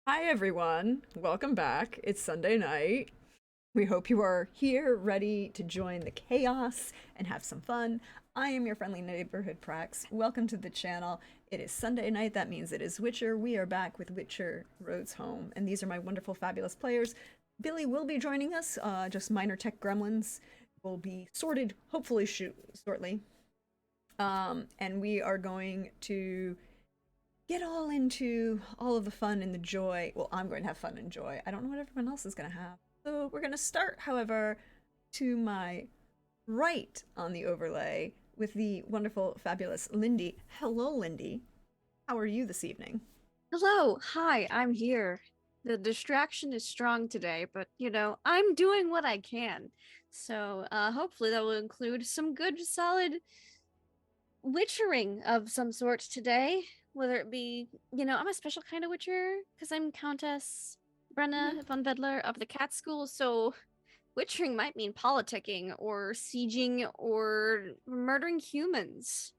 Hi, everyone. Welcome back. It's Sunday night. We hope you are here ready to join the chaos and have some fun. I am your friendly neighborhood Prax. Welcome to the channel. It is Sunday night. That means it is Witcher. We are back with Witcher Roads Home. And these are my wonderful, fabulous players. Billy will be joining us. Just minor tech gremlins will be sorted, hopefully, shortly. And we are going to get all into all of the fun and the joy. Well, I'm going to have fun and joy. I don't know what everyone else is going to have. So we're going to start, however, to my right on the overlay with the wonderful, fabulous Lindy. Hello, Lindy. How are you this evening? Hello, hi, I'm here. The distraction is strong today, but I'm doing what I can. So, hopefully that will include some good, solid witchering of some sort today. Whether it be, I'm a special kind of witcher because I'm Countess Mhm. Brenna von Vedler of the Cat School. So, witchering might mean politicking or sieging or murdering humans.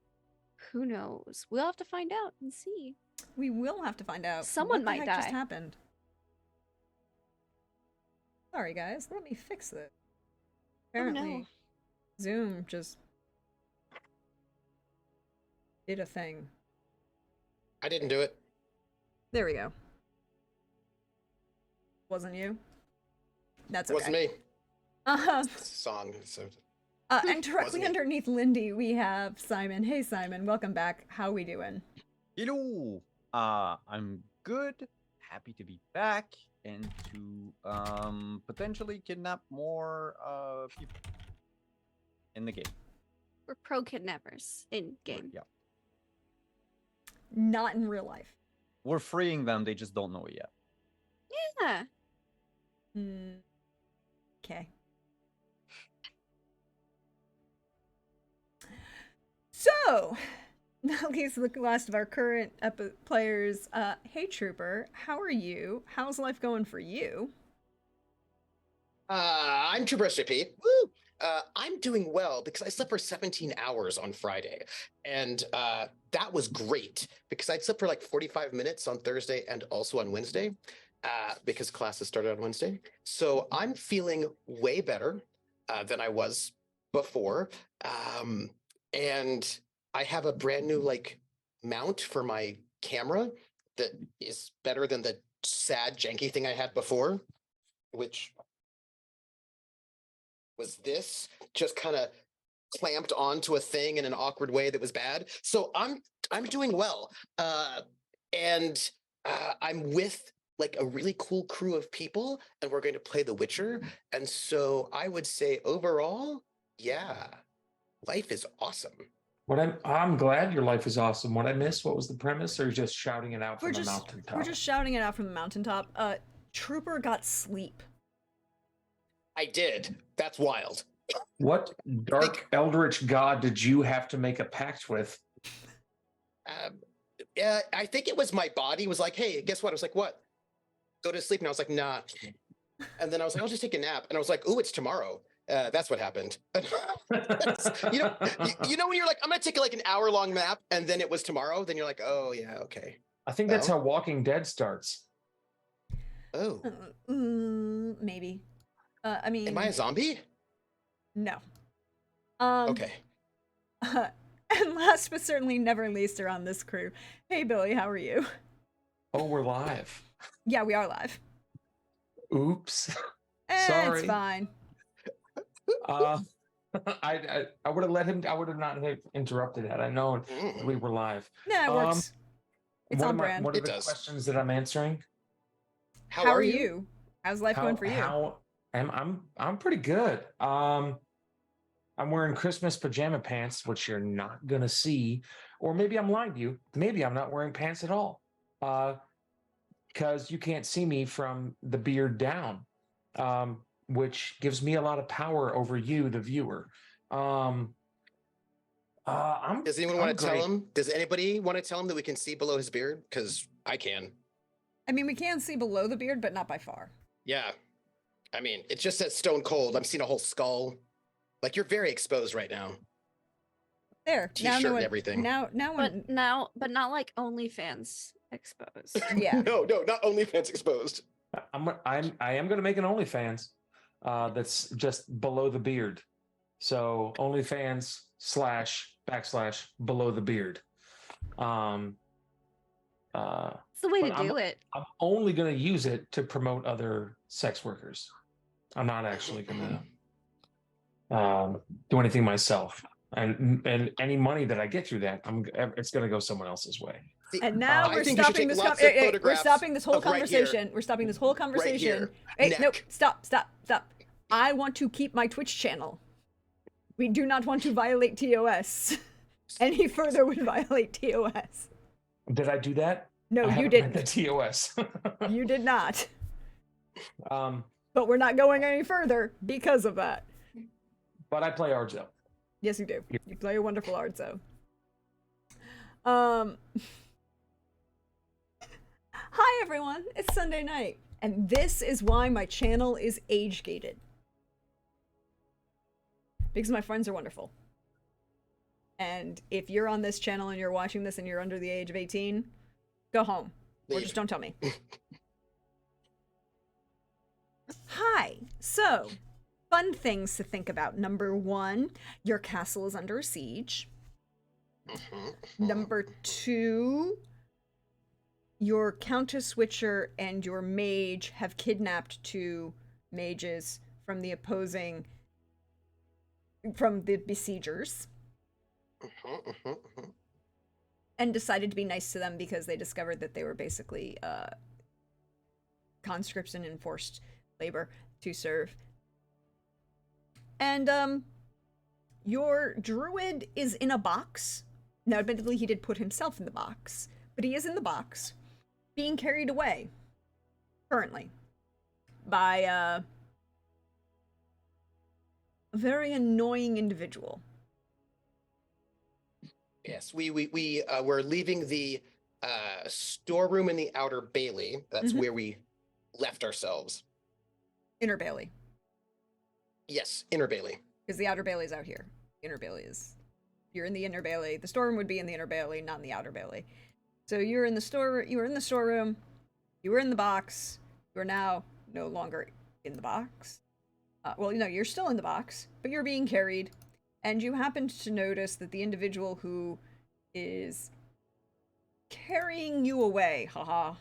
Who knows? We'll have to find out and see. We will have to find out Someone what the might heck just die. happened. Sorry, guys. Let me fix this. Oh no. Apparently, Zoom just did a thing. I didn't do it. There we go. Wasn't you? That's Wasn't okay. me. Uh, It's a song. So and wasn't directly me. underneath Lindy, we have Simon. Hey, Simon, welcome back. How we doing? Hello. I'm good. Happy to be back and to potentially kidnap more people in the game. We're pro kidnappers in game. Yeah. Not in real life. We're freeing them, they just don't know it yet. Yeah. Okay. So, at least the last of our current players. Hey, Trooper, how are you? How's life going for you? I'm Trooper SJP. Woo! I'm doing well because I slept for 17 hours on Friday. And that was great because I'd slept for like 45 minutes on Thursday and also on Wednesday because classes started on Wednesday. So I'm feeling way better than I was before. And I have a brand new like mount for my camera that is better than the sad janky thing I had before, which was this just kind of clamped onto a thing in an awkward way that was bad. So I'm doing well, and I'm with like a really cool crew of people, and we're going to play The Witcher. And so I would say overall, yeah, life is awesome. I'm glad your life is awesome. What I missed, what was the premise, or just shouting it out We're from the just we're mountaintop? just shouting it out from the mountaintop. Trooper got sleep. I did. That's wild. What dark eldritch god did you have to make a pact with? Um, I think it was my body was like, hey, guess what? I was like, what? Go to sleep. And I was like, nah. And then I was like, I'll just take a nap. And I was like, oh, it's tomorrow. That's what happened. You know when you're like, I'm gonna take like an hour-long nap, and then it was tomorrow. Then you're like, oh yeah, okay. I think that's Well, how Walking Dead starts. oh, Maybe. I am I mean, a zombie? no. Um, Okay. and last but certainly never least around this crew. Hey, Billy, how are you? Oh, we're live. Yeah, we are live. Oops. It's Sorry. fine. Uh, I would have let him. I would have not have interrupted that. I know we Mm, were live. Nah, it Um, works. It's on brand. What are it the does. questions that I'm answering? How How are are you? you? How's life going for you? How I'm pretty good. I'm wearing Christmas pajama pants, which you're not gonna see, or maybe I'm lying to you. Maybe I'm not wearing pants at all, because you can't see me from the beard down, which gives me a lot of power over you, the viewer. Um, Does anyone I'm want to tell great. him? Does anybody want to tell him that we can see below his beard? Because I can. I mean, we can see below the beard, but not by far. Yeah. I mean, it just says stone cold. I'm seeing a whole skull. Like you're very exposed right now. There. Now T-shirt no and one, everything. now when But not like OnlyFans exposed. Yeah. No, not OnlyFans exposed. I am going to make an OnlyFans that's just below the beard. So OnlyFans / below the beard. It's the way But to do it. I'm only going to use it to promote other sex workers. I'm not actually going to do anything myself. And any money that I get through that, it's going to go someone else's way. See, and now I we're think you should stopping take this lots of we're photographs stopping this whole of right here. conversation. We're stopping this whole conversation. here. Hey, no, Neck. stop. I want to keep my Twitch channel. We do not want to violate TOS. Any further would violate TOS. Did I do that? No, I you haven't didn't. read the TOS. You did not. um, But we're not going any further because of that. but I play Arjo. Yes, you do. You play a wonderful Arzo. Hi everyone, it's Sunday night, and this is why my channel is age gated. Because my friends are wonderful. And if you're on this channel and you're watching this and you're under the age of 18, go home. Or Leave. just don't tell me. Hi. So, fun things to think about. Number 1, your castle is under siege. Number 2, your Countess Witcher and your mage have kidnapped 2 mages from the besiegers and decided to be nice to them because they discovered that they were basically conscripts and enforced labor to serve. And your druid is in a box. Now, admittedly, he did put himself in the box, but he is in the box, being carried away, currently, by a very annoying individual. Yes, we were leaving the storeroom in the Outer Bailey. That's Mhm. where we left ourselves. Inner Bailey, Yes, Inner Bailey. because the Outer Bailey's out here. Inner Bailey is... You're in the Inner Bailey. The storeroom would be in the Inner Bailey, not in the Outer Bailey. So you're in the you were in the storeroom, you were in the box, you are now no longer in the box. Well, no, you're still in the box, but you're being carried, and you happened to notice that the individual who is carrying you away, haha.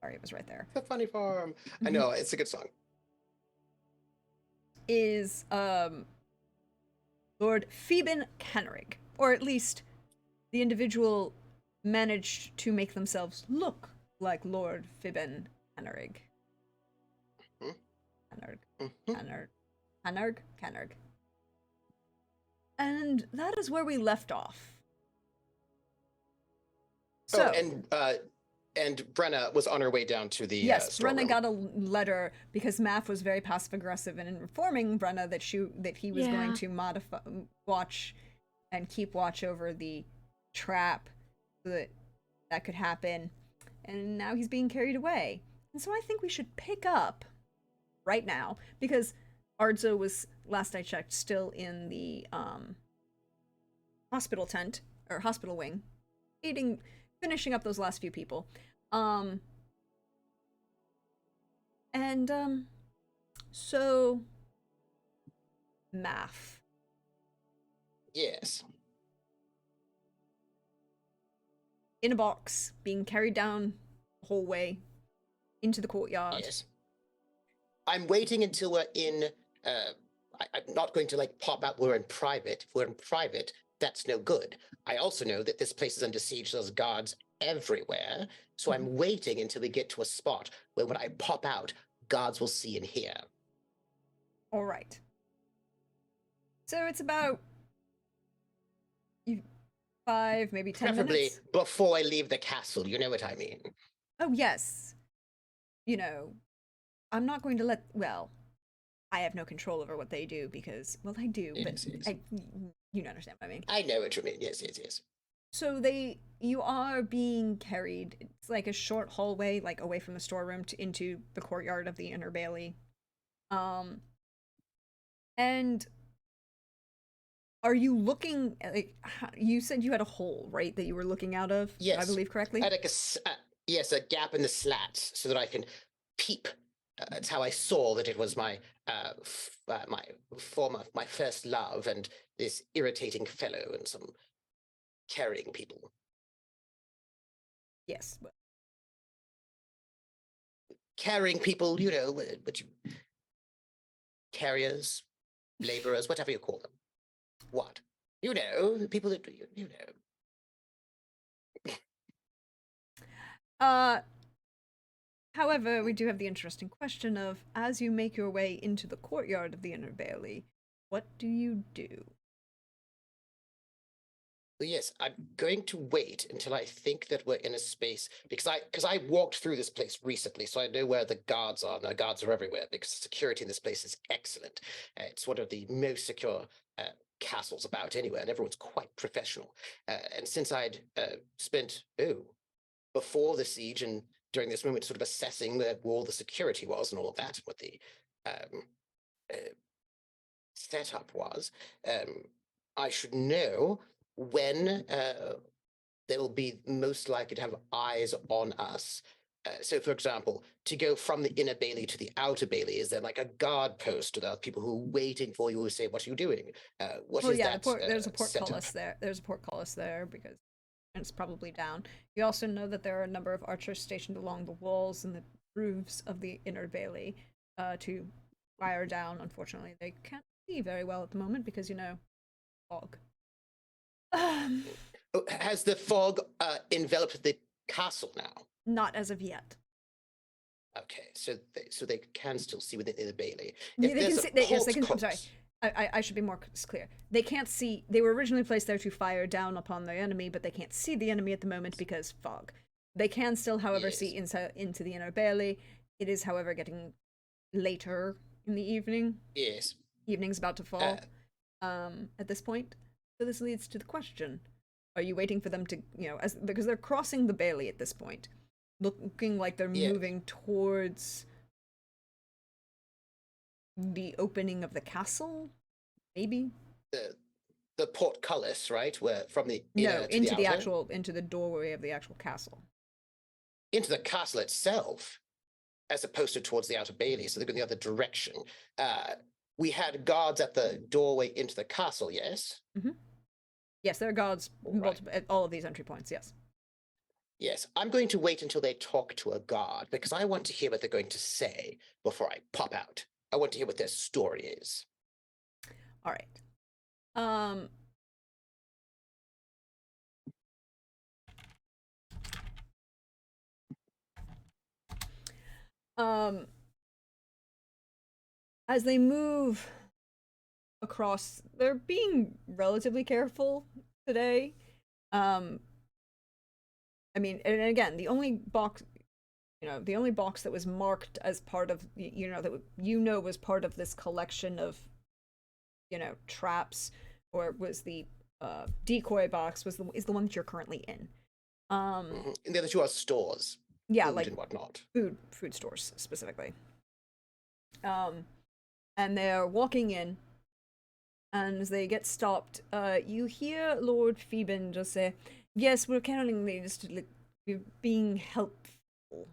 Sorry, it was right there. The Funny Farm. I Mhm. know, it's a good song. Is Lord Phoeben Kenrig, or at least the individual managed to make themselves look like Lord Phoeben Kenrig. Mhm. Kenrig. And that is where we left off. So, and Brenna was on her way down to the yes, Brenna storeroom. got a letter because Math was very passive aggressive in informing Brenna that he was going Yeah. to watch and keep watch over the trap so that could happen. And now he's being carried away. And so I think we should pick up right now because Arzo was, last I checked, still in the hospital tent or hospital wing, finishing up those last few people. So Math. Yes. In a box, being carried down the hallway into the courtyard. Yes. I'm waiting until we're in. I'm not going to like pop out. We're in private. If we're in private, that's no good. I also know that this place is under siege. There's guards everywhere. So I'm waiting until we get to a spot where when I pop out, guards will see and hear. All right. So it's about 5, maybe 10 Preferably minutes. before I leave the castle. You know what I mean? Oh, yes. You know, I'm not going to well, I have no control over what they do because, well, I do, but Yes. you understand what I mean. I know what you mean. Yes. So you are being carried. It's like a short hallway, like away from the storeroom into the courtyard of the Inner Bailey. And Are you looking like you said you had a hole, right, that you were looking out of? If I Yes. believe correctly. I had like yes, a gap in the slats so that I can peep. That's how I saw that it was my my first love and this irritating fellow and some carrying people. Yes. Well, Carrying people, you know, what you carriers, laborers, whatever you call them. What? You know, the people that you know. However, we do have the interesting question of, as you make your way into the courtyard of the Inner Bailey, what do you do? Well, yes, I'm going to wait until I think that we're in a space because I walked through this place recently, so I know where the guards are. And the guards are everywhere because the security in this place is excellent. It's one of the most secure castles about anywhere, and everyone's quite professional. And since I'd spent before the siege and during this moment, sort of assessing where all the security was and all of that, what the uh, setup was, I should know when they will be most likely to have eyes on us. So, for example, to go from the Inner Bailey to the Outer Bailey, is there like a guard post? Are there people who are waiting for you who say, "What are you doing?" What Well, is yeah, that? there's a portcullis setup? there. There's a portcullis there because it's probably down. You also know that there are a number of archers stationed along the walls and the roofs of the Inner Bailey to fire down. Unfortunately, they can't see very well at the moment because, you know, fog. Oh, has the fog enveloped the castle now? Not as of yet. Okay, so they can still see within the Bailey. Yeah, If they can there's see. a Yes, they can. I'm sorry. portcullis, I should be more clear. They can't see. They were originally placed there to fire down upon the enemy, but they can't see the enemy at the moment because fog. They can still, however, Yes. see into the Inner Bailey. It is, however, getting later in the evening. yes. Evening's about to fall. At this point, so this leads to the question: are you waiting for them to, you know, because they're crossing the Bailey at this point, looking like they're Yeah. moving towards the opening of the castle, maybe? The portcullis, right? Where from the No, inner to into the outer? into the doorway of the actual castle. Into the castle itself, as opposed to towards the Outer Bailey. So they're going the other direction. We had guards at the doorway into the castle. Yes. Yes, there are guards Right. at all of these entry points. Yes. Yes, I'm going to wait until they talk to a guard because I want to hear what they're going to say before I pop out. I want to hear what their story is. All right. Um. Um. As they move across, they're being relatively careful today. Um. I mean, and again, the only box, you know, the only box that was marked as part of, you know, that was part of this collection of, you know, traps, or was the decoy box, is the one that you're currently in. And the other two are stores, Yeah, food like and whatnot. food stores specifically. And they're walking in, and as they get stopped, you hear Lord Phoeben just say, "Yes, we're carrying these to be being helpful."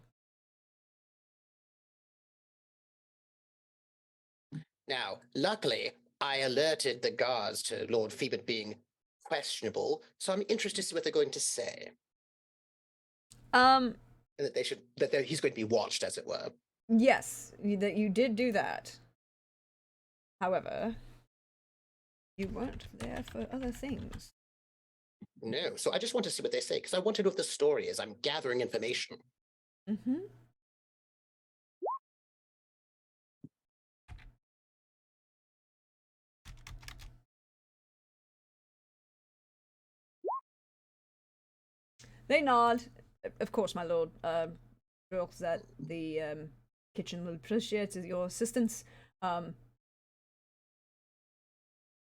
Now, luckily, I alerted the guards to Lord Phoeben being questionable, so I'm interested to see what they're going to say. Um, And that he's going to be watched, as it were. yes, that you did do that. However, you weren't there for other things. No, so I just want to see what they say because I want to know what the story is. I'm gathering information. Mm-hmm. They nod. Of course, my lord. That the kitchen will appreciate your assistance.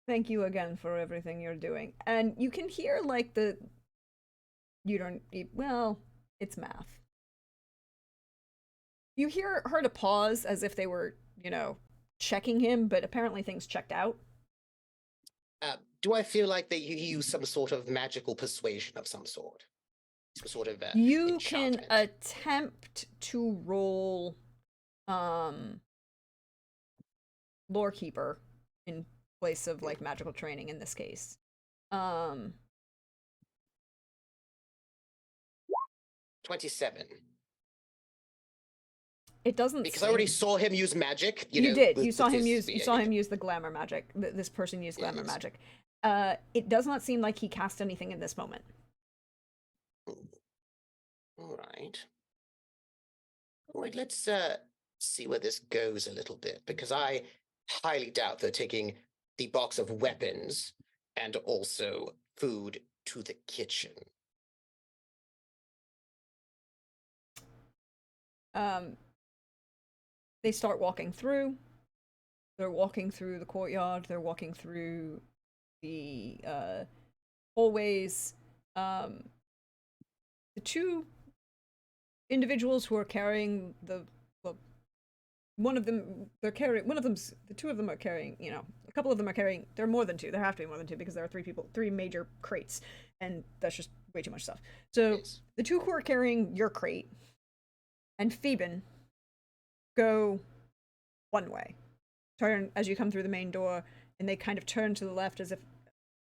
Thank you again for everything you're doing. And you can hear like well, it's math. You hear her to pause as if they were, you know, checking him, but apparently things checked out. do I feel like that you use some sort of magical persuasion of some sort? Some sort of You can enchantment? attempt to roll Lorekeeper in place of like magical training in this case. 27. It doesn't Because I already seem- saw him use magic. You know, did. with- You saw with him his- use. You yeah, saw yeah. him use the glamour magic. This person used glamour Yes. magic. It does not seem like he cast anything in this moment. All right. All right, let's see where this goes a little bit, because I highly doubt they're taking the box of weapons and also food to the kitchen. They start walking through. They're walking through the courtyard. They're walking through the hallways. The two individuals who are carrying the one of them the two of them are carrying, a couple of them are carrying, there are more than two, there have to be more than two because there are three major crates, and that's just way too much stuff. So Yes. the two who are carrying your crate and Phoeben go one way, turn as you come through the main door, and they kind of turn to the left as if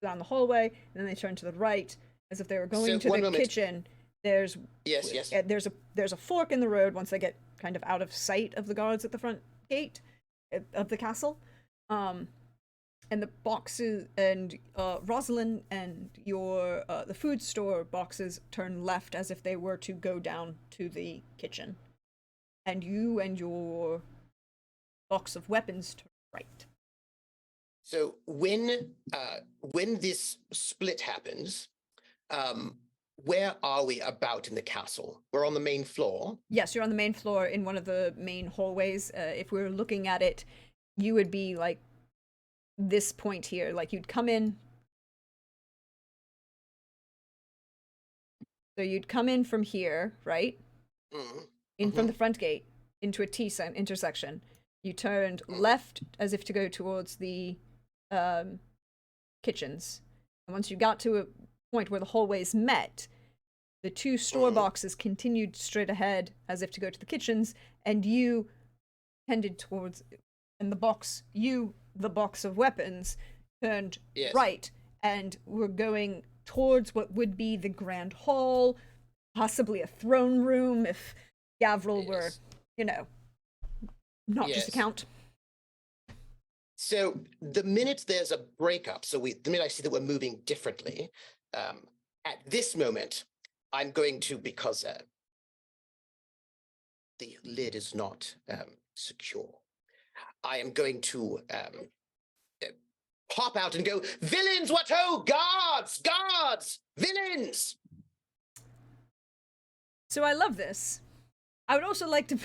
down the hallway, and then they turn to the right as if they were going So, to one the moment. kitchen. There's Yes. there's a fork in the road once they get kind of out of sight of the guards at the front gate of the castle. And the boxes and Rosalind and your the food store boxes turn left as if they were to go down to the kitchen, and you and your box of weapons turn right. So when this split happens, where are we about in the castle? We're on the main floor. Yes, you're on the main floor in one of the main hallways. If we were looking at it, you would be like this point here. Like you'd come in. So you'd come in from here, right? Mm. In from the front gate into a intersection. You turned left as if to go towards the kitchens. And once you got to a point where the hallways met, the two store boxes continued straight ahead as if to go to the kitchens, and you tended towards, and the box of weapons turned Yes. right and were going towards what would be the grand hall, possibly a throne room if Gavril were, Yes. Not just a Yes. count. So the minute there's a breakup, the minute I see that we're moving differently, at this moment, I'm going to, because the lid is not secure, I am going to pop out and go, "Villains, what ho! Guards! Guards! Villains!" So I love this. I would also like to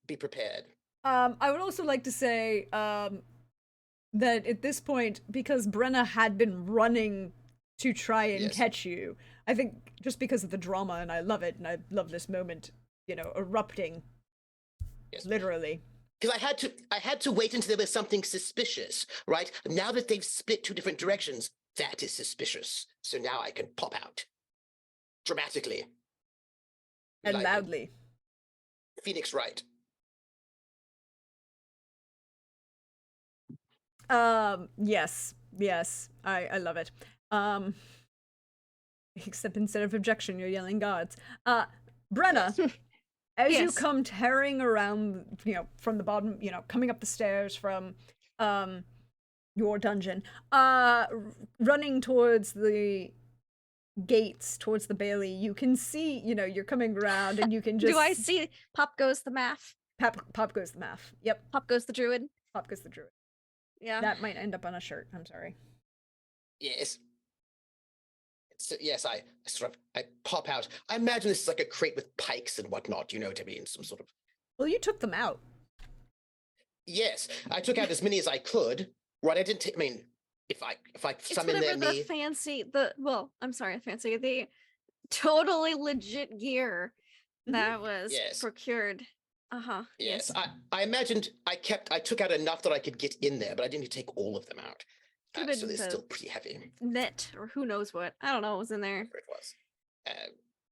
Be prepared. I would also like to say that at this point, because Brenna had been running to try and Yes. catch you, I think just because of the drama, and I love it, and I love this moment, erupting, Yes. literally. Because I had to wait until there was something suspicious, right? Now that they've split two different directions, that is suspicious. So now I can pop out dramatically And Like- loudly. Phoenix Wright. Yes, I love it. Except instead of objection, you're yelling gods. Brenna, as you Yes. come tearing around, from the bottom, coming up the stairs from your dungeon, running towards the gates, towards the bailey, you can see, you're coming around and you can just Do I see Pop goes the math? pop goes the math. Yep, Pop goes the druid? pop goes the druid. Yeah. That might end up on a shirt. I'm sorry. Yes. So, yes, I pop out. I imagine this is like a crate with pikes and whatnot. You know what I mean? Some sort of. Well, you took them out. Yes, I took out as many as I could. Right, I didn't take. I mean, if I It's summon whatever them, the fancy, the totally legit gear Mhm. that was Yes. procured. Uh-huh. Yes, Yes. I imagined I took out enough that I could get in there, but I didn't take all of them out. Could have So been they're the still pretty heavy. net or who knows what. I don't know what was in there. Whatever it was.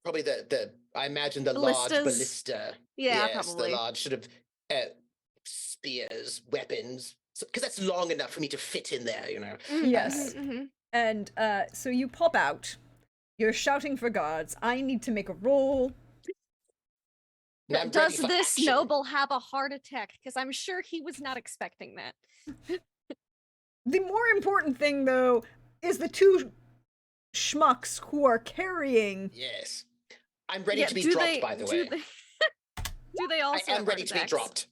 Probably the I imagine the large Ballistas? ballista. Yeah, Yes, the probably. large sort of spears, weapons. Because that's long enough for me to fit in there, you know. Yes. Mhm. And so you pop out. You're shouting for guards. I need to make a roll. And I'm Does ready for this action. noble have a heart attack? Because I'm sure he was not expecting that. The more important thing, though, is the two schmucks who are carrying. Yes. I'm ready Yeah, to be do dropped, they, by the do way. They, do they I also am have ready heart to be attacks? dropped.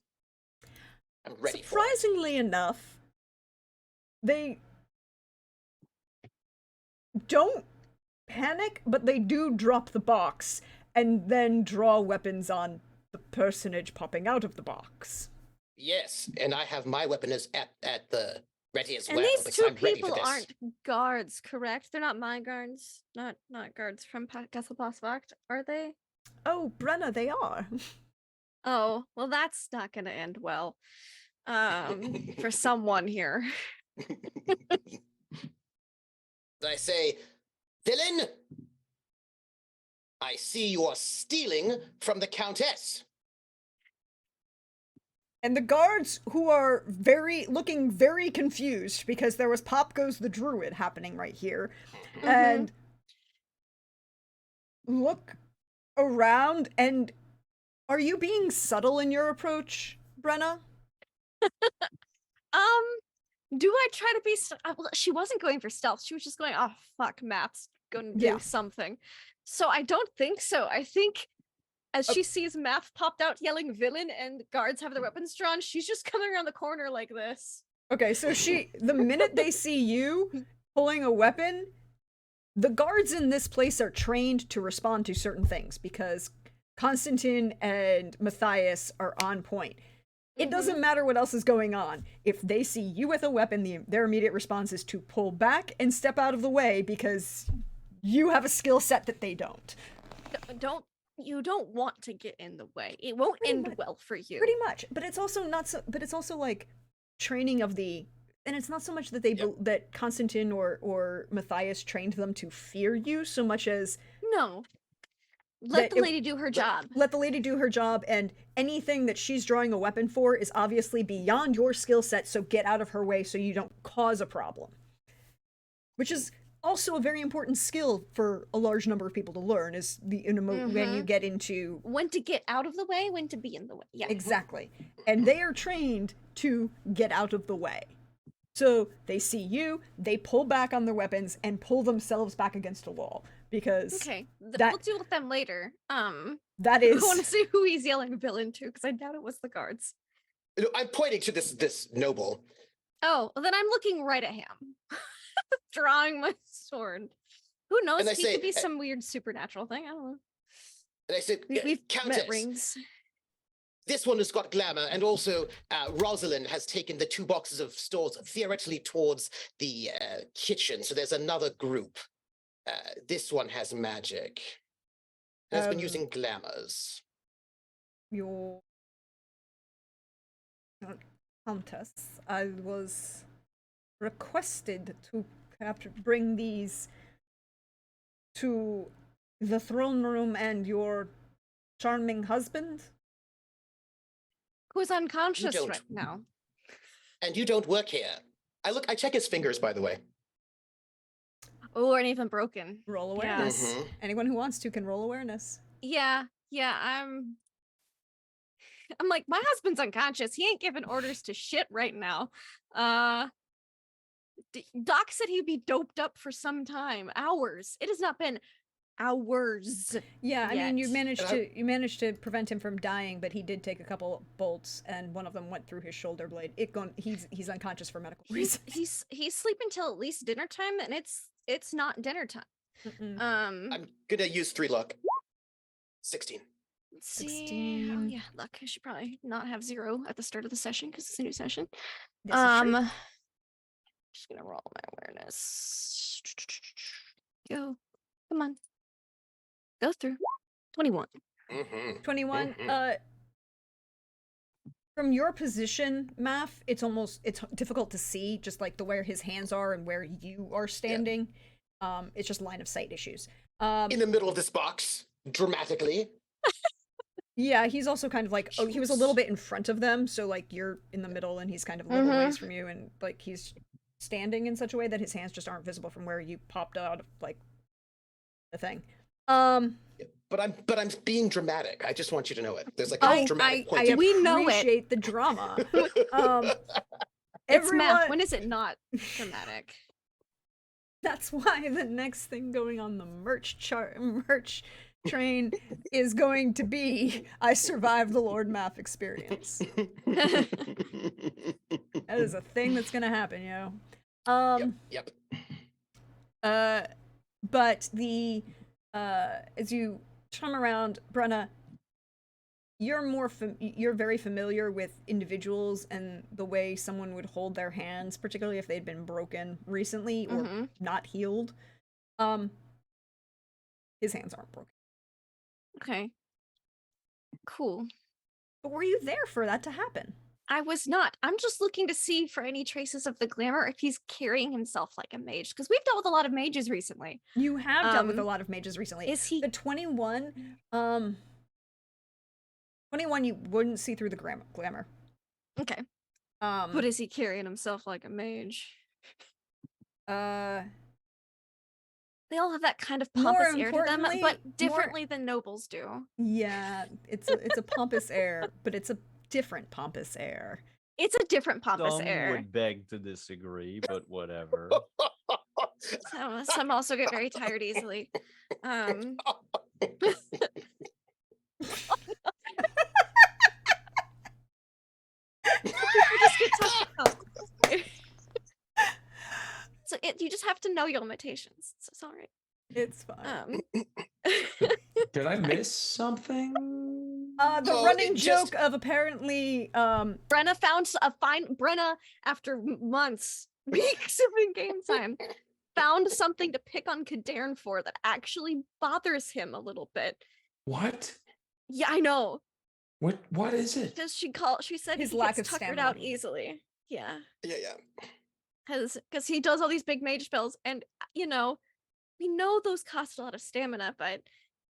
I'm ready for it. Surprisingly enough, they don't panic, but they do drop the box and then draw weapons on the personage popping out of the box. Yes, and I have my weapon at the ready as And well. these because two I'm ready for people this. aren't guards, correct? They're not my guards. Not guards from Castle Postvacht, are they? Oh, Brenna, they are. Oh, well, that's not going to end well. For someone here. I say, villain, I see you are stealing from the Countess. And the guards, who are looking very confused because there was Pop Goes the Druid happening right here, and look around. And are you being subtle in your approach, Brenna? Do I try to be? Well, she wasn't going for stealth. She was just going, oh fuck, Matt's gonna do Yeah. something. So I don't think so. I think as she sees Math popped out yelling villain and guards have their weapons drawn, she's just coming around the corner like this. Okay, so the minute they see you pulling a weapon, the guards in this place are trained to respond to certain things because Constantine and Matthias are on point. It doesn't matter what else is going on. If they see you with a weapon, their immediate response is to pull back and step out of the way because you have a skill set that they don't. You don't want to get in the way. It won't end well for you. Pretty much, but it's also not so. But it's also like training of the, and it's not so much that that Constantine or Matthias trained them to fear you so much as No. Let the lady do her job. Let the lady do her job, and anything that she's drawing a weapon for is obviously beyond your skill set, so get out of her way so you don't cause a problem. Which is also a very important skill for a large number of people to learn, is when you get into... When to get out of the way, when to be in the way. Yeah. Exactly. And they are trained to get out of the way. So they see you, they pull back on their weapons, and pull themselves back against a wall. Because okay, we'll deal with them later. That is. I want to see who he's yelling villain to because I doubt it was the guards. I'm pointing to this noble. Oh, well, then I'm looking right at him, drawing my sword. Who knows? And I He say, could be some weird supernatural thing. I don't know. And I said, We've Countess, met rings. this one has got glamour, and also Rosalind has taken the 2 boxes of stores theoretically towards the kitchen. So there's another group. This one has magic. And has been using glamours. Your Countess, I was requested to bring these to the throne room and your charming husband. Who's unconscious don't. right now. And you don't work here. I check his fingers, by the way. Oh, or even broken. Roll awareness. Mhm. Anyone who wants to can roll awareness. Yeah, I'm like, my husband's unconscious. He ain't giving orders to shit right now. Doc said he'd be doped up for some time. Hours. It has not been hours. Yeah, I mean, you yet. managed to prevent him from dying, but he did take a couple bolts, and one of them went through his shoulder blade. He's unconscious for medical reasons. He's sleeping till at least dinner time, and it's not dinner time. I'm gonna use 3 luck. 16. Let's see. 16. Oh yeah, luck. I should probably not have 0 at the start of the session because it's a new session. This is true. Just gonna roll my awareness. Go. Come on. Go through. 21. 21. From your position, Math, it's difficult to see just like the where his hands are and where you are standing. It's just line of sight issues. In the middle of this box, dramatically. Yeah, he's also kind of like, oh, he was a little bit in front of them, so like you're in the middle and he's kind of a little ways from you, and like he's standing in such a way that his hands just aren't visible from where you popped out of like the thing. But I'm being dramatic. I just want you to know it. There's like I a dramatic point. I to- We know it. appreciate the drama. It's math. everyone- When is it not dramatic? That's why the next thing going on the merch train is going to be I survived the Lord Math experience. That is a thing that's gonna happen, yo. Yep. But the as you come around, Brenna, you're very familiar with individuals and the way someone would hold their hands, particularly if they'd been broken recently or not healed. His hands aren't broken. Okay. Cool. But were you there for that to happen? I was not. I'm just looking to see for any traces of the glamour if he's carrying himself like a mage, because we've dealt with a lot of mages recently. You have dealt with a lot of mages recently. Is he? The 21 you wouldn't see through the glamour. Okay. Um But is he carrying himself like a mage? They all have that kind of More pompous air to them, importantly- but differently than nobles do. yeah, it's a pompous air, but it's a different pompous air. It's a different pompous Some air. would beg to disagree, but whatever. Some also get very tired easily. People just get tough out. So you just have to know your limitations. So it's all right. It's fine. Did I miss something? The No, running it just- joke of apparently Brenna found Brenna, after months, weeks of in-game time, found something to pick on Cadarn for that actually bothers him a little bit. What? Yeah, I know. What is it? Because she said His he lack gets of tuckered out stamina. easily. Yeah. Yeah. Because he does all these big mage spells, and we know those cost a lot of stamina, but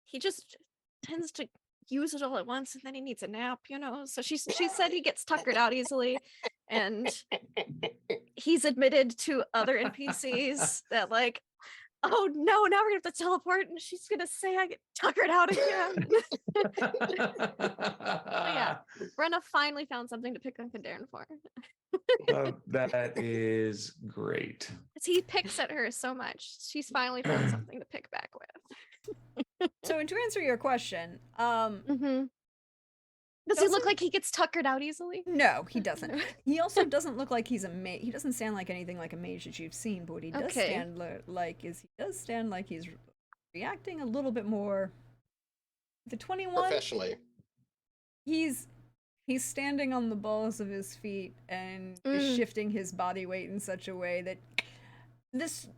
he just tends to use it all at once, and then he needs a nap. So she said he gets tuckered out easily, and he's admitted to other NPCs that like, oh no, now we're gonna have to teleport, and she's gonna say I get tuckered out again. Yeah. Brenna finally found something to pick on Cadarn for. That is great. Because he picks at her so much. She's finally found something to pick back with. so to answer your question, Mm-hmm. Does he look like he gets tuckered out easily? no, he doesn't. He also doesn't look like he's a mage. He doesn't sound like anything like a mage that you've seen, but what he does Okay. stand like he's reacting a little bit more. The 21, Professionally. he's standing on the balls of his feet and is shifting his body weight in such a way that this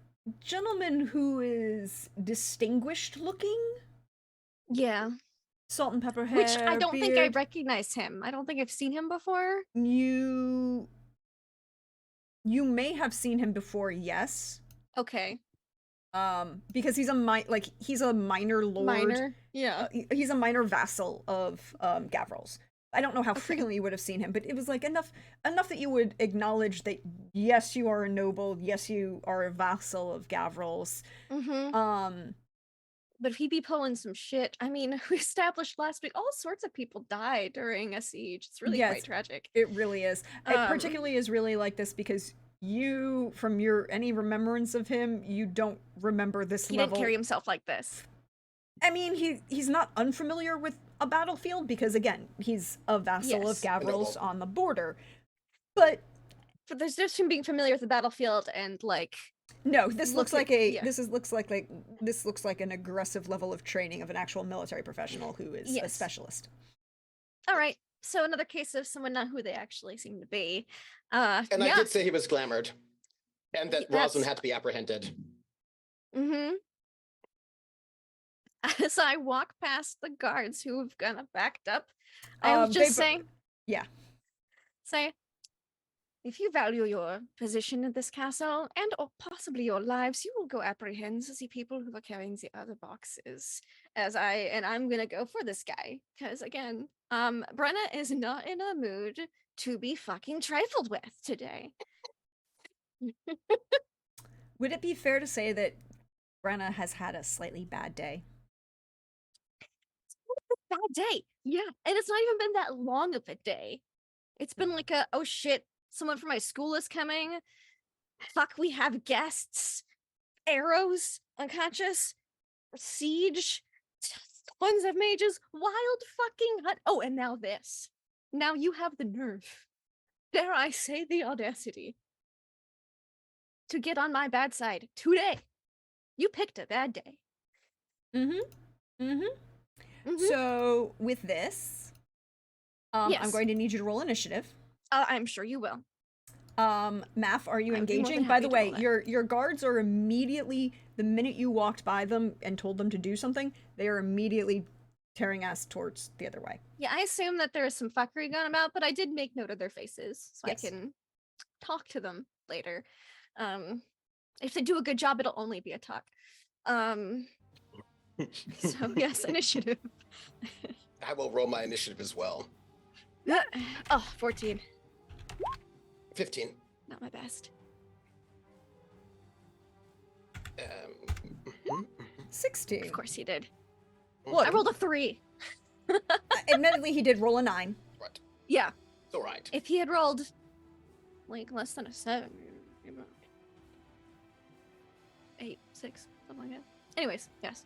gentleman who is distinguished looking, Yeah. salt and pepper hair, Which I don't think I beard, recognize him. I don't think I've seen him before. you may have seen him before, yes. Okay. Because he's a he's a minor lord. Minor. Yeah. He's a minor vassal of Gavrils. I don't know how frequently you would have seen him, but it was like enough that you would acknowledge that yes, you are a noble, yes, you are a vassal of Gavrils. Mm-hmm. But if he be pulling some shit, I mean, we established last week all sorts of people die during a siege. It's really Yes. quite tragic. It really is. It particularly is really like this because you, from your any remembrance of him, you don't remember this He level. didn't carry himself like this. I mean, he's not unfamiliar with a battlefield because again, he's a vassal of Yes. Gavrils Noble. on the border. But But there's just him being familiar with the battlefield and like no, this looks Look like at- a yeah. this looks like an aggressive level of training of an actual military professional who is a Yes. specialist. all right. So another case of someone not who they actually seem to be. And yeah. I did say he was glamored. And that That's- Rosalind had to be apprehended. Mm-hmm. As I walk past the guards who've kind of backed up, I was They just bu- saying, yeah. say, if you value your position in this castle and or possibly your lives, you will go apprehend the people who are carrying the other boxes. I'm gonna go for this guy. Because again, Brenna is not in a mood to be fucking trifled with today. Would it be fair to say that Brenna has had a slightly bad day? Bad day. Yeah. And it's not even been that long of a day. It's been like a, oh shit, someone from my school is coming. Fuck, we have guests. Arrows, unconscious, siege, tons of mages, wild fucking hunt. Oh, and now this. Now you have the nerve, dare I say the audacity, to get on my bad side today. You picked a bad day. Mm-hmm. Mm-hmm. Mhm. So with this, I'm Yes. going to need you to roll initiative. I'm sure you will. Math, are you I would be more engaging? than By the happy to way, roll that. your guards are immediately, the minute you walked by them and told them to do something, they are immediately tearing ass towards the other way. Yeah, I assume that there is some fuckery going about, but I did make note of their faces so Yes. I can talk to them later. If they do a good job, it'll only be a talk. So yes, initiative. I will roll my initiative as well. Oh, 14. 15. Not my best. Mhm, 16. Of course he did. mhm. What? I rolled a 3. Admittedly, he did roll a 9. Right. Yeah. It's all right. If he had rolled like less than a 7, 8, 6, something like that. Anyways, yes.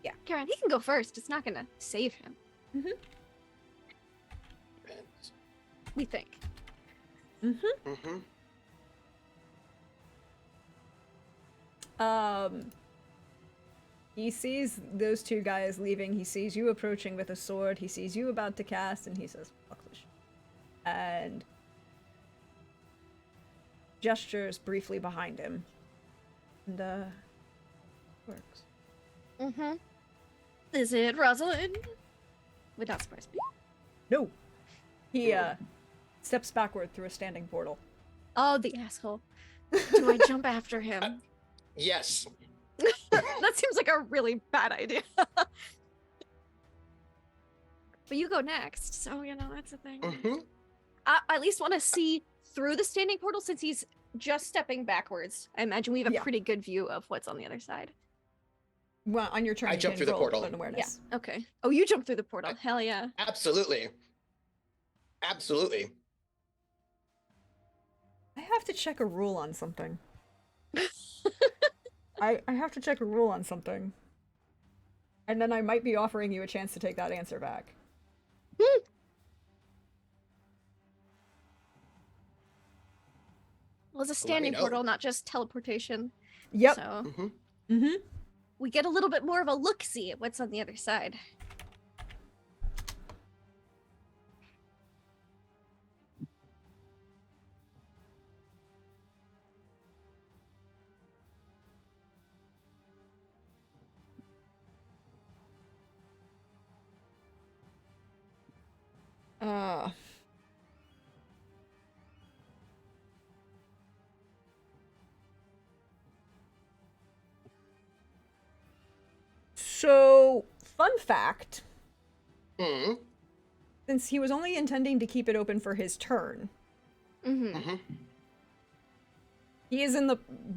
Yeah. Karen, he can go first. It's not gonna save him, we think. Mm-hmm. He sees those two guys leaving. He sees you approaching with a sword. He sees you about to cast, and he says, "Fuck this shit," and gestures briefly behind him. And, works. Mm-hmm. Is it Rosalind? Would not surprise me. No! He, steps backward through a standing portal. Oh, the asshole. Do I jump after him? Yes. That seems like a really bad idea. But you go next, so you know that's a thing. Mm-hmm. I at least want to see through the standing portal since he's just stepping backwards. I imagine we have a Yeah. pretty good view of what's on the other side. Well, on your turn, I you jump can through the roll portal. an awareness. Okay. Oh, you jump through the portal. Hell yeah. Absolutely. Absolutely. I have to check a rule on something. I have to check a rule on something. And then I might be offering you a chance to take that answer back. Well, it's a Let me standing know. portal, not just teleportation. Yep. So Mm-hmm. Mm-hmm. we get a little bit more of a look-see at what's on the other side. Uh. So, fun fact, Mm-hmm. since he was only intending to keep it open for his turn, Mm-hmm. Mm-hmm. he is in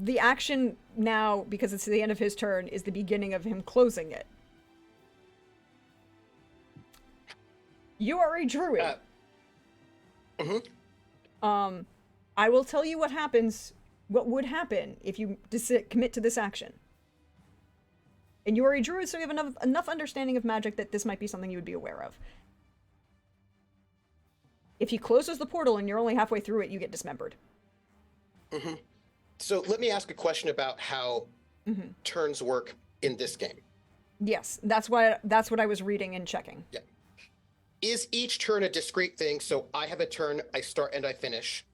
the action now, because it's the end of his turn, is the beginning of him closing it. You are a druid. Mm-hmm. I will tell you what would happen if you commit to this action. And you are a druid, so you have enough understanding of magic that this might be something you would be aware of. If he closes the portal and you're only halfway through it, you get dismembered. Mm-hmm. So let me ask a question about how turns work in this game. Yes, that's what I was reading and checking. Yeah. Is each turn a discrete thing? So I have a turn, I start and I finish,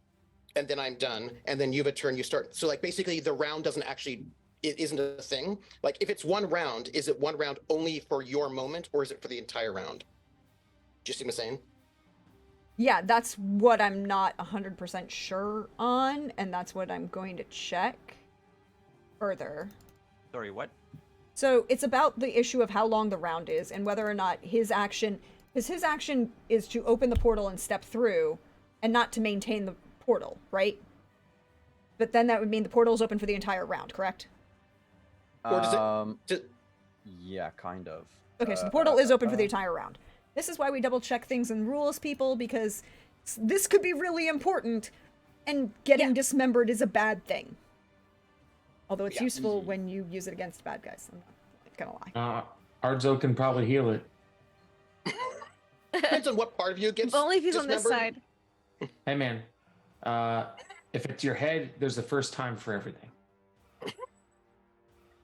and then I'm done, and then you have a turn, you start. So like basically the round doesn't actually, it isn't a thing. Like if it's one round, is it one round only for your moment, or is it for the entire round? Do you see what I'm saying? Yeah, that's what I'm not 100% sure on, and that's what I'm going to check further. Sorry, what? So it's about the issue of how long the round is and whether or not his action, because his action is to open the portal and step through and not to maintain the portal, right? But then that would mean the portal is open for the entire round, correct? Or does it- Does- yeah, kind of. Okay, so the portal is open for the entire round. This is why we double check things in rules, people, because this could be really important, and getting dismembered is a bad thing. Although it's Yeah. useful when you use it against bad guys. I'm not gonna lie. Ardzo can probably heal it. Depends on what part of you gets. If only if he's on this dismembered. side. Hey man, if it's your head, there's a first time for everything.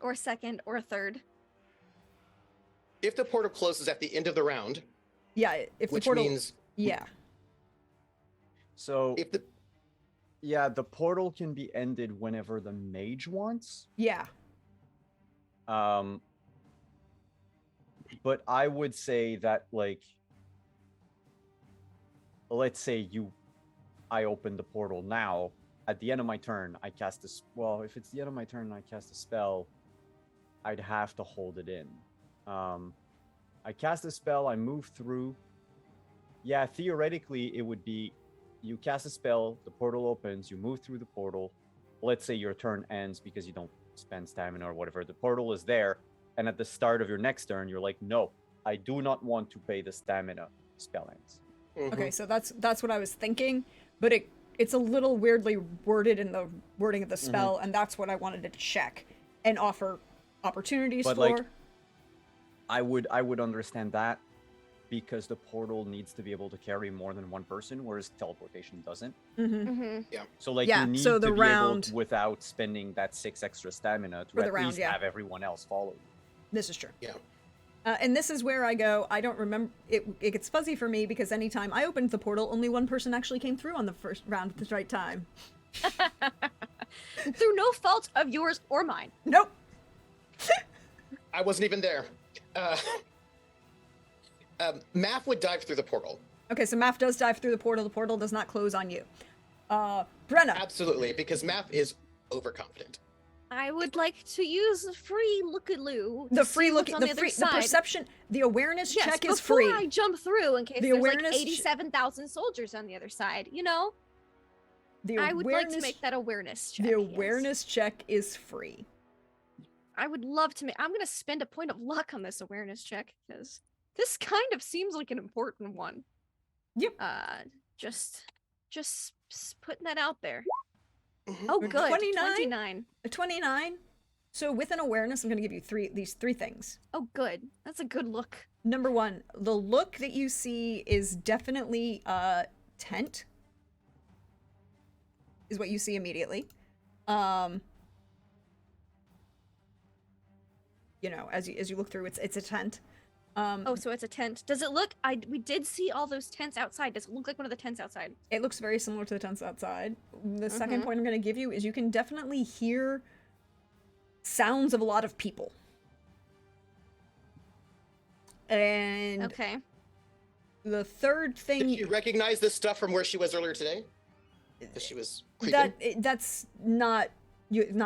Or second, or third. If the portal closes at the end of the round, Yeah, if the which portal. means Yeah. So if the yeah, the portal can be ended whenever the mage wants. Yeah. But I would say that, like, let's say I open the portal now. At the end of my turn, I cast this. Well, if it's the end of my turn and I cast a spell, I'd have to hold it in. I cast a spell, I move through. Yeah, theoretically, it would be you cast a spell, the portal opens, you move through the portal. Let's say your turn ends because you don't spend stamina or whatever. The portal is there, and at the start of your next turn, you're like, no, I do not want to pay the stamina. Spell ends. Okay, so that's what I was thinking, but it's a little weirdly worded in the wording of the spell, and that's what I wanted to check and offer opportunities But, for. like, I would understand that because the portal needs to be able to carry more than one person, whereas teleportation doesn't. Mm-hmm. So like Yeah, you need so the to be round- able, without spending that 6 extra stamina, to For the at round, least yeah. have everyone else follow you. This is true. Yeah. And this is where I go, I don't remember, it gets fuzzy for me because anytime I opened the portal, only one person actually came through on the first round at the right time. Through no fault of yours or mine. Nope. I wasn't even there. Math would dive through the portal. Okay, so Maf does dive through the portal does not close on you. Brenna. Absolutely, because Math is overconfident. I would like to use free lookaloo. The free look, on the the other free, the side. perception, the awareness Yes, check is before free. I jump through, in case The there's like awareness ch- 87,000 soldiers on the other side, you know, The I would like to awareness- make that awareness check. The yes. awareness check is free. I would love to make. I'm gonna spend a point of luck on this awareness check because this kind of seems like an important one. Yep. Just putting that out there. Mhm. Oh, good. 29? 29. A 29. So with an awareness, I'm going to give you these three things. Oh, good. That's a good look. Number one, the look that you see is definitely tent. Is what you see immediately. You know, as you look through, it's a tent. Oh, so it's a tent. Does it look? We did see all those tents outside. Does it look like one of the tents outside? It looks very similar to the tents outside. The second Mhm. point I'm going to give you is you can definitely hear sounds of a lot of people. And Okay. the third thing Did you recognize this stuff from where she was earlier today? That she was creeping? that's not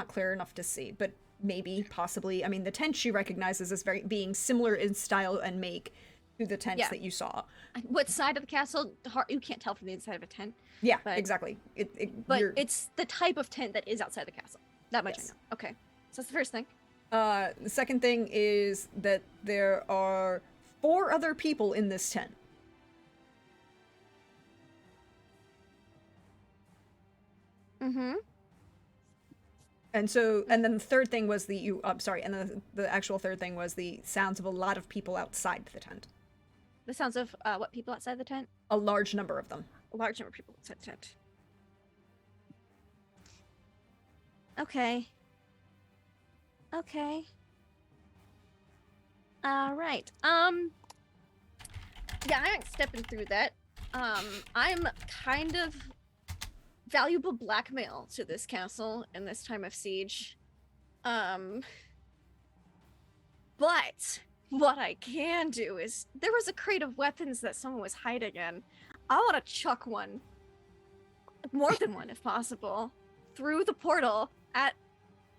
clear enough to see, but maybe, possibly. I mean, the tent she recognizes as being similar in style and make to the tents Yeah. that you saw. What side of the castle? You can't tell from the inside of a tent, Yeah, But- exactly. but You're- it's the type of tent that is outside the castle. That much Yes. I know. Okay, so that's the first thing. the second thing is that there are 4 other people in this tent. Mm-hmm. And so, and then the third thing was and the actual third thing was the sounds of a lot of people outside the tent. The sounds of what people outside the tent? A large number of them. A large number of people outside the tent. Okay. Okay. All right. Yeah, I ain't stepping through that. I'm kind of valuable blackmail to this castle in this time of siege. But what I can do is there was a crate of weapons that someone was hiding in. I want to chuck one, more than one if possible, through the portal at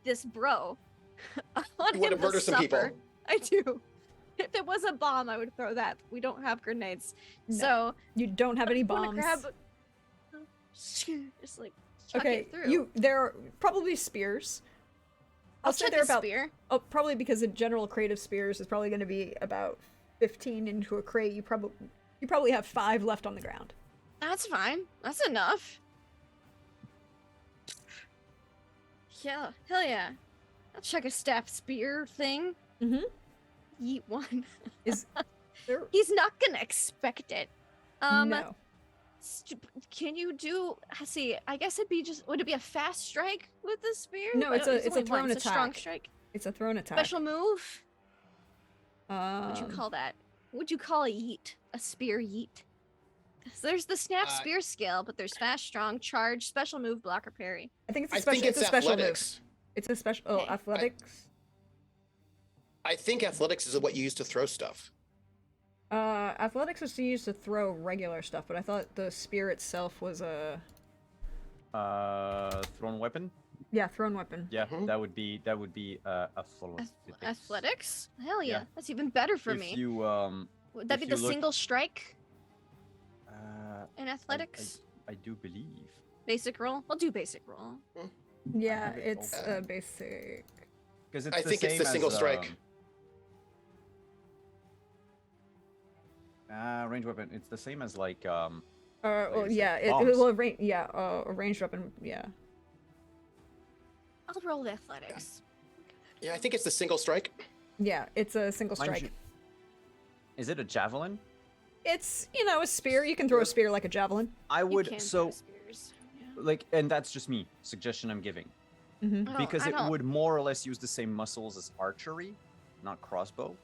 this bro. I want You want to him murder some people? suffer. I do. If it was a bomb, I would throw that. We don't have grenades, No. so You don't have any I wanna bombs. grab, just like chuck Okay, it through. there are probably spears. I'll say chuck they're a about spear. Oh, probably because a general crate of spears is probably going to be about 15 into a crate. You probably have 5 left on the ground. That's fine. That's enough. Yeah, hell yeah. I'll chuck a staff spear thing. Mhm. Yeet one. Is there? He's not gonna expect it. No. Can you do? See, I guess it'd be just. Would it be a fast strike with the spear? No, it's But a only thrown one, it's a strong attack. strike. It's a thrown attack. Special move. What'd you Um, call that? What'd you call a yeet? A spear yeet. So there's the snap Uh, spear skill, but there's fast, strong, charge, special move, block, or parry. I think it's a I special. think it's a special athletics. move. It's a special. Oh, Okay. athletics. I think athletics is what you use to throw stuff. Athletics was used to throw regular stuff, but I thought the spear itself was a Thrown weapon. thrown weapon. Yeah, Mhm. that would be athletics. Athletics? Hell yeah. Yeah. That's even better for If me. you Would that if be you the look- single strike uh, in athletics? I do believe. Basic roll? I'll do basic roll. Yeah, have it it's open. a basic. Because it's I the think it's same the single as, strike. Range weapon. It's the same as like Well, is it? yeah, it Bombs. will a ranged weapon. Yeah. I'll roll the athletics. Yeah, I think it's the single strike. Yeah, it's a single Mind strike. you- is it a javelin? It's a spear. You can throw a spear like a javelin. I You would can so throw spears. Yeah. like, and that's just me suggestion I'm giving Mm-hmm. Oh, because I it don't- would more or less use the same muscles as archery, not crossbow.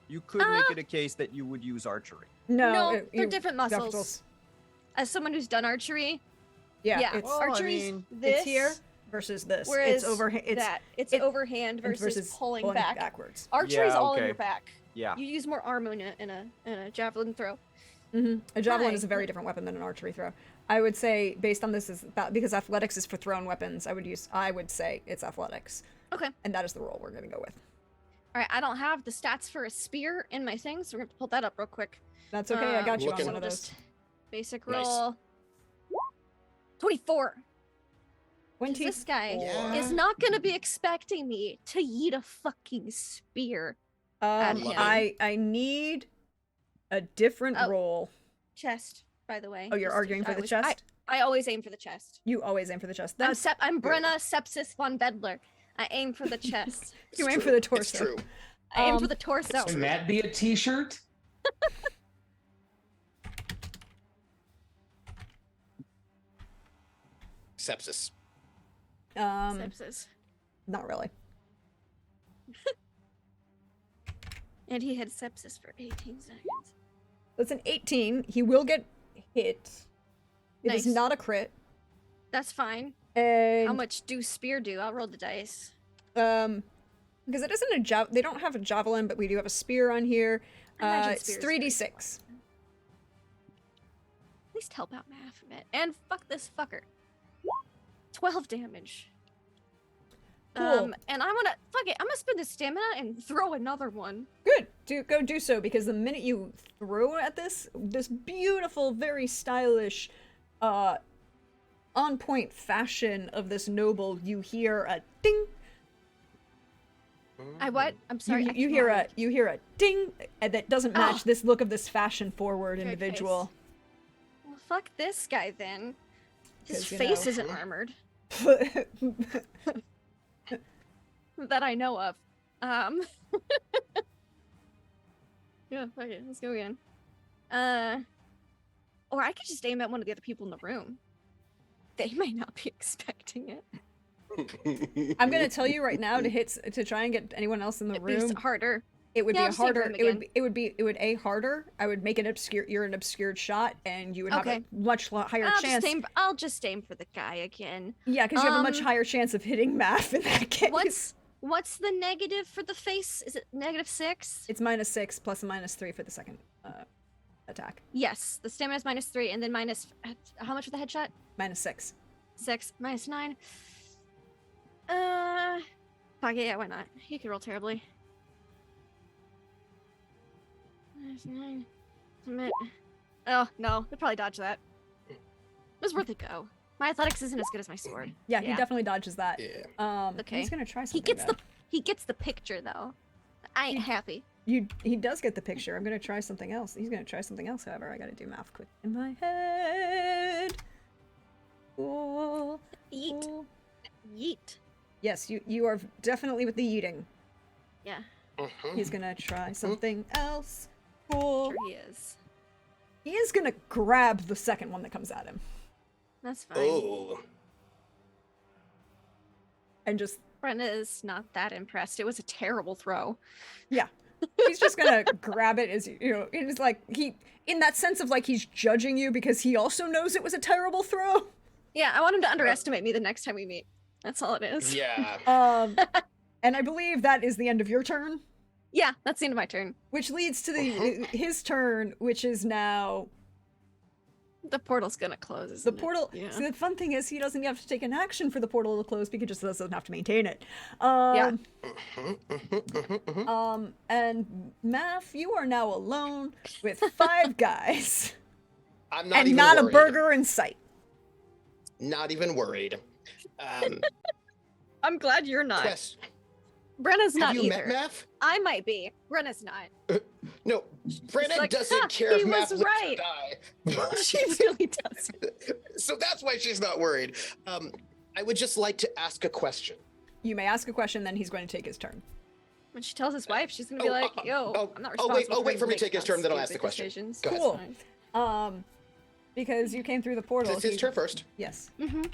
You could Ah. make it a case that you would use archery. No, they're different you have to muscles. As someone who's done archery, Yeah, yeah, it's Well, I archery's mean, this, it's here versus this. whereas it's overhand. It's that. It's it- overhand and versus, pulling back. backwards. Archery's Yeah, all in okay. your back. Yeah. You use more arm in a javelin throw. A javelin Hi. is a very different weapon than an archery throw. I would say, based on this, is that because athletics is for thrown weapons. I would say it's athletics, Okay. and that is the roll we're gonna go with. All right, I don't have the stats for a spear in my thing, so we're gonna pull that up real quick. That's okay. I got you on Looking- one of We'll those. just Basic Nice. roll. 24. 'Cause 20. This guy Yeah. is not gonna be expecting me to yeet a fucking spear. Um, him. I need a different Oh. roll. Chest, by the way. Oh, you're Just- arguing for I the always- chest. I always aim for the chest. You always aim for the chest. I'm, That's I'm good. Brenna Sepsis von Bedler. I aim for the chest. you It's aim true. for the It's torso. true. I aim for Um, the torso. it's Can that be a T-shirt? Sepsis. Sepsis. Not really. And he had sepsis for 18 seconds. That's an 18. He will get hit. It is Nice. not a crit. That's fine. And How much do spear do? I'll roll the dice. because it isn't a they don't have a javelin, but we do have a spear on here. I imagine It's spears are very 3d6. At least help out math a bit. And fuck this fucker. 12 damage. Cool. And I'm gonna fuck it. I'm gonna spend the stamina and throw another one. Good. Go do so, because the minute you throw at this beautiful, very stylish, on point fashion of this noble, you hear a ding. I what? I'm sorry. I You hear cannot- a ding that doesn't match Oh. this look of this fashion forward Good individual. Well, fuck this guy then. His 'Cause, you face know- isn't armored that I know of. Yeah, fuck it. Let's go again. Or I could just aim at one of the other people in the room. They might not be expecting it. I'm gonna tell you right now to try and get anyone else in the It'd be room. harder. It would Yeah, be I'll a just aim for harder. him It would a harder. I would make it obscure. You're an obscured shot, and you would have Okay. a much higher chance. I'll just aim for the guy again. Yeah, because you have a much Um, higher chance of hitting math in that case. What's the negative for the face? Is it -6? It's -6 plus a -3 for the second. attack. Yes, the stamina is -3, and then minus how much for the headshot? -6. 6, -9. Fuck it, yeah, why not? He could roll terribly. -9. Submit. Oh no, they'll probably dodge that. It was worth a go. My athletics isn't as good as my sword. Yeah, he Yeah. definitely dodges that. Yeah. Okay. He's gonna try He something. gets though. he gets the picture though. I ain't happy. He does get the picture. I'm gonna try something else. He's gonna try something else. However, I gotta do math quick in my head. Cool. Yeet. Cool. Yeet. Yes, you are definitely with the eating. Yeah, Mhm. He's gonna try something else. Cool. sure he is. He is gonna grab the second one that comes at him That's fine. Oh. and just Brenna is not that impressed. It was a terrible throw. he's just gonna grab it as it's like he in that sense of like he's judging you because he also knows it was a terrible throw. Yeah, I want him to underestimate me the next time we meet. That's all it is. Yeah. And I believe that is the end of your turn, Yeah, that's the end of my turn. which leads to his turn, which is now The portal's gonna close. the isn't it? portal. Yeah. So the fun thing is he doesn't have to take an action for the portal to close because he just doesn't have to maintain it. Yeah. And Math, you are now alone with 5 guys I'm not and even not worried. a burger in sight. Not even worried. I'm glad you're not. Quest. Brenna's Have not you either. met Math? I might be. Brenna's not. No, Brenna like, doesn't "Ha, care he if Math was lives right." or die. She really doesn't. So that's why she's not worried. I would just like to ask a question. You may ask a question, then he's going to take his turn. When she tells his wife, she's gonna be Oh, like, "Yo, I'm not responsible." wait for me to make take his turn, then I'll stupid ask the question. decisions." Go ahead. Cool. Fine. Because you came through the portal. It's his he- turn first. Yes. Mhm.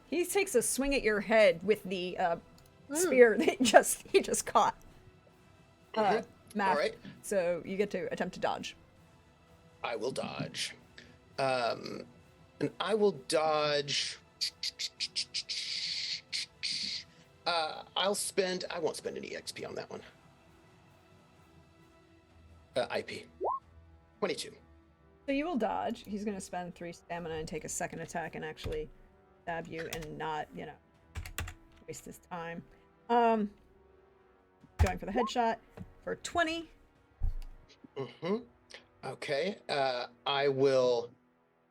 He takes a swing at your head with the Mm. spear that he just caught. Math. All right. So you get to attempt to dodge. I will dodge. And I will dodge. I won't spend any XP on that one. IP. 22. So you will dodge. He's going to spend 3 stamina and take a second attack and actually stab you and not, waste his time. Going for the headshot for 20. Mm-hmm. Okay. I will.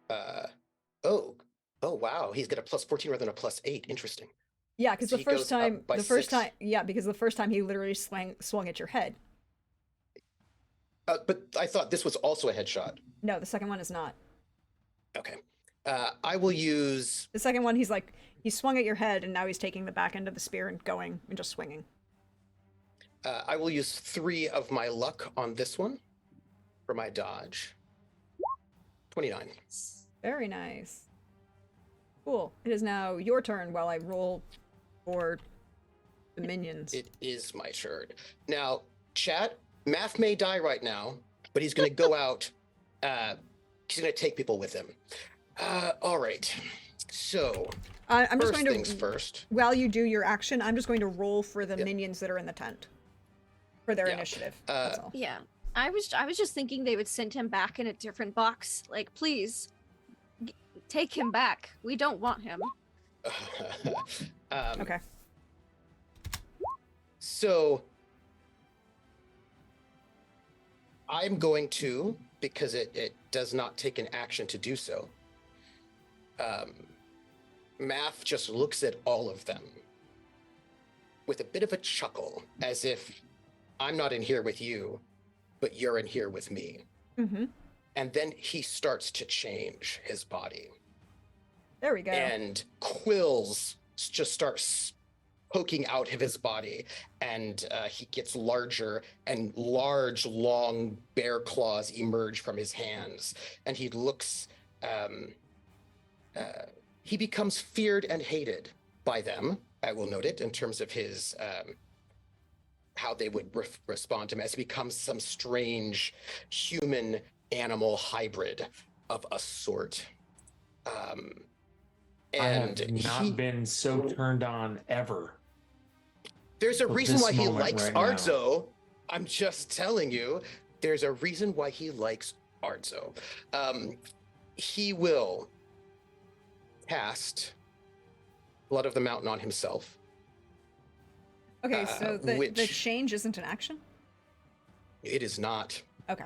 Oh, wow. He's got a +14 rather than a +8. Interesting. Yeah, because So the he first goes up time, by 6. because the first time he literally swung at your head. But I thought this was also a headshot. No, the second one is not. Okay. I will use. The second one, he swung at your head, and now he's taking the back end of the spear and going and just swinging. I will use 3 of my luck on this one for my dodge. 29. Very nice. Cool. It is now your turn while I roll for the minions. It is my turn. Now, chat, Math may die right now, but he's going to go out. He's going to take people with him. All right. So, I'm just first going to, things first. while you do your action, I'm just going to roll for the Yep. minions that are in the tent. For their Yeah. initiative. That's all. Yeah, I was just thinking they would send him back in a different box. Like, please, take him back. We don't want him. Okay. So, I'm going to, because it does not take an action to do so. Math just looks at all of them with a bit of a chuckle, as if I'm not in here with you, but you're in here with me. Mm-hmm. And then he starts to change his body. There we go. And quills just start poking out of his body, and he gets larger, and large, long bear claws emerge from his hands. And he looks, he becomes feared and hated by them. I will note it in terms of his how they would respond to him, as he becomes some strange human animal hybrid of a sort. I And have not been so turned on ever. there's a But reason this why he moment likes right now- Arzo. I'm just telling you, there's a reason why he likes Arzo. He will cast Blood of the Mountain on himself. Okay, so the which- change isn't an action? It is not. Okay.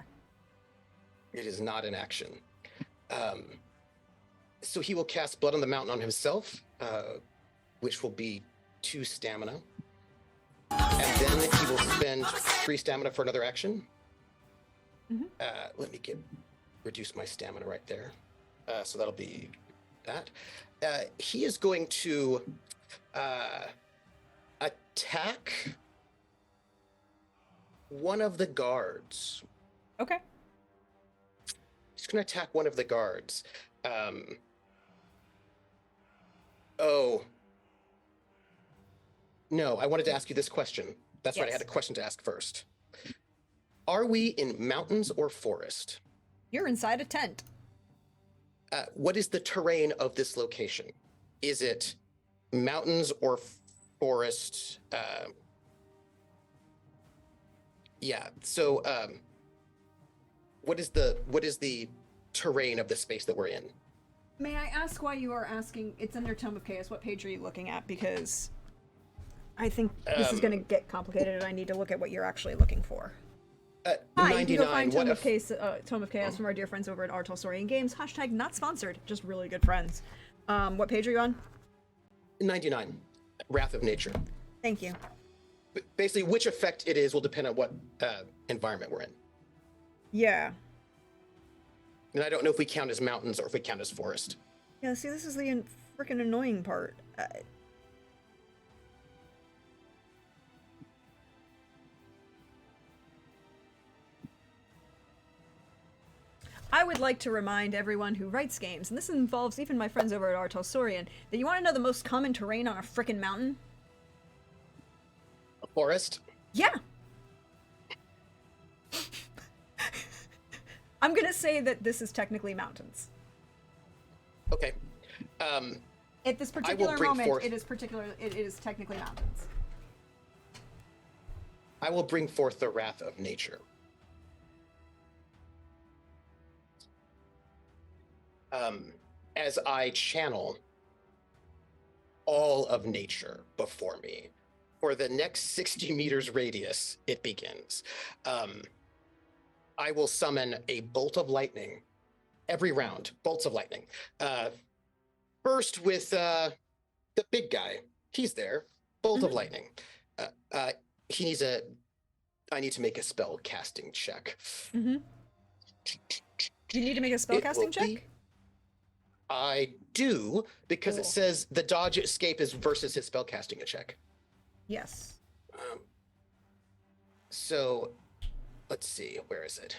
It is not an action. So he will cast Blood on the Mountain on himself, which will be 2 stamina. And then he will spend 3 stamina for another action. Mhm. Let me reduce my stamina right there. So that'll be that. He is going to attack one of the guards. Okay. He's going to attack one of the guards. Oh. No, I wanted to ask you this question. That's right, I had a Yes. question to ask first. Are we in mountains or forest? You're inside a tent. What is the terrain of this location? Is it mountains or forest? Yeah. So, what is the terrain of the space that we're in? May I ask why you are asking? It's under Tome of Chaos. What page are you looking at? Because I think this is going to get complicated, and I need to look at what you're actually looking for. Hi, you can go 99. find What Tome of, if- Tome of Chaos from our dear friends over at Artel Sorian Games. Hashtag not sponsored, just really good friends. What page are you on? 99. Wrath of Nature. Thank you. Basically, which effect it is will depend on what environment we're in. Yeah. And I don't know if we count as mountains or if we count as forest. Yeah, see, this is the freaking annoying part. I would like to remind everyone who writes games, and this involves even my friends over at Artel Sorian, that you want to know the most common terrain on a frickin' mountain? A forest? Yeah. I'm gonna say that this is technically mountains. Okay. At this particular bring moment, forth- it is technically mountains. I will bring forth the Wrath of Nature. As I channel all of nature before me, for the next 60 meters radius, it begins. I will summon a bolt of lightning every round, bolts of lightning. First with the big guy. He's there. Bolt of lightning. He needs I need to make a spell casting check. Mm-hmm. Do you need to make a It will spellcasting check? be- I do, because it Cool. says the dodge escape is versus his spellcasting a check. Yes. So, let's see, where is it?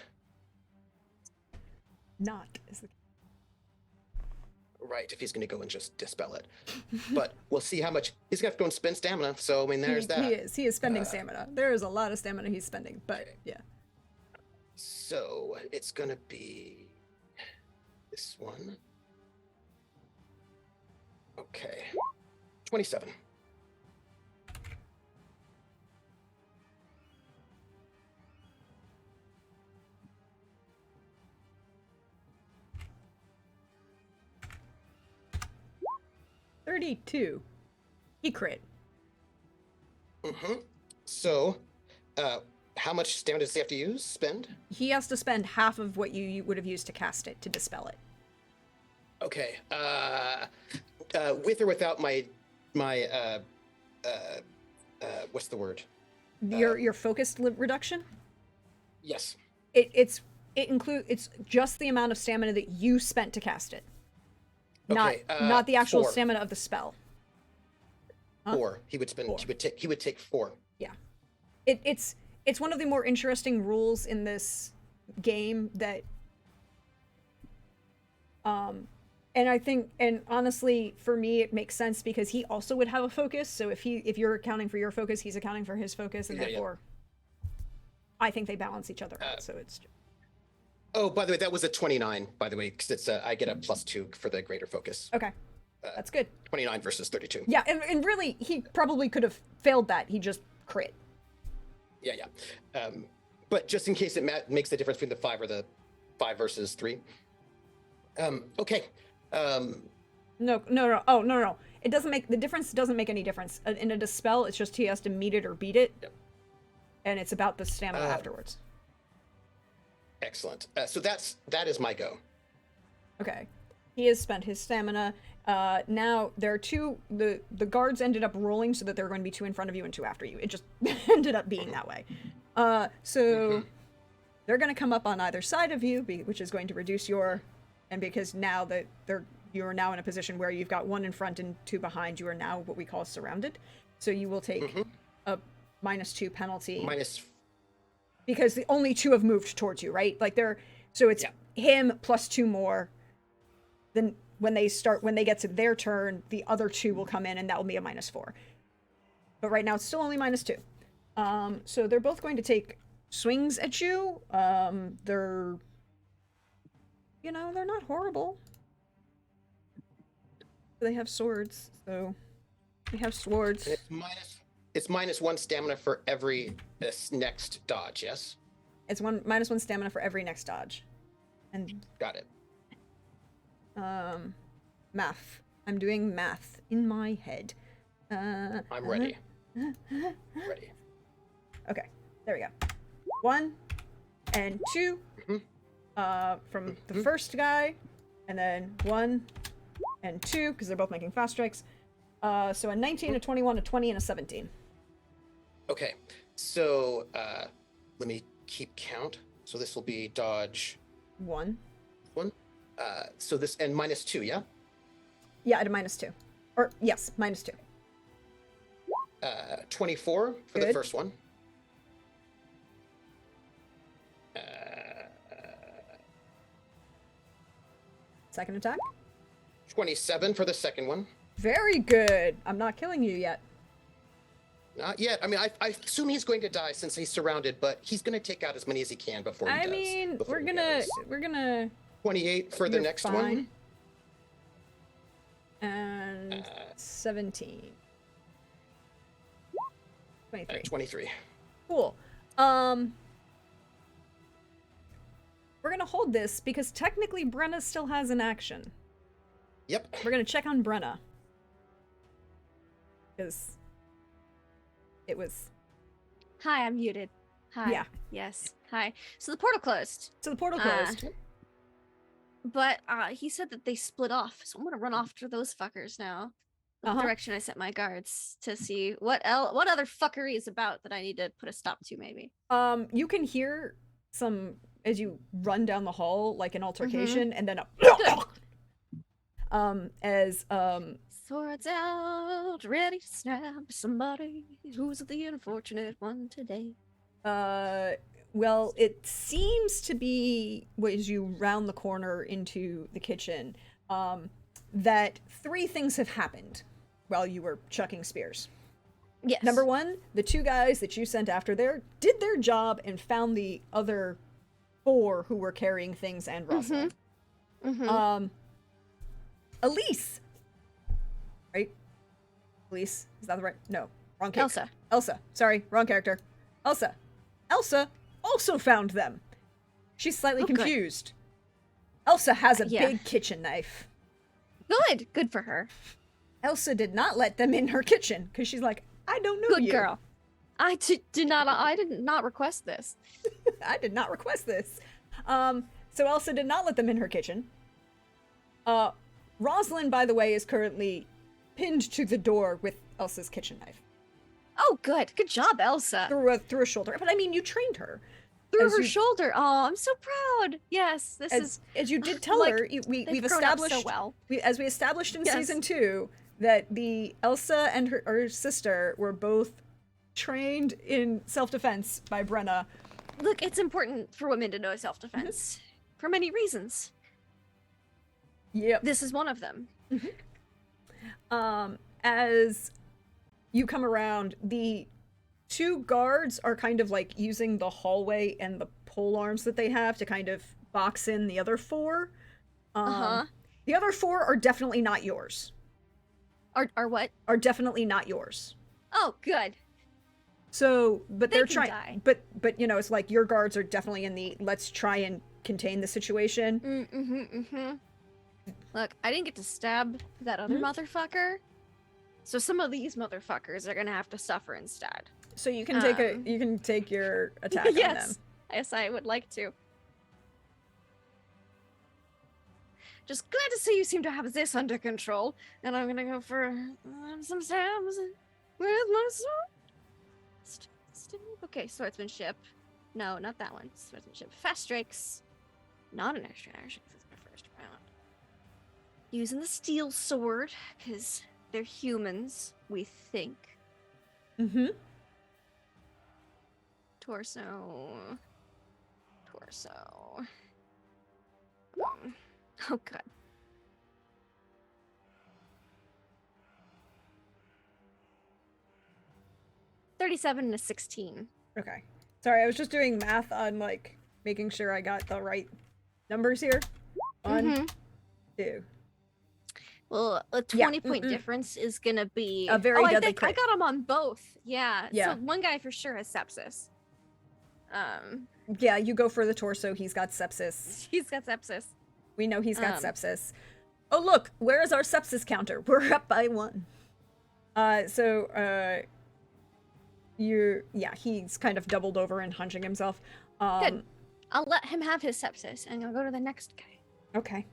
Not is the Right, if he's going to go and just dispel it. But we'll see how much he's going to have to go and spend stamina. So, I mean, there's that. He is spending stamina. There is a lot of stamina he's spending, but Okay. yeah. So, it's going to be this one. Okay. 27. $32. He crit. Mm-hmm. So, how much stamina does he have to use? Spend? He has to spend half of what you would have used to cast it to dispel it. Okay. With or without my what's the word? Your focus reduction? Yes. It's just the amount of stamina that you spent to cast it. Okay, Not the actual 4. stamina of the spell. Huh? 4. He would spend. 4. He would take 4. Yeah. It's one of the more interesting rules in this game that and I think, and honestly, for me, it makes sense because he also would have a focus. So if you're accounting for your focus, he's accounting for his focus, and Yeah, yeah. therefore, I think they balance each other out. So it's Oh, by the way, that was a 29. By the way, because it's I get a +2 for the greater focus. okay. That's good. 29 versus 32. Yeah, and really, he probably could have failed that. He just crit. Yeah. But just in case it makes the difference between the 5 versus 3. Okay. No. Oh, no. It doesn't make the difference. Doesn't make any difference in a dispel. It's just he has to meet it or beat it, Yep. and it's about the stamina afterwards. Excellent. So that is my go. Okay, he has spent his stamina. Now there are two. The guards ended up rolling so that there were going to be 2 in front of you and 2 after you. It just ended up being that way. So they're going to come up on either side of you, which is going to reduce your. And because now that you are now in a position where you've got 1 in front and 2 behind, you are now what we call surrounded. So you will take a -2 penalty. Because the only 2 have moved towards you, right? Like so it's him plus 2 more. Then when they get to their turn, the other 2 will come in, and that will be a -4. But right now it's still only -2. So they're both going to take swings at you. They're not horrible. They have swords, so they have swords. It's -1 stamina for every next dodge. Yes. It's -1 stamina for every next dodge. And Got it. math. I'm doing math in my head. I'm ready. Ready. Okay, there we go. 1 and 2 from the first guy, and then 1 and 2 because they're both making fast strikes. So a 19, a 21, a 20, and a 17. Okay. So let me keep count. So this will be dodge 1. 1. So this and -2, yeah. Yeah, at a -2. Or yes, -2. 24 for the Good. first one. Second attack. 27 for the second one. Very good. I'm not killing you yet. Not yet. I mean, I assume he's going to die since he's surrounded, but he's going to take out as many as he can before he I does. mean, before we're he gonna goes. 28 for the You're next fine. one. And 17. 23. 23. Cool. We're gonna hold this because technically Brenna still has an action. Yep. We're gonna check on Brenna. Because it was Hi, I'm muted. Hi. Yeah. Yes. Hi. So the portal closed. so the portal closed. But he said that they split off, so I'm gonna run off to those fuckers now. The direction I sent my guards to see what other fuckery is about that I need to put a stop to, maybe. You can hear some as you run down the hall, like an altercation, and then as Swords out, ready to stab somebody who's the unfortunate one today. well, it seems to be as you round the corner into the kitchen, that 3 things have happened while you were chucking spears. Yes. Number 1, the 2 guys that you sent after there did their job and found the other 4 who were carrying things and Rosalind. Elise! Right? Elise? Is that the right? No. Wrong character. Elsa. Sorry, wrong character. Elsa. Elsa also found them. She's slightly Good. confused. Elsa has a Yeah. big kitchen knife. Good for her. Elsa did not let them in her kitchen because she's like, I don't know Good you. girl. I did not request this. I did not request this. So Elsa did not let them in her kitchen. Rosalind, by the way, is currently pinned to the door with Elsa's kitchen knife Oh, good. Good job, Elsa. through a shoulder. But I mean, you trained her. Through as her you- shoulder. Oh, I'm so proud. Yes, this is As you did tell like, her, we've they've grown up established so well. as we established in Yes. season 2 that the Elsa and her sister were both trained in self-defense by Brenna. Look, it's important for women to know self-defense for many reasons. Yep. This is one of them. As you come around, the 2 guards are kind of like using the hallway and the pole arms that they have to kind of box in the other 4. The other 4 are definitely not yours. Or what? are definitely not yours. Oh, good. So, but They they're can trying. die. But you know, it's like your guards are definitely in the let's try and contain the situation. Look, I didn't get to stab that other Mhm. motherfucker, so some of these motherfuckers are gonna have to suffer instead. So you can take your attack on them. Yes, yes, I would like to. Just glad to see you seem to have this under control, and I'm gonna go for some stabs with my sword. Okay, swordsmanship. No, not that one. Swordsmanship. Fast strikes. Not an extra action because it's my first round. Using the steel sword because they're humans. We think. Mm-hmm. Torso. Oh god. $37 and a 16. Okay. Sorry, I was just doing math on like making sure I got the right numbers here. One, two. Well, a Yeah, 20-point difference is gonna be A very I deadly think I crit. got them on both. Yeah. Yeah. So one guy for sure has sepsis. Yeah, you go for the torso. He's got sepsis. He's got sepsis. We know he's got Um. sepsis. Oh look, where is our sepsis counter? We're up by 1. He's kind of doubled over and hunching himself. Good. I'll let him have his sepsis, and I'll go to the next guy. Okay.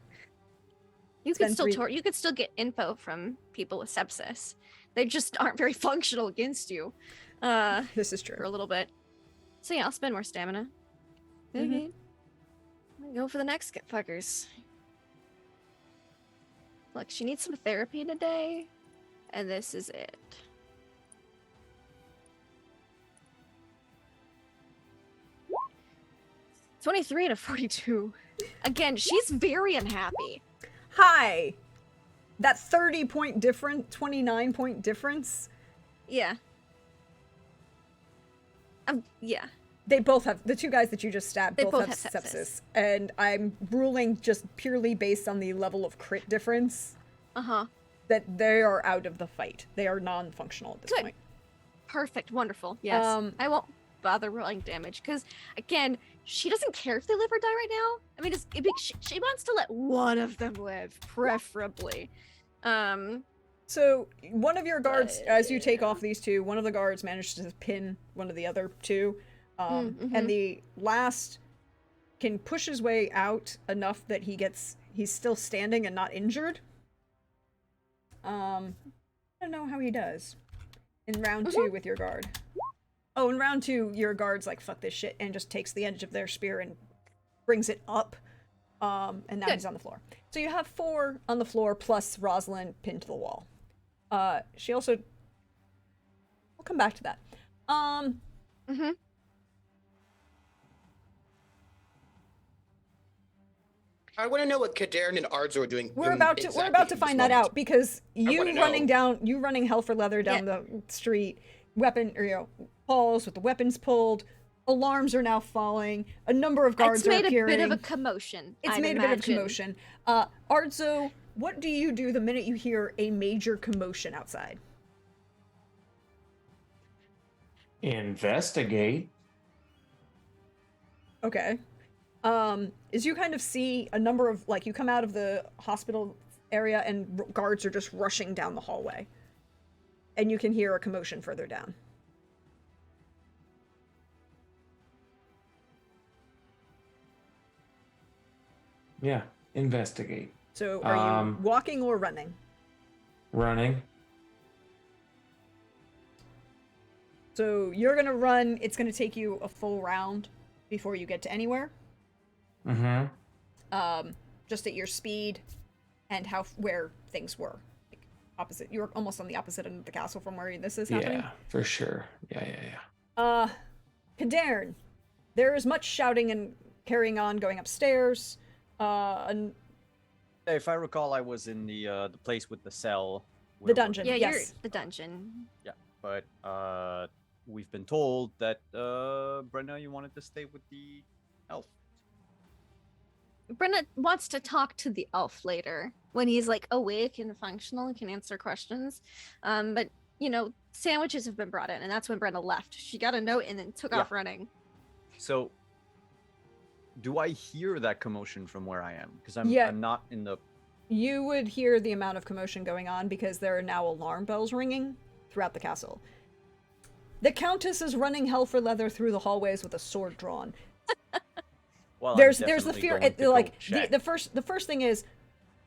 You It's could been still 3 you could still get info from people with sepsis. They just aren't very functional against you. This is For a true. little bit. So yeah, I'll spend more stamina. Mhm. Okay. I'm gonna go for the next fuckers. Look, she needs some therapy today, and this is it. $23 to 42. Again, she's very unhappy. Hi. That 30-point difference, 29-point difference. Yeah. Yeah. They both have the 2 guys that you just stabbed. They both both have have sepsis. sepsis. And I'm ruling just purely based on the level of crit difference Uh-huh. that they are out of the fight. They are non-functional at this Good. point. Perfect. Wonderful. Yes. I won't bother rolling damage because, again, she doesn't care if they live or die right now. I mean, she wants to let one of them live, preferably. So one of your guards, as you take off these 2, one of the guards managed to pin one of the other 2, and the last can push his way out enough that he's still standing and not injured. I don't know how he does in round 2 with your guard. Oh, in round 2, your guard's like, fuck this shit, and just takes the edge of their spear and brings it up. And now Good. he's on the floor. So you have 4 on the floor plus Rosalind pinned to the wall. She also... We'll come back to that. I want to know what Kadarn and Ardzo are doing. We're about to find that out because you wanna running hell for leather down the street, halls with the weapons pulled, alarms are now falling, a number of guards It's made are a appearing. bit of a commotion. It's I'd made a bit of imagine. commotion. Ardzo, what do you do the minute you hear a major commotion outside? Investigate. Okay. As you kind of see a number of, like, you come out of the hospital area and guards are just rushing down the hallway. And you can hear a commotion further down. Yeah, investigate. So are you walking or running? Running. So you're gonna run, it's gonna take you a full round before you get to anywhere. Just at your speed and where things were. Like opposite, you're almost on the opposite end of the castle from where this is happening. Yeah, for sure. Yeah. Kadarn, there is much shouting and carrying on going upstairs. And If I recall, I was in the place with the cell. The where we're- dungeon. Yeah, Yes. you're the dungeon. Yeah, but we've been told that Brenna, you wanted to stay with the elf. Brenna wants to talk to the elf later when he's like awake and functional and can answer questions. But you know, sandwiches have been brought in, and that's when Brenna left. She got a note and then took Yeah. off running. So, do I hear that commotion from where I am? Because I'm Yeah. I'm not in the. You would hear the amount of commotion going on because there are now alarm bells ringing throughout the castle. The Countess is running hell for leather through the hallways with a sword drawn. Well, I'm There's the definitely fear. going to go Like check. the first thing is,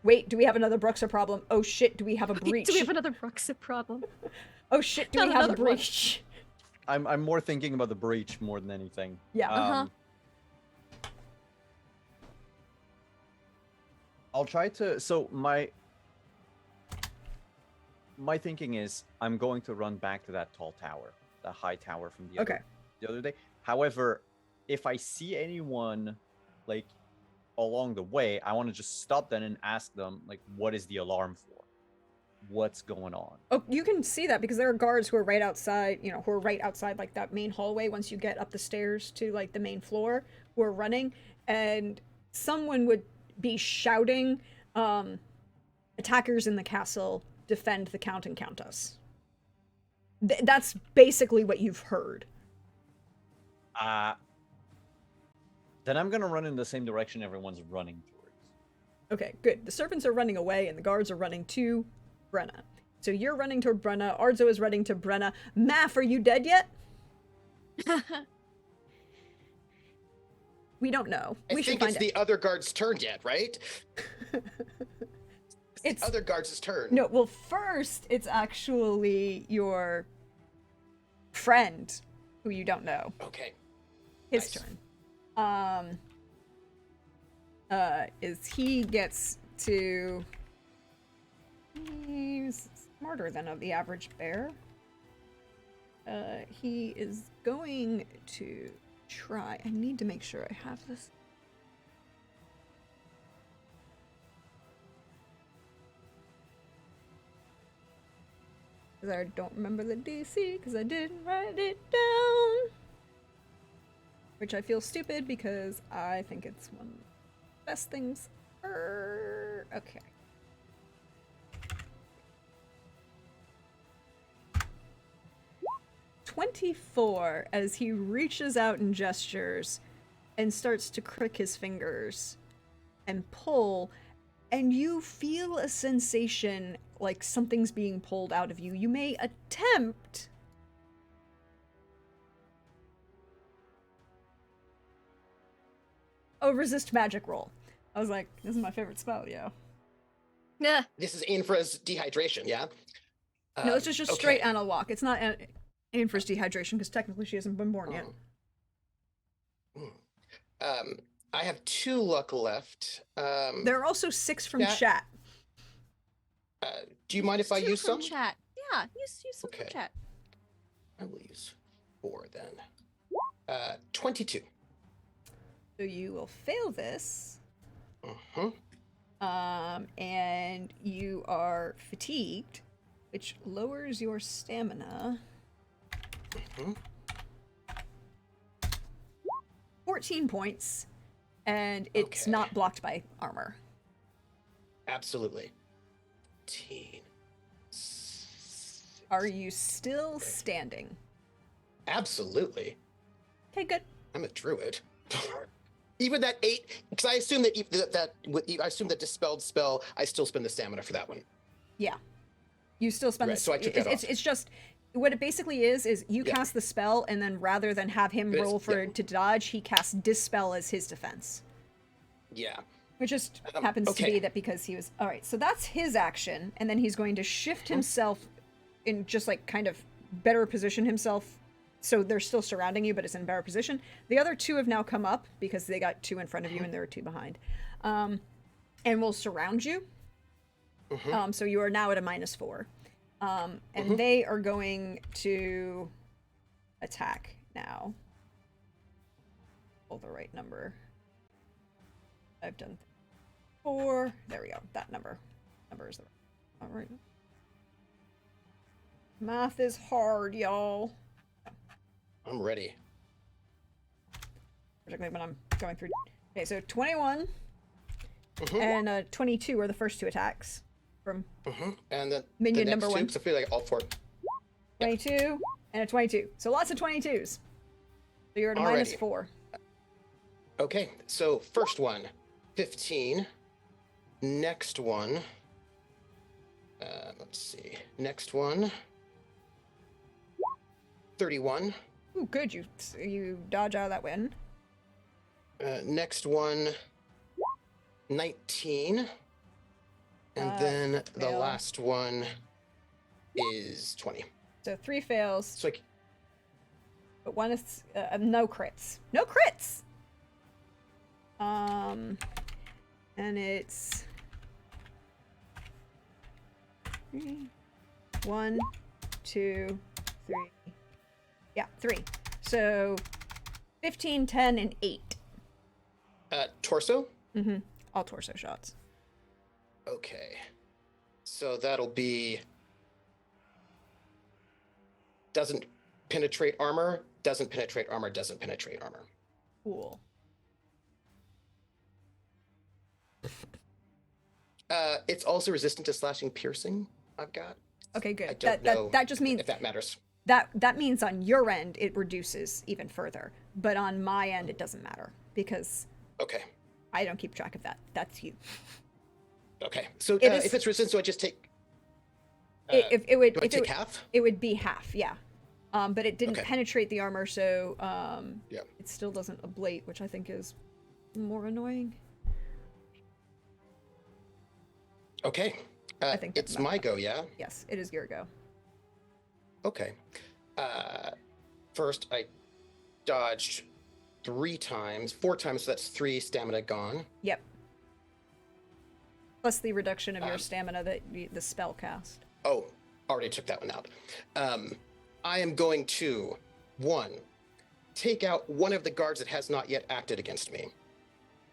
wait, do we have another Bruxa problem? Oh shit, do we have a breach? Do we have another Bruxa problem? Oh shit, do Not we have a another one. breach? I'm more thinking about the breach more than anything. Yeah. Uh-huh. I'll try to. So my thinking is I'm going to run back to that tall tower, the high tower from Okay. the other day. However, if I see anyone like along the way, I want to just stop them and ask them like, what is the alarm for? What's going on? Oh, you can see that because there are guards who are right outside, you know, who are right outside like that main hallway once you get up the stairs to like the main floor who are running, and someone would be shouting, attackers in the castle defend the Count and Countess. That's basically what you've heard. Then I'm gonna run in the same direction everyone's running towards. Okay, good. The servants are running away and the guards are running to Brenna. So you're running toward Brenna. Arzo is running to Brenna. Maff, are you dead yet? We don't know. I We should think find it's out. the other guard's turn yet, right? It's the other guard's turn. No, well, first it's actually your friend who you don't know. Okay. His Nice. turn. Is he gets to. He's smarter than the average bear. He is going to try. I need to make sure I have this. Because I don't remember the DC because I didn't write it down. Which I feel stupid because I think it's one of the best things ever. Okay. "24" as he reaches out and gestures and starts to crick his fingers and pull, and you feel a sensation like something's being pulled out of you. You may attempt resist magic roll. I was like, this is my favorite spell, yo. Yeah. This is Infra's dehydration, yeah? No, this is just okay. straight Anna walk. It's not Infra's dehydration because technically she hasn't been born yet. I have 2 luck left. There are also 6 from Yeah. chat. Do you mind if I Two use from some? chat. Yeah, use some from Okay. chat. I will use 4 then. 22. So you will fail this. Uh-huh. And you are fatigued, which lowers your stamina. Mhm. 14 points, and it's Okay. not blocked by armor. Absolutely. 15. Are you still standing? Absolutely. Okay, good. I'm a druid. Even that 8, because I assume that I assume that dispelled spell, I still spend the stamina for that one. Yeah. You still spend Right, the so I took that off. it's just what it basically is you Yeah. cast the spell, and then rather than have him This- roll for yeah. to dodge, he casts dispel as his defense. Yeah. Which just Um, happens to okay. be that because he was alright, so that's his action, and then he's going to shift himself in just like kind of better position himself. So they're still surrounding you, but it's in better position. The other 2 have now come up because they got 2 in front of you and there are 2 behind. And will surround you. So you are now at a -4. And they are going to attack now. Pull the right number. I've done 4. There we go. That number. Number is the right. Math is hard, y'all. I'm ready. Particularly when I'm going through. Okay, so 21 Mhm. And 22 are the first two attacks from And then Minion the next number two, one. 'cause I feel like all four. 22 and a 22. So lots of 22s. So you're at a Alrighty. -4. Okay, so first one, 15. Next one, let's see. Next one, 31. Ooh, good. You dodge out of that win. Next one, 19. And then the fail. last one is 20. So 3 fails, So like, but one is no crits. No crits. And it's 1, 2, 3. Yeah, 3. So 15, 10, and 8. torso. All torso shots. Okay. So that'll be doesn't penetrate armor, doesn't penetrate armor, doesn't penetrate armor. Cool. It's also resistant to slashing piercing, I've got. Okay, I good. don't know That just means if that matters. that means on your end it reduces even further, but on my end it doesn't matter because Okay. I don't keep track of that. That's you. Okay. So It is- if it's resistant, so I just take If it would, do I if take it, half? it would be half, yeah. But it didn't Okay. penetrate the armor, so Yeah. it still doesn't ablate, which I think is more annoying. Okay. I think that's it's about my go, yeah? Yes, it is your go. Okay. First, I dodged 4 times, so that's 3 stamina gone. Yep. Plus the reduction of your Um, stamina that the spell cast. Oh, already took that one out. I am going to, 1, take out one of the guards that has not yet acted against me.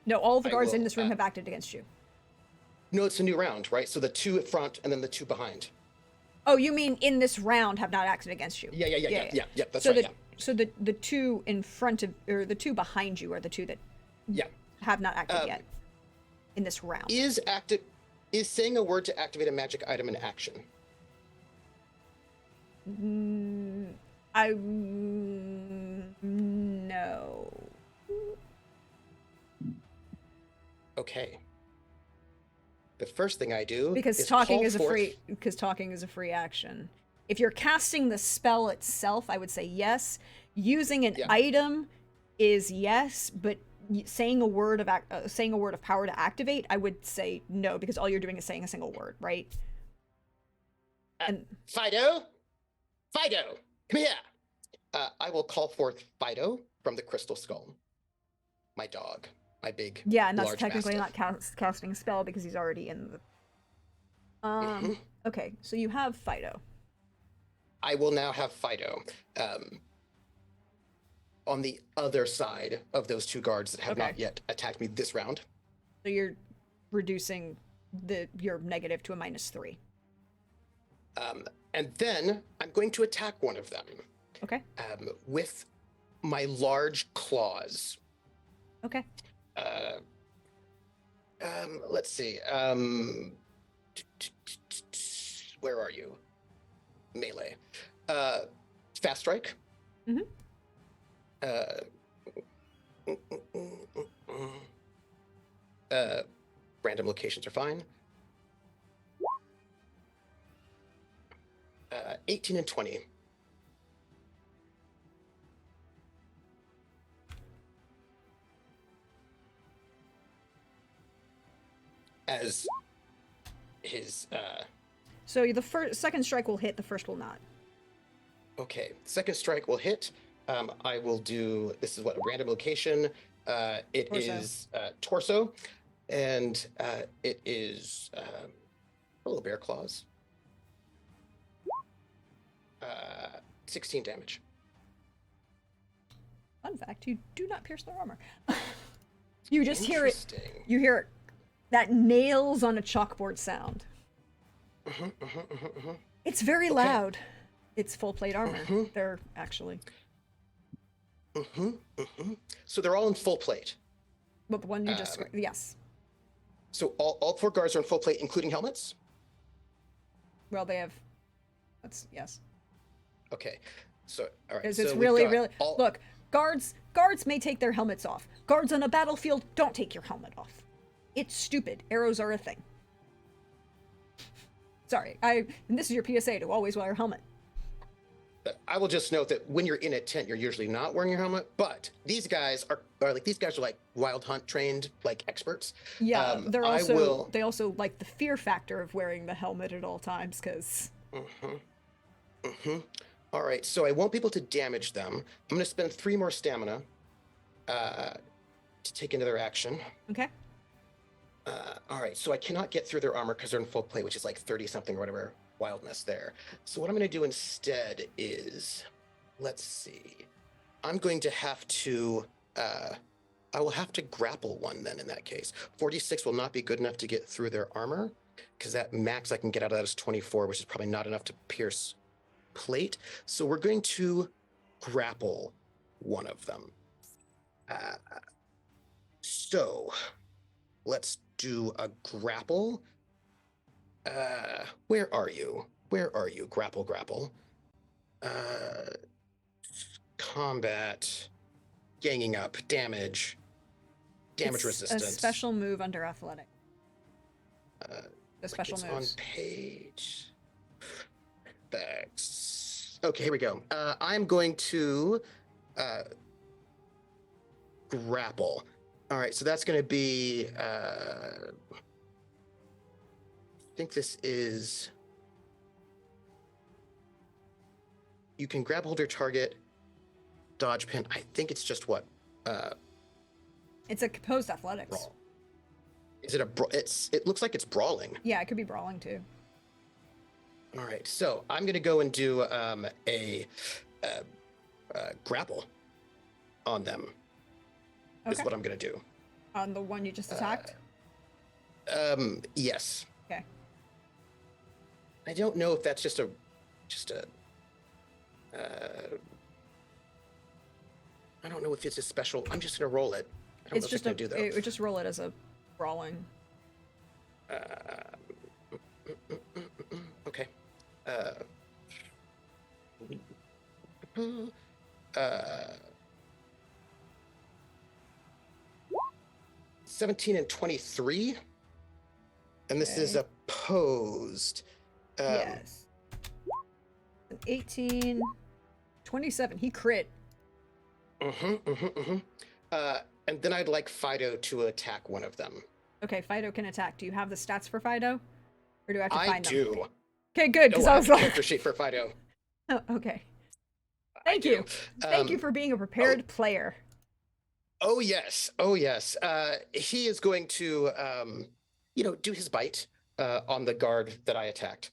No, all of the I guards in will, this room have acted against you. No, it's a new round, right? So the 2 at front and then the 2 behind. Oh, you mean in this round have not acted against you? Yeah, that's so right, the, So the 2 in front of, or the 2 behind you are the 2 that yeah. have not acted yet in this round. Is saying a word to activate a magic item an action? No. Okay. The first thing I do Because is talking call is forth- a free action. If you're casting the spell itself, I would say yes. Using an Yeah. item is yes, but saying a word of power to activate, I would say no, because all you're doing is saying a single word, right? And Fido, come here. I will call forth Fido from the Crystal Skull. My dog, my big. yeah, and that's large technically mastiff. not casting a spell because he's already in the. Mhm. Okay, so you have Fido. I will now have Fido on the other side of those 2 guards that have not Okay. yet attacked me this round. So you're reducing your negative to a -3. And then I'm going to attack one of them Okay. with my large claws. Okay. Let's see. Where are you? Melee. Fast strike. Mhm. Random locations are fine. 18 and 20. As his So the second strike will hit, the first will not. okay, second strike will hit. I will do this is what a random location. It Torso. is torso, and it is little bear claws. 16 damage. Fun fact: you do not pierce their armor. You just hear it. Interesting. You hear it. That nails on a chalkboard sound. It's very loud. It's full plate armor. They're actually. So they're all in full plate. But the one you just. Yes. So all 4 guards are in full plate, including helmets? Well, they have. Yes. Okay. So, all right. Because So it's we've really, got really. all- Look, guards may take their helmets off. Guards on a battlefield don't take your helmet off. It's stupid. Arrows are a thing. Sorry, and this is your PSA to always wear a helmet. I will just note that when you're in a tent, you're usually not wearing your helmet. But these guys are like wild hunt trained, like experts. Yeah, they're I also will- they also like the fear factor of wearing the helmet at all times because All right. So I won't be able to damage them. I'm going to spend 3 more stamina to take into their action. okay. All right, so I cannot get through their armor because they're in full plate, which is like 30 something or whatever wildness there. So what I'm going to do instead is, let's see, I'm going to have to, I will have to grapple one then in that case. 46 will not be good enough to get through their armor because that max I can get out of that is 24, which is probably not enough to pierce plate. So we're going to grapple one of them. So let's do a grapple. Where are you? Where are you? Grapple. Combat, ganging up, damage It's resistance. a special move under athletic. The special it's moves. on page. Thanks. Okay, here we go. I'm going to grapple. All right, so that's going to be. I think this is. You can grab hold your target, dodge pin. I think it's just what. It's a composed athletics. Brawl. Is it a? It looks like it's brawling. Yeah, it could be brawling too. All right, so I'm going to go and do a grapple on them. Is Okay. what I'm going to do. On the one you just attacked. Yes. Okay. I don't know if that's just a. I don't know if it's a special. I'm just going to roll it. I don't It's know just what it's going to do though. it would just roll it as a brawling. Okay. 17 and 23. And this is Okay. opposed. Yes. An 18, 27. He crit. And then I'd like Fido to attack one of them. Okay, Fido can attack. Do you have the stats for Fido? Or do I have to I find do. them? Okay, good, because Oh, I I was have a like, character sheet for Fido. oh, okay. I Thank you. do. Thank you for being a prepared player. Oh yes, oh yes. He is going to, do his bite on the guard that I attacked.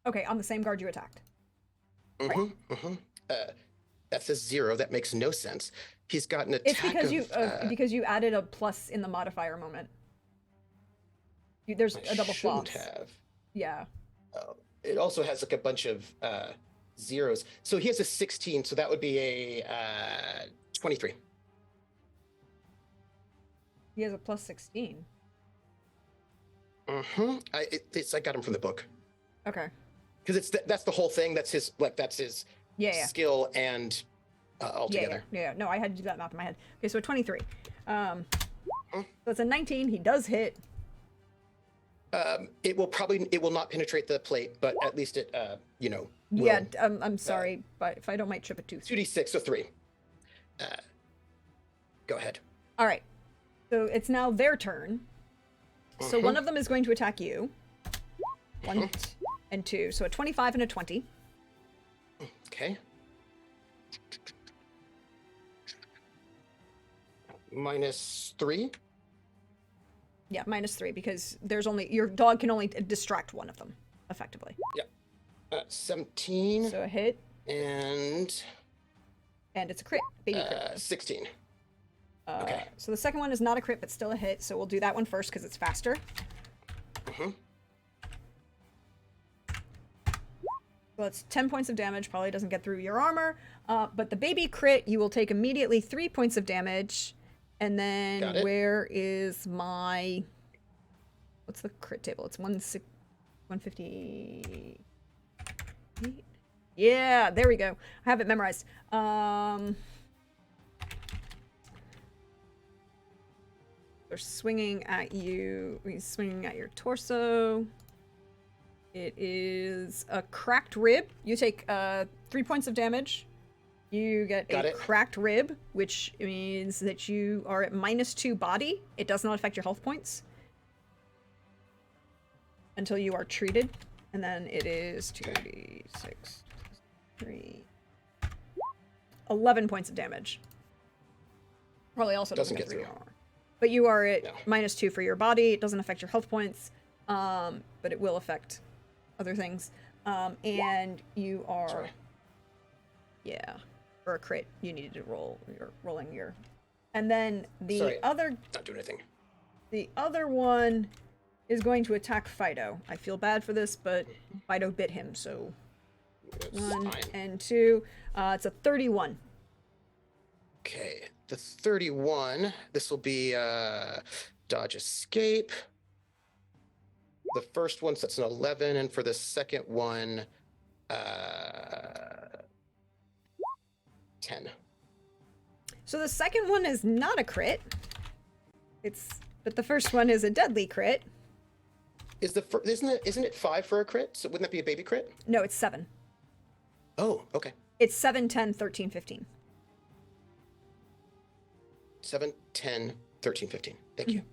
Okay, on the same guard you attacked. That's a 0. That makes no sense. He's got an attack. It's because you added a plus in the modifier moment. There's a double shouldn't plus. have. Yeah. It also has like a bunch of zeros. So he has a 16. So that would be a 23. He has a plus 16. I got him from the book Okay. because that's the whole thing. That's his Yeah. skill and all together. Yeah. No, I had to do that map in my head. Okay, so a 23. So it's a 19. He does hit. It will not penetrate the plate, but at least it will. Yeah, I'm sorry, but if I don't might trip a tooth. 2d6, so 3. Go ahead. All right. So it's now their turn. So one of them is going to attack you. 1 and 2. So a 25 and a 20. Okay. -3. Yeah, -3 because your dog can only distract one of them effectively. 17 So a hit and and it's a crit. Baby crit. 16. Okay. So the second one is not a crit but still a hit. So we'll do that one first because it's faster. So that's 10 points of damage. Probably doesn't get through your armor. But the baby crit, you will take immediately 3 points of damage. And Got then it. where is my what's the crit table? It's 150. Yeah, there we go. I have it memorized. They're swinging at you. He's swinging at your torso. It is a cracked rib. You take 3 points of damage. You get Got a it. cracked rib, which means that you are at -2 body. It does not affect your health points until you are treated. And then it is 2d6, 3, 11 points of damage. Probably also doesn't Doesn't get get through through. your armor. But you are at No. -2 for your body. It doesn't affect your health points, but it will affect other things. And you are, Sorry. yeah, for a crit, you needed to roll. You're rolling your, and then the Sorry. other Not doing anything. the other one is going to attack Fido. I feel bad for this, but Fido bit him, so It's 1 fine. and 2. It's a 31. Okay, the 31. This will be dodge escape. The first one, so that's an 11, and for the second one, 10. So the second one is not a crit. But the first one is a deadly crit. Isn't it 5 for a crit? So wouldn't that be a baby crit? No, it's 7. Oh, okay. It's 7, 10, 13, 15. 7, 10, 13, 15. Thank you.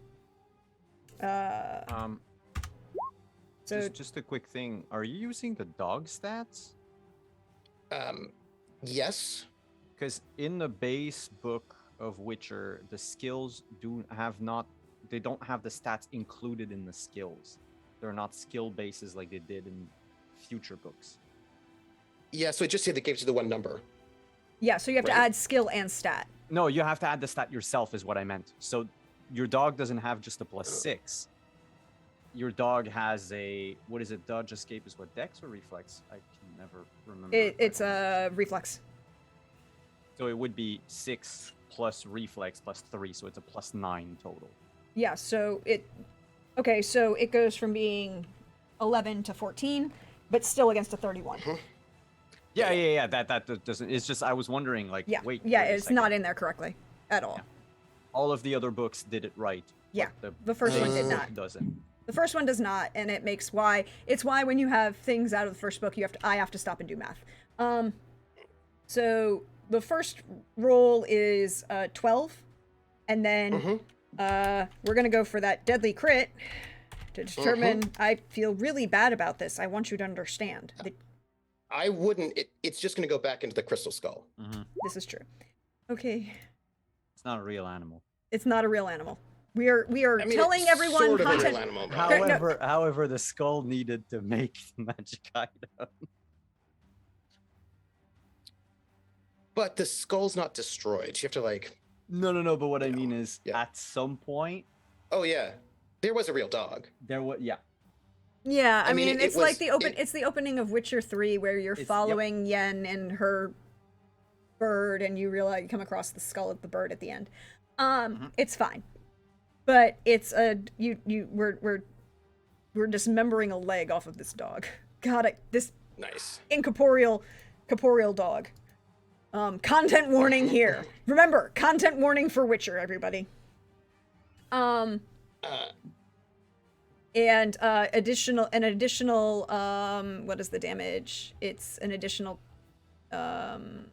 So Just a quick thing. Are you using the dog stats? Yes. Because in the base book of Witcher, the skills don't have the stats included in the skills. They're not skill bases like they did in future books. Yeah, so it just said they gave you the one number. yeah, so you have to Right. add skill and stat. No, you have to add the stat yourself, is what I meant. So your dog doesn't have just a +6. Your dog has a, what is it? Dodge escape is what, Dex or Reflex? I can never remember. It's a reflex. So it would be 6 plus Reflex plus 3, so it's a +9 total. Yeah, so it goes from being 11 to 14, but still against a 31. Yeah. That doesn't. It's just I was wondering, like, Yeah, wait. yeah, wait a it's not second. in there correctly at all. All of the other books did it right. Yeah, but the first one did base book not. Doesn't. The first one does not, and it makes why when you have things out of the first book, I have to stop and do math. So the first roll is 12, and then we're gonna go for that deadly crit to determine. I feel really bad about this. I want you to understand that I wouldn't. It's just going to go back into the crystal skull. this is true. Okay, It's not a real animal. it's not a real animal. We are I mean, telling it's everyone sort of a content. real animal. but- However, the skull needed to make the magic item. But the skull's not destroyed. You have to like. No. But what I Yeah, mean is, yeah. at some point, Oh yeah, there was a real dog. there was Yeah, I mean, mean, it it's was- like the open. it- It's the opening of Witcher 3, where you're Yep. following Yen and her bird, and you realize you come across the skull of the bird at the end. It's fine, but it's we're dismembering a leg off of this dog. God, this Nice. incorporeal dog. Content warning here. Remember, content warning for Witcher, everybody. Uh, And additional what is the damage? It's an additional 10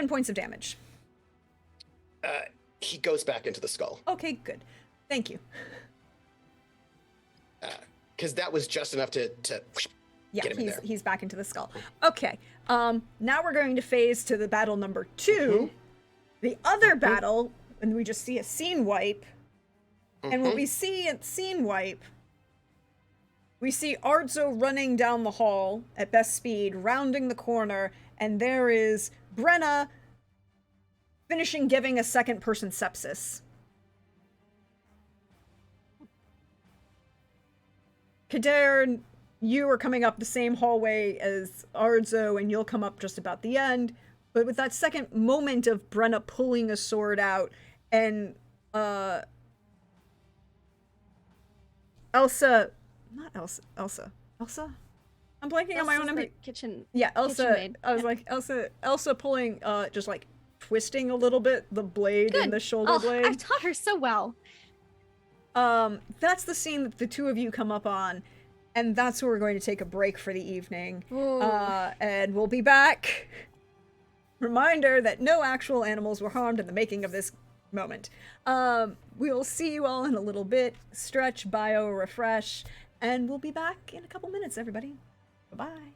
points of damage. he goes back into the skull Okay, good. Thank you. because that was just enough to Yeah, get him in there. he's back into the skull. Okay. Now we're going to phase to the battle number 2. The other battle, and we just see a scene wipe. And what we see at scene wipe, we see Ardzo running down the hall at best speed, rounding the corner, and there is Brenna finishing giving a second person sepsis. Kader, you are coming up the same hallway as Ardzo, and you'll come up just about the end. But with that second moment of Brenna pulling a sword out and Elsa, not Elsa, Elsa. I'm blanking on my own Elsa's the name. kitchen. Yeah, Elsa. maid. I was Yeah. like Elsa pulling, just like twisting a little bit the blade and Good. the shoulder Oh, blade. I've taught her so well. That's the scene that the two of you come up on, and that's where we're going to take a break for the evening. Ooh. And we'll be back. Reminder that no actual animals were harmed in the making of this moment. We will see you all in a little bit. Stretch, bio, refresh, and we'll be back in a couple minutes, everybody. Bye-bye.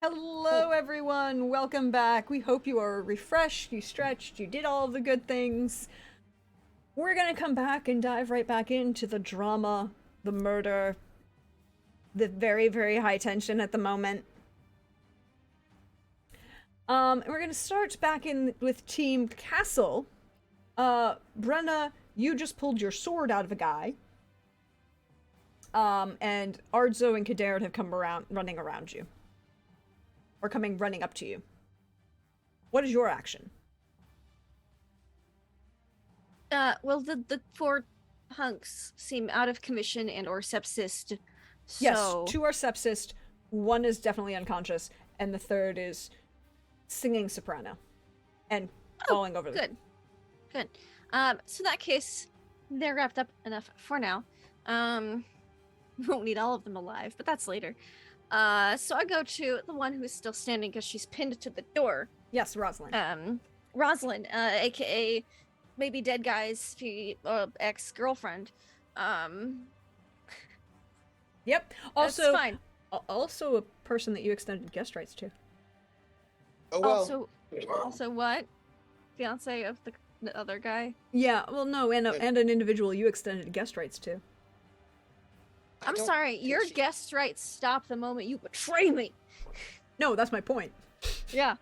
Hello, everyone. Welcome back. We hope you are refreshed, you stretched, you did all of the good things. We're gonna come back and dive right back into the drama, the murder, the very, very high tension at the moment. And we're gonna start back in with Team Castle. Brenna, you just pulled your sword out of a guy. And Ardzo and Kadaren have come around, running around you. Or running up to you. What is your action? Well, the four hunks seem out of commission and or sepsist. Yes, So, two are sepsist, one is definitely unconscious, and the third is singing soprano. And falling over the... good. Good. So in that case, they're wrapped up enough for now. We won't need all of them alive, but that's later. So I go to the one who's still standing because she's pinned to the door. Yes, Rosalind. Rosalind, aka maybe dead guy's ex-girlfriend. Yep. That's Also, fine. also a person that you extended guest rights to. Oh well. Also what? Fiance of the other guy? Yeah, well, no, and an individual you extended guest rights to. I I'm don't sorry, think your she- guest rights stop the moment you betray me. No, that's my point. Yeah.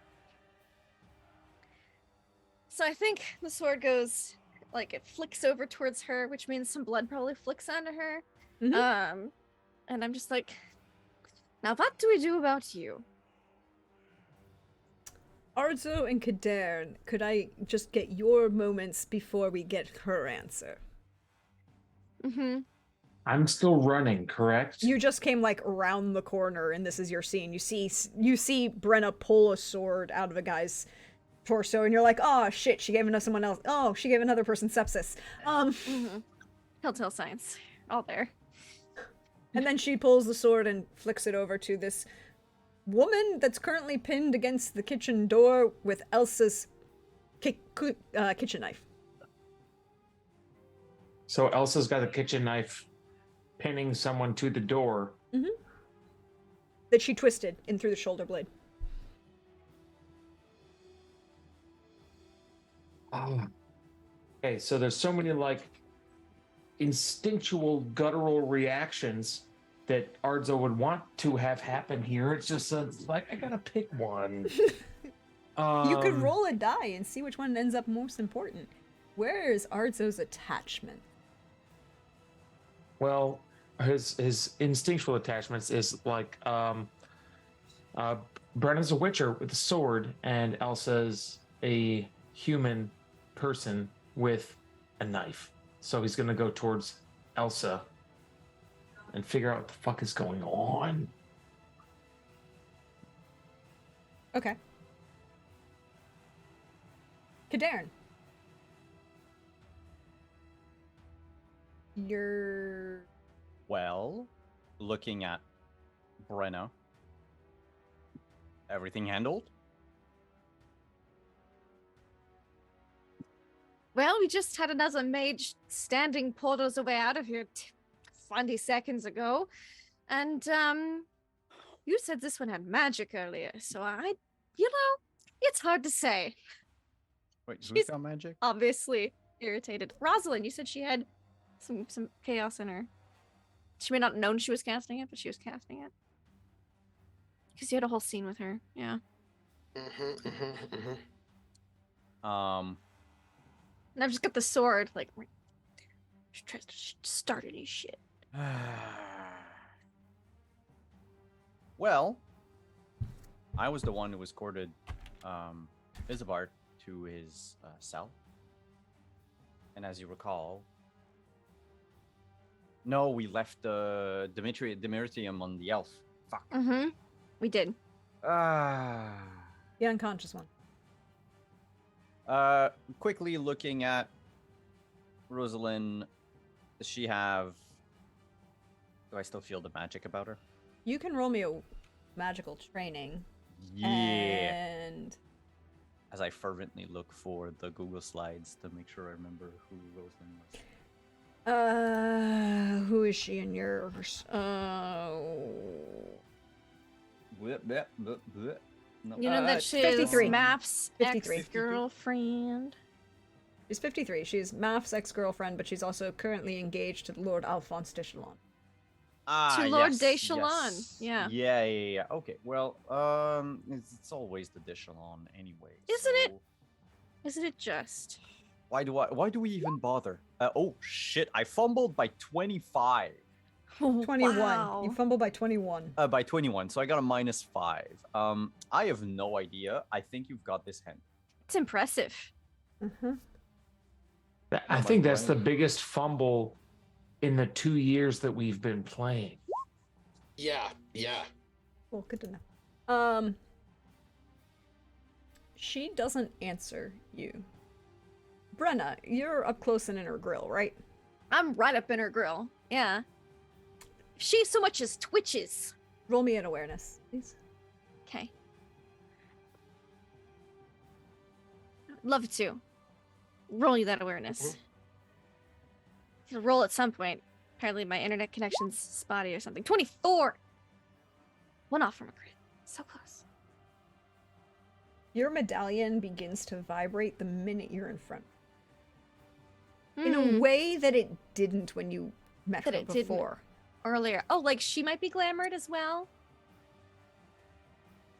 So I think the sword goes, like, it flicks over towards her, which means some blood probably flicks onto her. Mhm. And I'm just like, now what do we do about you? Ardzo and Kadern, could I just get your moments before we get her answer? Mm-hmm. I'm still running, correct? You just came like around the corner, and this is your scene. You see Brenna pull a sword out of a guy's torso, and you're like, "Oh shit, she gave someone else. Oh, she gave another person sepsis." Mm-hmm. Telltale signs. All there. And then she pulls the sword and flicks it over to this woman that's currently pinned against the kitchen door with Elsa's kitchen knife. So Elsa's got a kitchen knife pinning someone to the door. That she twisted in through the shoulder blade. Oh. Okay, so there's so many like instinctual guttural reactions that Ardzo would want to have happen here. It's just like I gotta pick one. You could roll a die and see which one ends up most important. Where is Ardzo's attachment? Well, his instinctual attachments is like Brennan's a witcher with a sword, and Elsa's a human person with a knife. So he's gonna go towards Elsa and figure out what the fuck is going on. Okay. Kadaren. You're... Well, looking at Brenna, everything handled? Well, we just had another mage standing portals away out of here 20 seconds ago. And, you said this one had magic earlier, so it's hard to say. Wait, who's She's- got magic? Obviously irritated. Rosalind, you said she had some chaos in her. She may not have known she was casting it, but she was casting it. Because you had a whole scene with her, yeah. And I've just got the sword, like, she tries to start any shit. Well, I was the one who escorted Isabard to his cell. And as you recall, no, we left Demeritium on the elf. Fuck. Mm-hmm. We did. Ah. the unconscious one. Quickly looking at Rosalind, does she have... Do I still feel the magic about her? You can roll me a magical training. Yeah. And As I fervently look for the Google Slides to make sure I remember who Rosalind was. who is she in yours? bleh, bleh, bleh, bleh. No. You know that it's she's 53. Maps 53. ex-girlfriend. She's 53. She's Math's ex-girlfriend, but she's also currently engaged to Lord Alphonse de Chalon. To Lord yes, de Chalon, yes. yeah. Yeah. Okay. Well, it's always the Dechalon anyway. Isn't it? so Isn't it just? Why do we even bother? Oh shit! I fumbled by 25. 21. Wow. You fumble by 21. By 21, so I got a -5. I have no idea. I think you've got this hand. It's impressive. Uh-huh. I my think that's the brain. biggest fumble in the 2 years that we've been playing. Yeah. Well, good to know. She doesn't answer you. Brenna, you're up close and in her grill, right? I'm right up in her grill. Yeah. If she so much as twitches. Roll me an awareness, please. Okay. Love to. Roll you that awareness. You'll roll at some point. Apparently my internet connection's spotty or something. 24! One off from a crit. So close. Your medallion begins to vibrate the minute you're in front. In Hmm, a way that it didn't when you met That her it didn't. before. earlier. Oh, like she might be glamored as well?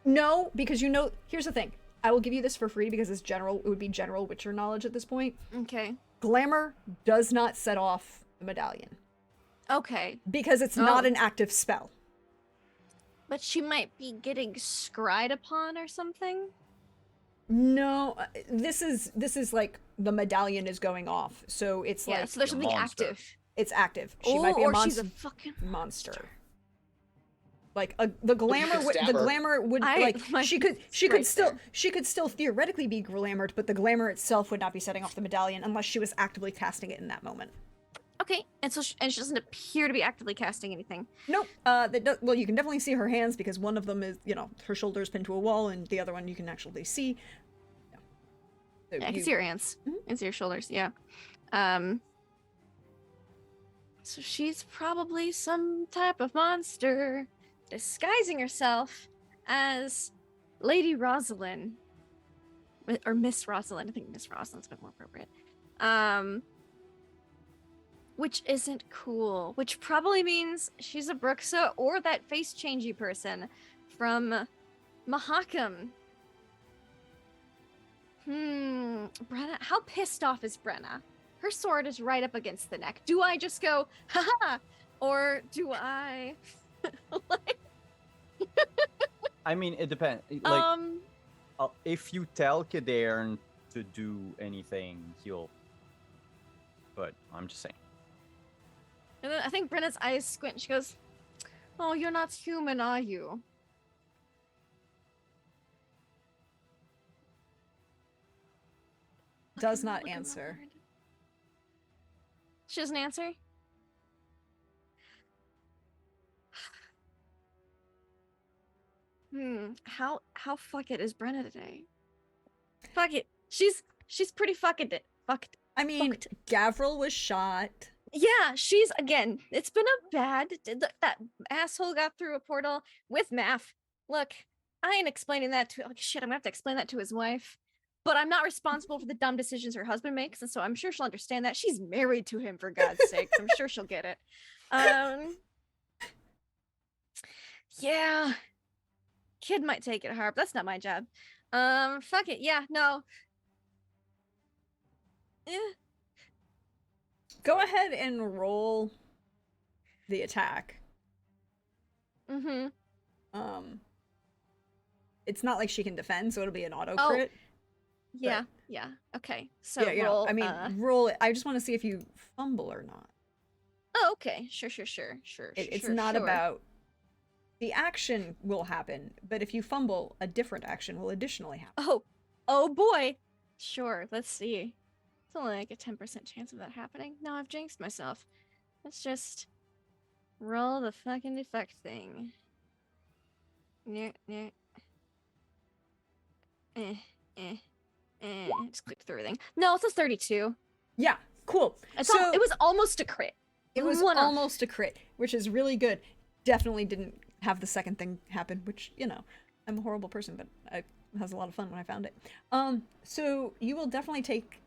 No, because you know, here's the thing. I will give you this for free because it's general, it would be general Witcher knowledge at this point. Okay. Glamour does not set off the medallion Okay. because it's not Oh. an active spell. But she might be getting scried upon or something? No, this is like the medallion is going off, so it's Yeah, like so there's a something monster. active. it's active. She Oh, might be a or she's monster. a fucking monster. Like the glamour, could stab the her. glamour would I- like my- she could it's right still there. she could still theoretically be glamored, but the glamour itself would not be setting off the medallion unless she was actively casting it in that moment. Okay, and so and she doesn't appear to be actively casting anything. Nope. Well, you can definitely see her hands because one of them is, you know, her shoulders pinned to a wall, and the other one you can actually see. Yeah. So Yeah, I can you- see her hands. Mhm. I can see her shoulders. Yeah. So she's probably some type of monster disguising herself as Lady Rosalind. Or Miss Rosalind. I think Miss Rosalind's a bit more appropriate. Which isn't cool. Which probably means she's a Bruxa or that face changey person from Mahakam. Brenna, how pissed off is Brenna? Her sword is right up against the neck. Do I just go, haha? Or do I like I mean, it depends. Like, um if you tell Kadarn to do anything, he'll. But I'm just saying. and then I think Brenna's eyes squint. She goes, "Oh, you're not human, are you?" Does Fucking not looking answer. hard. She doesn't answer? How fuck it is Brenna today? Fuck it. She's pretty fucking fucked. I mean, fucked. Gavril was shot. Yeah, she's again. It's been a bad. That asshole got through a portal with Math. Look, I ain't explaining that to. Like shit, I'm gonna have to explain that to his wife. But I'm not responsible for the dumb decisions her husband makes, and so I'm sure she'll understand that. She's married to him, for God's sake. I'm sure she'll get it. Yeah. Kid might take it hard, but that's not my job. Fuck it. Yeah, no. Eh. Go ahead and roll the attack. Mm-hmm. It's not like she can defend, so it'll be an auto Oh, crit. Yeah, yeah. Okay. So yeah, you know, roll. I mean, roll it. I just want to see if you fumble or not. Oh, okay. Sure. It's not about the action will happen, but if you fumble, a different action will additionally happen. Oh boy. Sure. Let's see. It's only like a 10% chance of that happening. No, I've jinxed myself. Let's just roll the fucking defect thing. Yeah. Just click through everything. No, it's a 32. Yeah, cool. It So was almost a crit. it was one off. almost a crit, which is really good. Definitely didn't have the second thing happen, which, you know, I'm a horrible person, but I has a lot of fun when I found it. So you will definitely take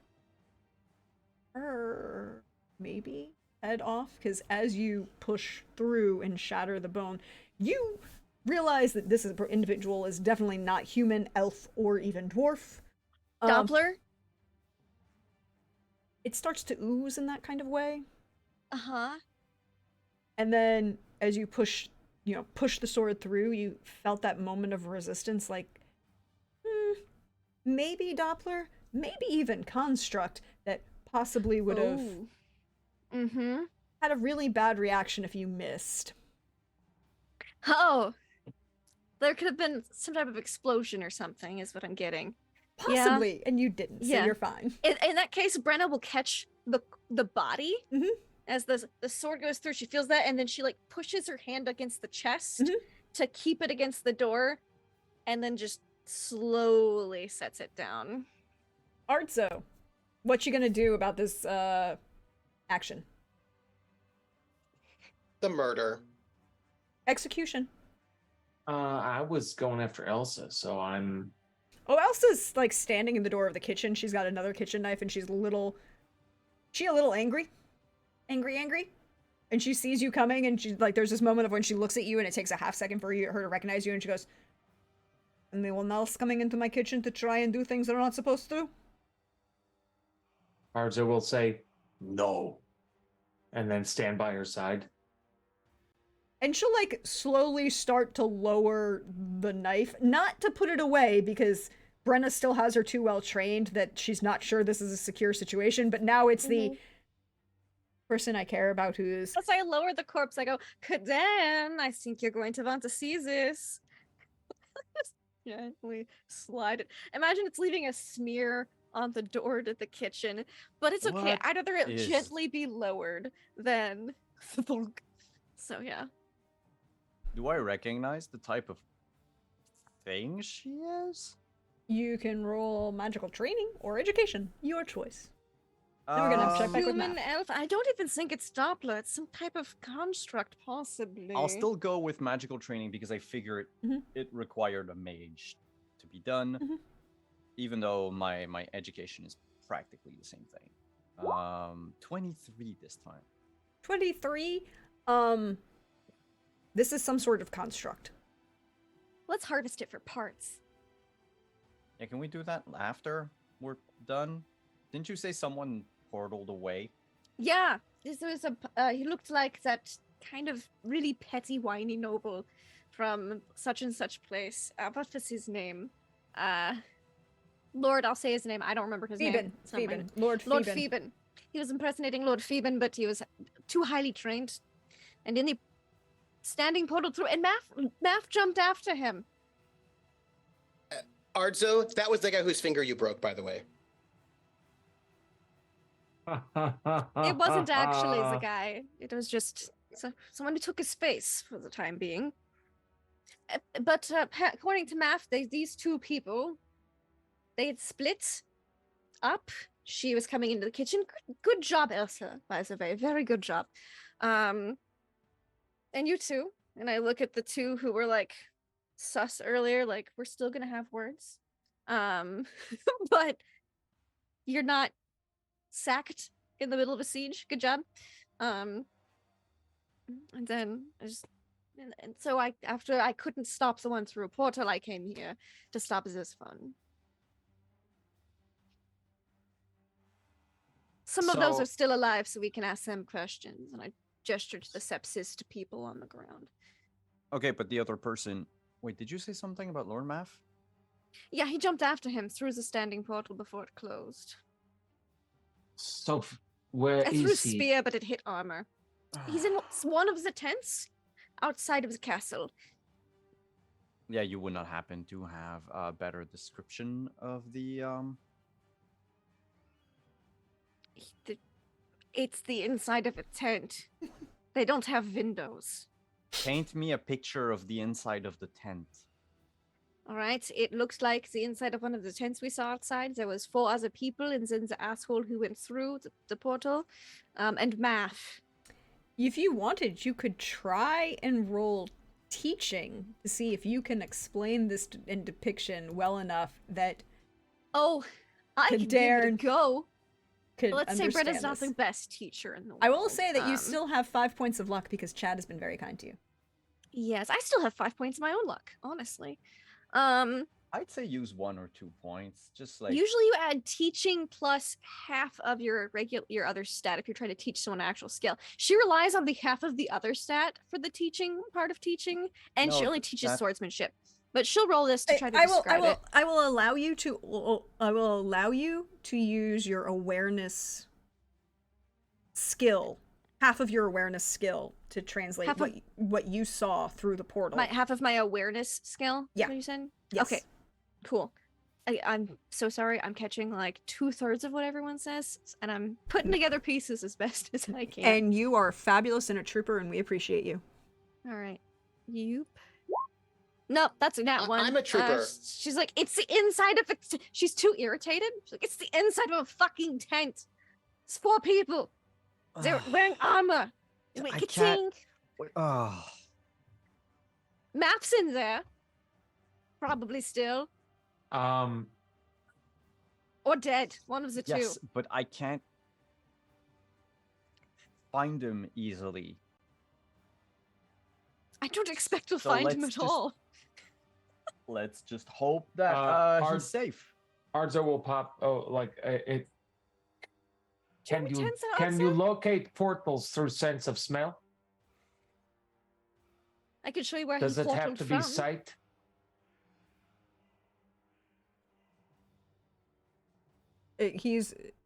her maybe head off, because as you push through and shatter the bone, you realize that this individual is definitely not human, elf, or even dwarf. Doppler? It starts to ooze in that kind of way. Uh-huh. And then as you push the sword through, you felt that moment of resistance, like, maybe Doppler, maybe even Construct, that possibly would have Mm-hmm. had a really bad reaction if you missed. Oh. There could have been some type of explosion or something, is what I'm getting. Yeah. Possibly, and you didn't, so Yeah. you're fine. In that case, Brenna will catch the body Mhm. as the sword goes through. She feels that, and then she like pushes her hand against the chest Mhm. to keep it against the door, and then just slowly sets it down. Artzo, what you gonna do about this action? The murder. Execution. I was going after Elsa, so I'm. Oh, Elsa's like standing in the door of the kitchen. She's got another kitchen knife, and she's a little angry, and she sees you coming, and she's like, there's this moment of when she looks at you, and it takes a half second for her to recognize you, and she goes, "Anyone else coming into my kitchen to try and do things they're not supposed to?" Arzo will say no, and then stand by her side. And she'll like slowly start to lower the knife, not to put it away, because Brenna still has her too well trained that she's not sure this is a secure situation, but now it's the person I care about who's... As I lower the corpse, I go, Kadan, I think you're going to want to see this. Gently slide it. Imagine it's leaving a smear on the door to the kitchen, but it's okay. What I'd rather it is- gently be lowered than thunk. So yeah. Do I recognize the type of thing she is? You can roll magical training or education, your choice. Then we're gonna have to check back with Human math. elf. I don't even think it's Doppler. It's some type of construct, possibly. I'll still go with magical training because I figure Mhm. it required a mage to be done, Mhm. even though my education is practically the same thing. 23 this time. 23. This is some sort of construct. Let's harvest it for parts. Yeah, can we do that after we're done? Didn't you say someone portaled away? Yeah, this was he looked like that kind of really petty, whiny noble from such and such place. What was his name? Lord, I'll say his name. I don't remember his name. Phoeben. It's not my- Phoeben. Lord Lord Phoeben. Phoeben. He was impersonating Lord Phoeben, but he was too highly trained. And in the standing portal through, and Math jumped after him. Arzo, that was the guy whose finger you broke, by the way. It wasn't actually the guy. It was just someone who took his space for the time being. But according to Math, these two people, they had split up. She was coming into the kitchen. Good job, Elsa, by the way. Very good job. And you two. And I look at the two who were like sus earlier, like, we're still gonna have words. But you're not sacked in the middle of a siege. Good job. And then and so after I couldn't stop the one through a portal, I came here to stop this one. Some of those So- are still alive, so we can ask them questions. And I gestured to the sepsis to people on the ground. Okay, but the other person. Wait, did you say something about Lord Math? Yeah, he jumped after him through the standing portal before it closed. So, where I threw a is he? spear, but it hit armor. He's in one of the tents outside of the castle. Yeah, you would not happen to have a better description of the It's the inside of a tent. They don't have windows. Paint me a picture of the inside of the tent. All right, it looks like the inside of one of the tents we saw outside. There was 4 other people, and then the asshole who went through the portal, and Math. If you wanted, you could try and roll teaching to see if you can explain this in depiction well enough that Oh, I Could could give it a Darren go. could Let's say Bretta's understand not this. the best teacher in the world. I will say that you Um, still have 5 points of luck because Chad has been very kind to you. Yes, I still have 5 points of my own luck, honestly. Um, I'd say use 1 or 2 points. Just like Usually you add teaching plus half of your other stat if you're trying to teach someone an actual skill. She relies on the half of the other stat for the teaching part of teaching, and she No, only teaches that- swordsmanship. But she'll roll this to try to describe it. I will allow you to use your awareness skill, half of your awareness skill, to translate Half of- what you saw through the portal. My half of my awareness skill. Yeah. Is what you said? Yes. Okay. Cool. I'm so sorry. I'm catching like 2/3 of what everyone says, and I'm putting together pieces as best as I can. And you are fabulous and a trooper, and we appreciate you. All right. Yoop. Nope, that's a nat one. I'm a trooper. She's like, it's the inside of it. She's too irritated. She's like, it's the inside of a fucking tent. It's 4 people. They're wearing armor. Wait, I ka-ching. Oh. Maps in there. Probably still. Um, Or dead. One of the Yes, two. but I can't find him easily. I don't expect to So find him let's at just- all. Let's just hope that Ard- he's safe. Arzo will pop. Oh, like it. Can many you tents are can you outside? locate portals through sense of smell? I can show you where Does he it have portaled to from. be sight?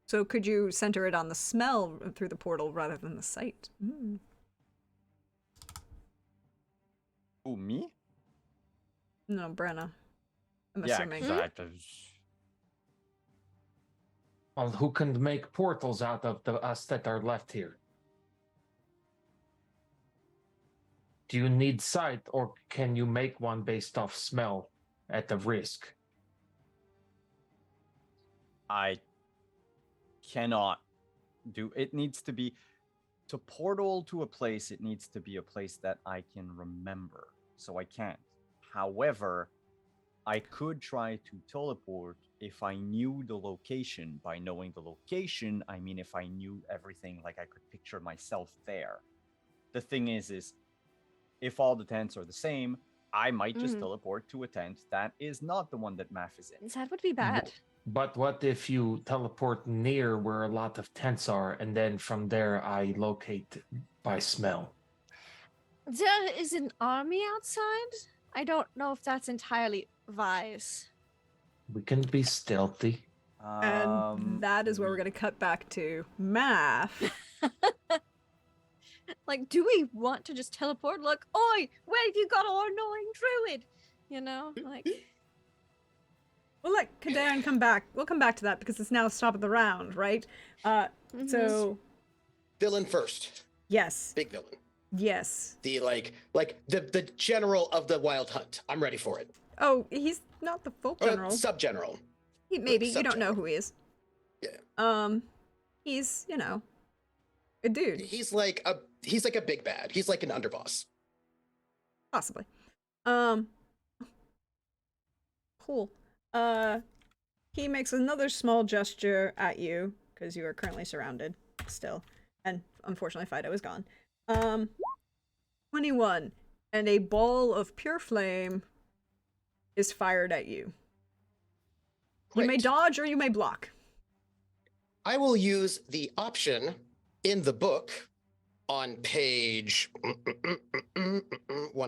So could you center it on the smell through the portal rather than the sight? Mm. Who, me? No, Brenna. I'm Yeah, assuming. 'cause Well, who can make portals out of us that are left here? Do you need sight, or can you make one based off smell at the risk? I cannot do it. Needs to be to portal to a place. It needs to be a place that I can remember. So I can't. However, I could try to teleport if I knew the location. By knowing the location, I mean if I knew everything, like I could picture myself there. The thing is if all the tents are the same, I might just Mhm. teleport to a tent that is not the one that Math is in. That would be bad. But what if you teleport near where a lot of tents are, and then from there I locate by smell? There is an army outside. I don't know if that's entirely wise. We can be stealthy. And that is where we're going to cut back to Math. Like, do we want to just teleport? Like, oi, where have you got our annoying druid? You know, like, We'll let Kadarin come back. We'll come back to that because it's now stop of the round, right? mhm. So, Villain first. yes. Big villain. Yes. The the general of the Wild Hunt. I'm ready for it. Oh, he's not the full general. Sub general. Maybe. You don't know sub-general. who he is. Yeah. He's, a dude. He's like a big bad. He's like an underboss. Possibly. Cool. He makes another small gesture at you because you are currently surrounded still, and unfortunately Fido is gone. 21, and a ball of pure flame is fired at you. You may Great. dodge or you may block. I will use the option in the book on page one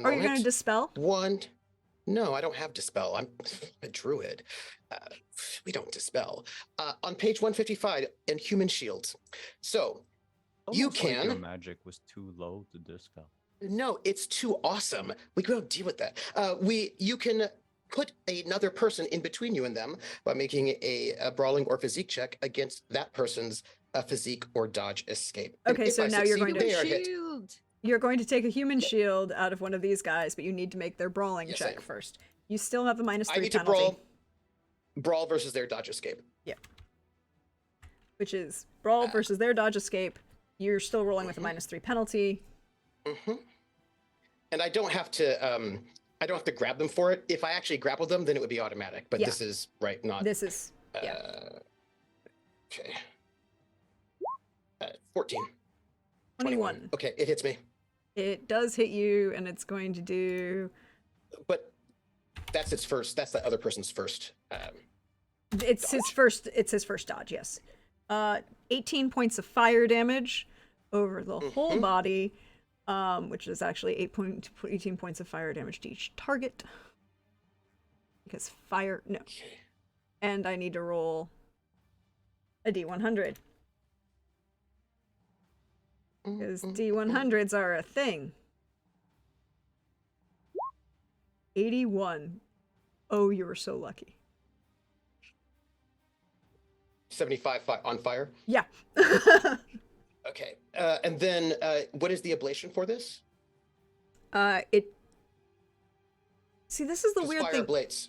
Are you going to moment. dispel? One. No, I don't have dispel. I'm a druid. We don't dispel. On page 155 in Human Shields. So you Almost like your can. magic was too low to dispel. No, it's too awesome. We don't deal with that. You can put another person in between you and them by making a brawling or physique check against that person's physique or dodge escape. And Okay, if so I now you're succeed, going to- they are hit. Shield. You're going to take a human shield out of one of these guys, but you need to make their brawling Yes, I check am. first. You still have the -3 I need to penalty, brawl versus their dodge escape. which is brawl versus their dodge escape. You're still rolling with a -3 penalty. And And I don't have to grab them for it. If I actually grapple them, then it would be automatic. But Yeah. this is right, not. This is yeah. Okay. 14. 21. Okay, it hits me. It does hit you, and it's going to do. But that's its first. That's the other person's first. It's his first. It's his first dodge. Yes. 18 points of fire damage over the whole body, which is actually 18 points of fire damage to each target. Because fire. No. Okay. And I need to roll a D100. Because D100s are a thing. 81. Oh, you were so lucky. 75 on fire. Yeah. Okay. And then what is the ablation for this? It. See, this is the Just weird fire thing. ablates.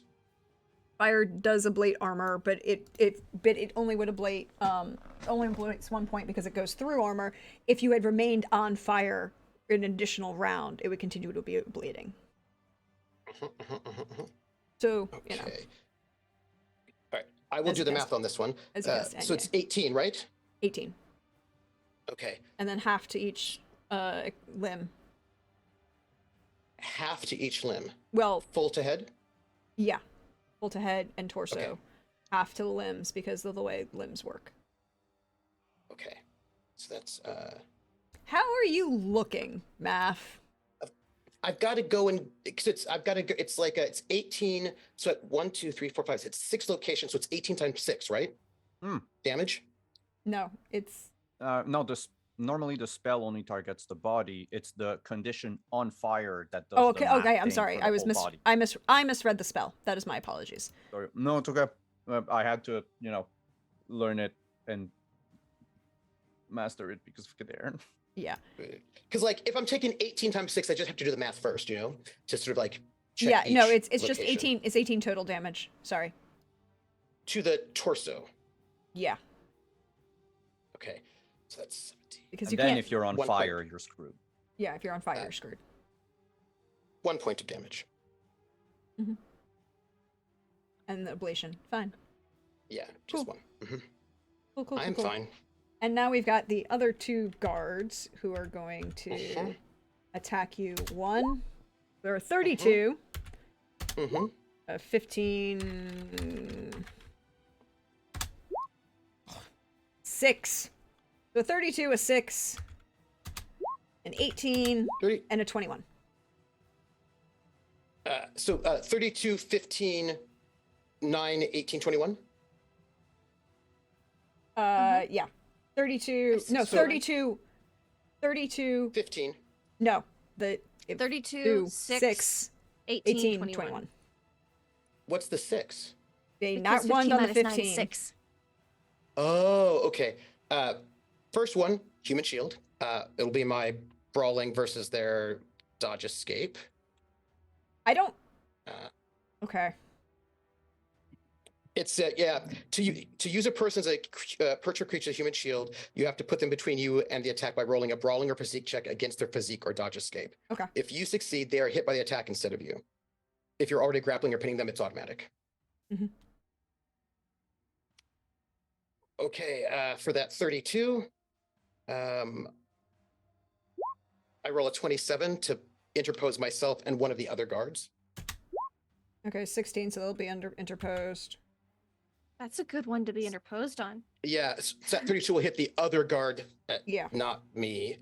Fire does ablate armor, but it only would ablate only ablates 1 point because it goes through armor. If you had remained on fire an additional round, it would continue to be bleeding. So you know, Okay. All right. I will As do a the guess. math on this one. As a guess, and So it's 18, right? 18, Okay. and then half to each limb. Half to each limb. Well, Full to head? yeah, full to head and torso. Okay. Half to the limbs because of the way limbs work. Okay. So that's How are you looking, Math? I've got to go and I've got to go. It's like it's 18. So at 1, 2, 3, 4, 5. It's 6 locations. So it's 18 times 6, right? Damage. No, it's No, normally the spell only targets the body. It's the condition on fire that does. oh, the okay. Okay, math I'm thing sorry. for I the was whole body. I misread the spell. That is my apologies. Sorry. No, it's okay. I had to, learn it and master it because of Kaderin. Yeah. Because like if I'm taking 18 times 6, I just have to do the math first, to sort of like check Yeah. No, each it's just location. 18. It's 18 total damage. Sorry. To the torso. Yeah, Okay. So that's 17. because And you then can't. if you're on 1 point. fire, you're screwed. Yeah, if you're on fire, you're screwed. 1 point of damage. And the ablation, fine. Yeah, just Cool. 1. Mhm. Cool, cool, I'm cool. fine. And now we've got the other 2 guards who are going to Mhm. attack you. One, there are 32. Mm-hmm. 15. 6. So 32, a 6, an 18, 30. and a 21. So 32, 15, 9, 18, 21. Yeah. 32. No, So- 32. 32. 15. No, the 32, 6, 18, 18, 21. 21. What's the 6? They Because not one 15 on the minus 9 is 15. 6. Oh, okay. First one, human shield. It'll be my brawling versus their dodge escape. I don't. Uh, Okay. It's to use a person as a perch or creature human shield, you have to put them between you and the attack by rolling a brawling or physique check against their physique or dodge escape. Okay. If you succeed, they are hit by the attack instead of you. If you're already grappling or pinning them, it's automatic. Mhm. Okay, for that 32, I roll a 27 to interpose myself and one of the other guards. Okay, 16, so they'll be interposed. That's a good one to be interposed on. Yeah, so that 32 will hit the other guard, Yeah, not me.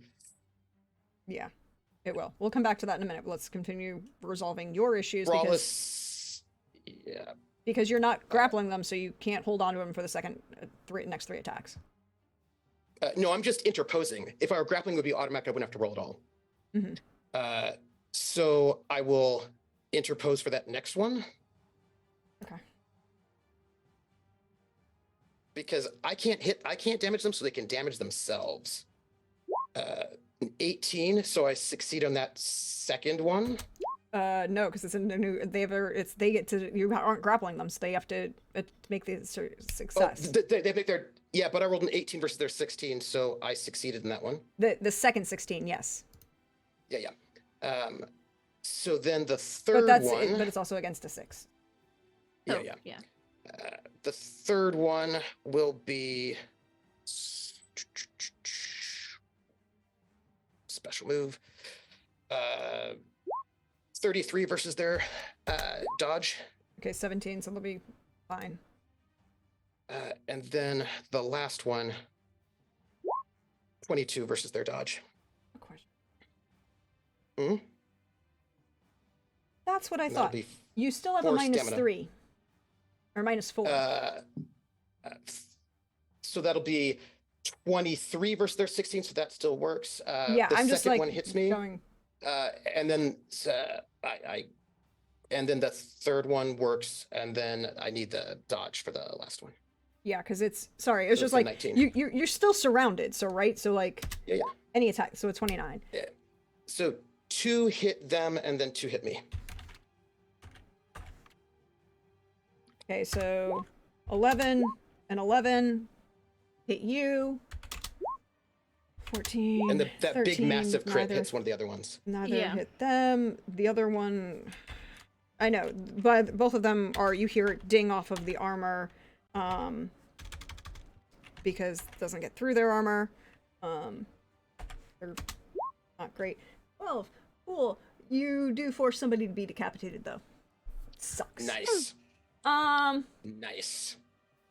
yeah, it will. We'll come back to that in a minute. Let's continue resolving your issues Yeah. because you're not grappling them, so you can't hold on to them for the next 3 attacks. No, I'm just interposing. If I were grappling, it would be automatic. I wouldn't have to roll at all. Mhm. So I will interpose for that next one. Okay. Because I can't damage them, so they can damage themselves. An 18, so I succeed on that second one. No, because it's a new. They get to. You aren't grappling them, so they have to make the success. They make their but I rolled an 18 versus their 16, so I succeeded in that one. The second 16, yes. Yeah. So then the But third that's one. but it's also against a 6. Yeah, Oh, yeah. yeah. The third one will be special move. 33 versus their dodge. Okay, 17, so they'll be fine. And then the last one, 22 versus their dodge. A question. Hmm? That's what I That'll thought. be You still have a 4 minus stamina. 3. Or minus 4. So that'll be 23 versus their 16, so that still works. Yeah, the I'm just second like one hits me. going. And then and then the third one works, and then I need the dodge for the last one. Yeah, because it's sorry. It was So just it's a like 19. you're still surrounded. So right. So like Yeah, yeah. any attack. So it's 29. So 2 hit them, and then 2 hit me. Okay, so 11 and 11 hit you. 14. And that big 13, massive crit neither, hits one of the other ones. Neither Yeah. hit them. The other one, I know, but both of them are. You hear it ding off of the armor, because it doesn't get through their armor. They're not great. 12. Cool. You do force somebody to be decapitated though. Sucks. Nice. Nice.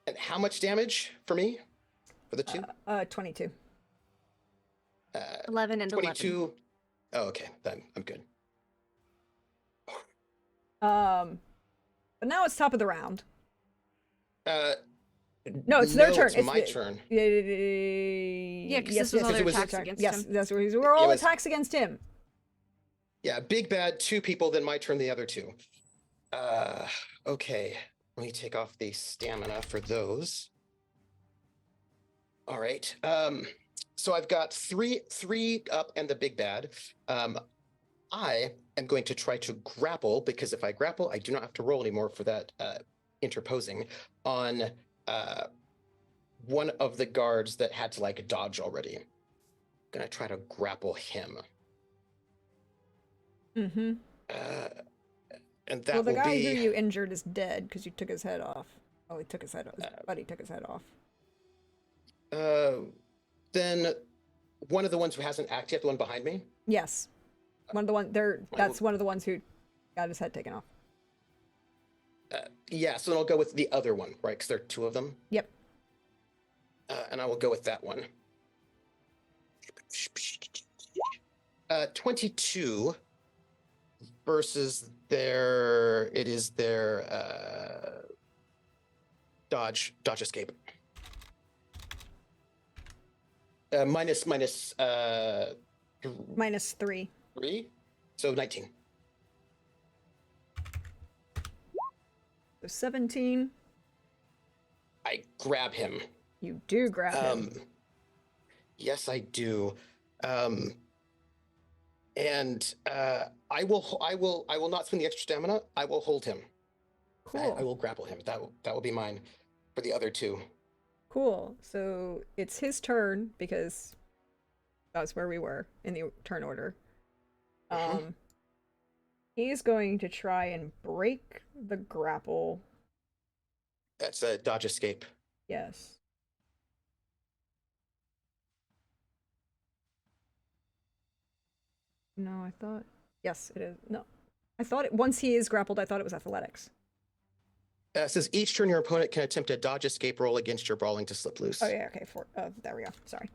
And how much damage for me? For the 2? 22. 11 and 22. Oh, okay. Then I'm good. But now it's top of the round. Uh, No, it's their turn. It's my the- turn. Yeah, 'cause this was all their it was attacks your turn. against yes, him. that's what he's. We're all was- attacks against him. Yeah, big bad, 2 people, then my turn, the other 2. Okay. Let me take off the stamina for those. All right. So I've got three up and the big bad. I am going to try to grapple, because if I grapple, I do not have to roll anymore for that interposing on one of the guards that had to like dodge already. I'm gonna try to grapple him. Mm-hmm. And that Well, the will guy be who you injured is dead because you took his head off. Oh, he took his head off. His buddy took his head off. then one of the ones who hasn't acted yet, the one behind me. Yes, one of the one there. That's one of the ones who got his head taken off. Yeah, so then I'll go with the other one, right? Because there are 2 of them. Yep. And I will go with that one. 22 versus their dodge escape. Minus Minus 3. 3, so 19. So 17. I grab him. You do grab him. Yes, I do. And I will not spend the extra stamina. I will hold him. Cool. I will grapple him. That will be mine for the other 2. Cool. So it's his turn because that's where we were in the turn order. He's going to try and break the grapple. That's a dodge escape. Yes. No, I thought. Yes, it is. No. I thought it, once he is grappled, I thought it was athletics. It says each turn your opponent can attempt a dodge escape roll against your brawling to slip loose. Oh, yeah, okay. There we go. Sorry.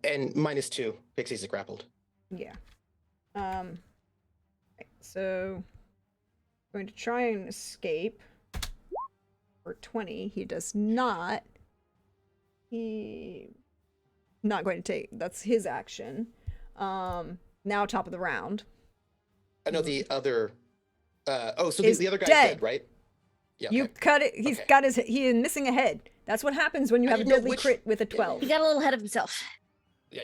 And minus 2 because he's grappled. Yeah. Right, so going to try and escape for 20. He does not. He not going to take. That's his action. Now top of the round. I know the other. So Is the other guy's dead. dead, right? Yeah. You okay. cut it. He's Okay. got his. He is missing a head. That's what happens when you I have a didn't know deadly which- crit with a yeah, 12. He got a little ahead of himself. Yeah.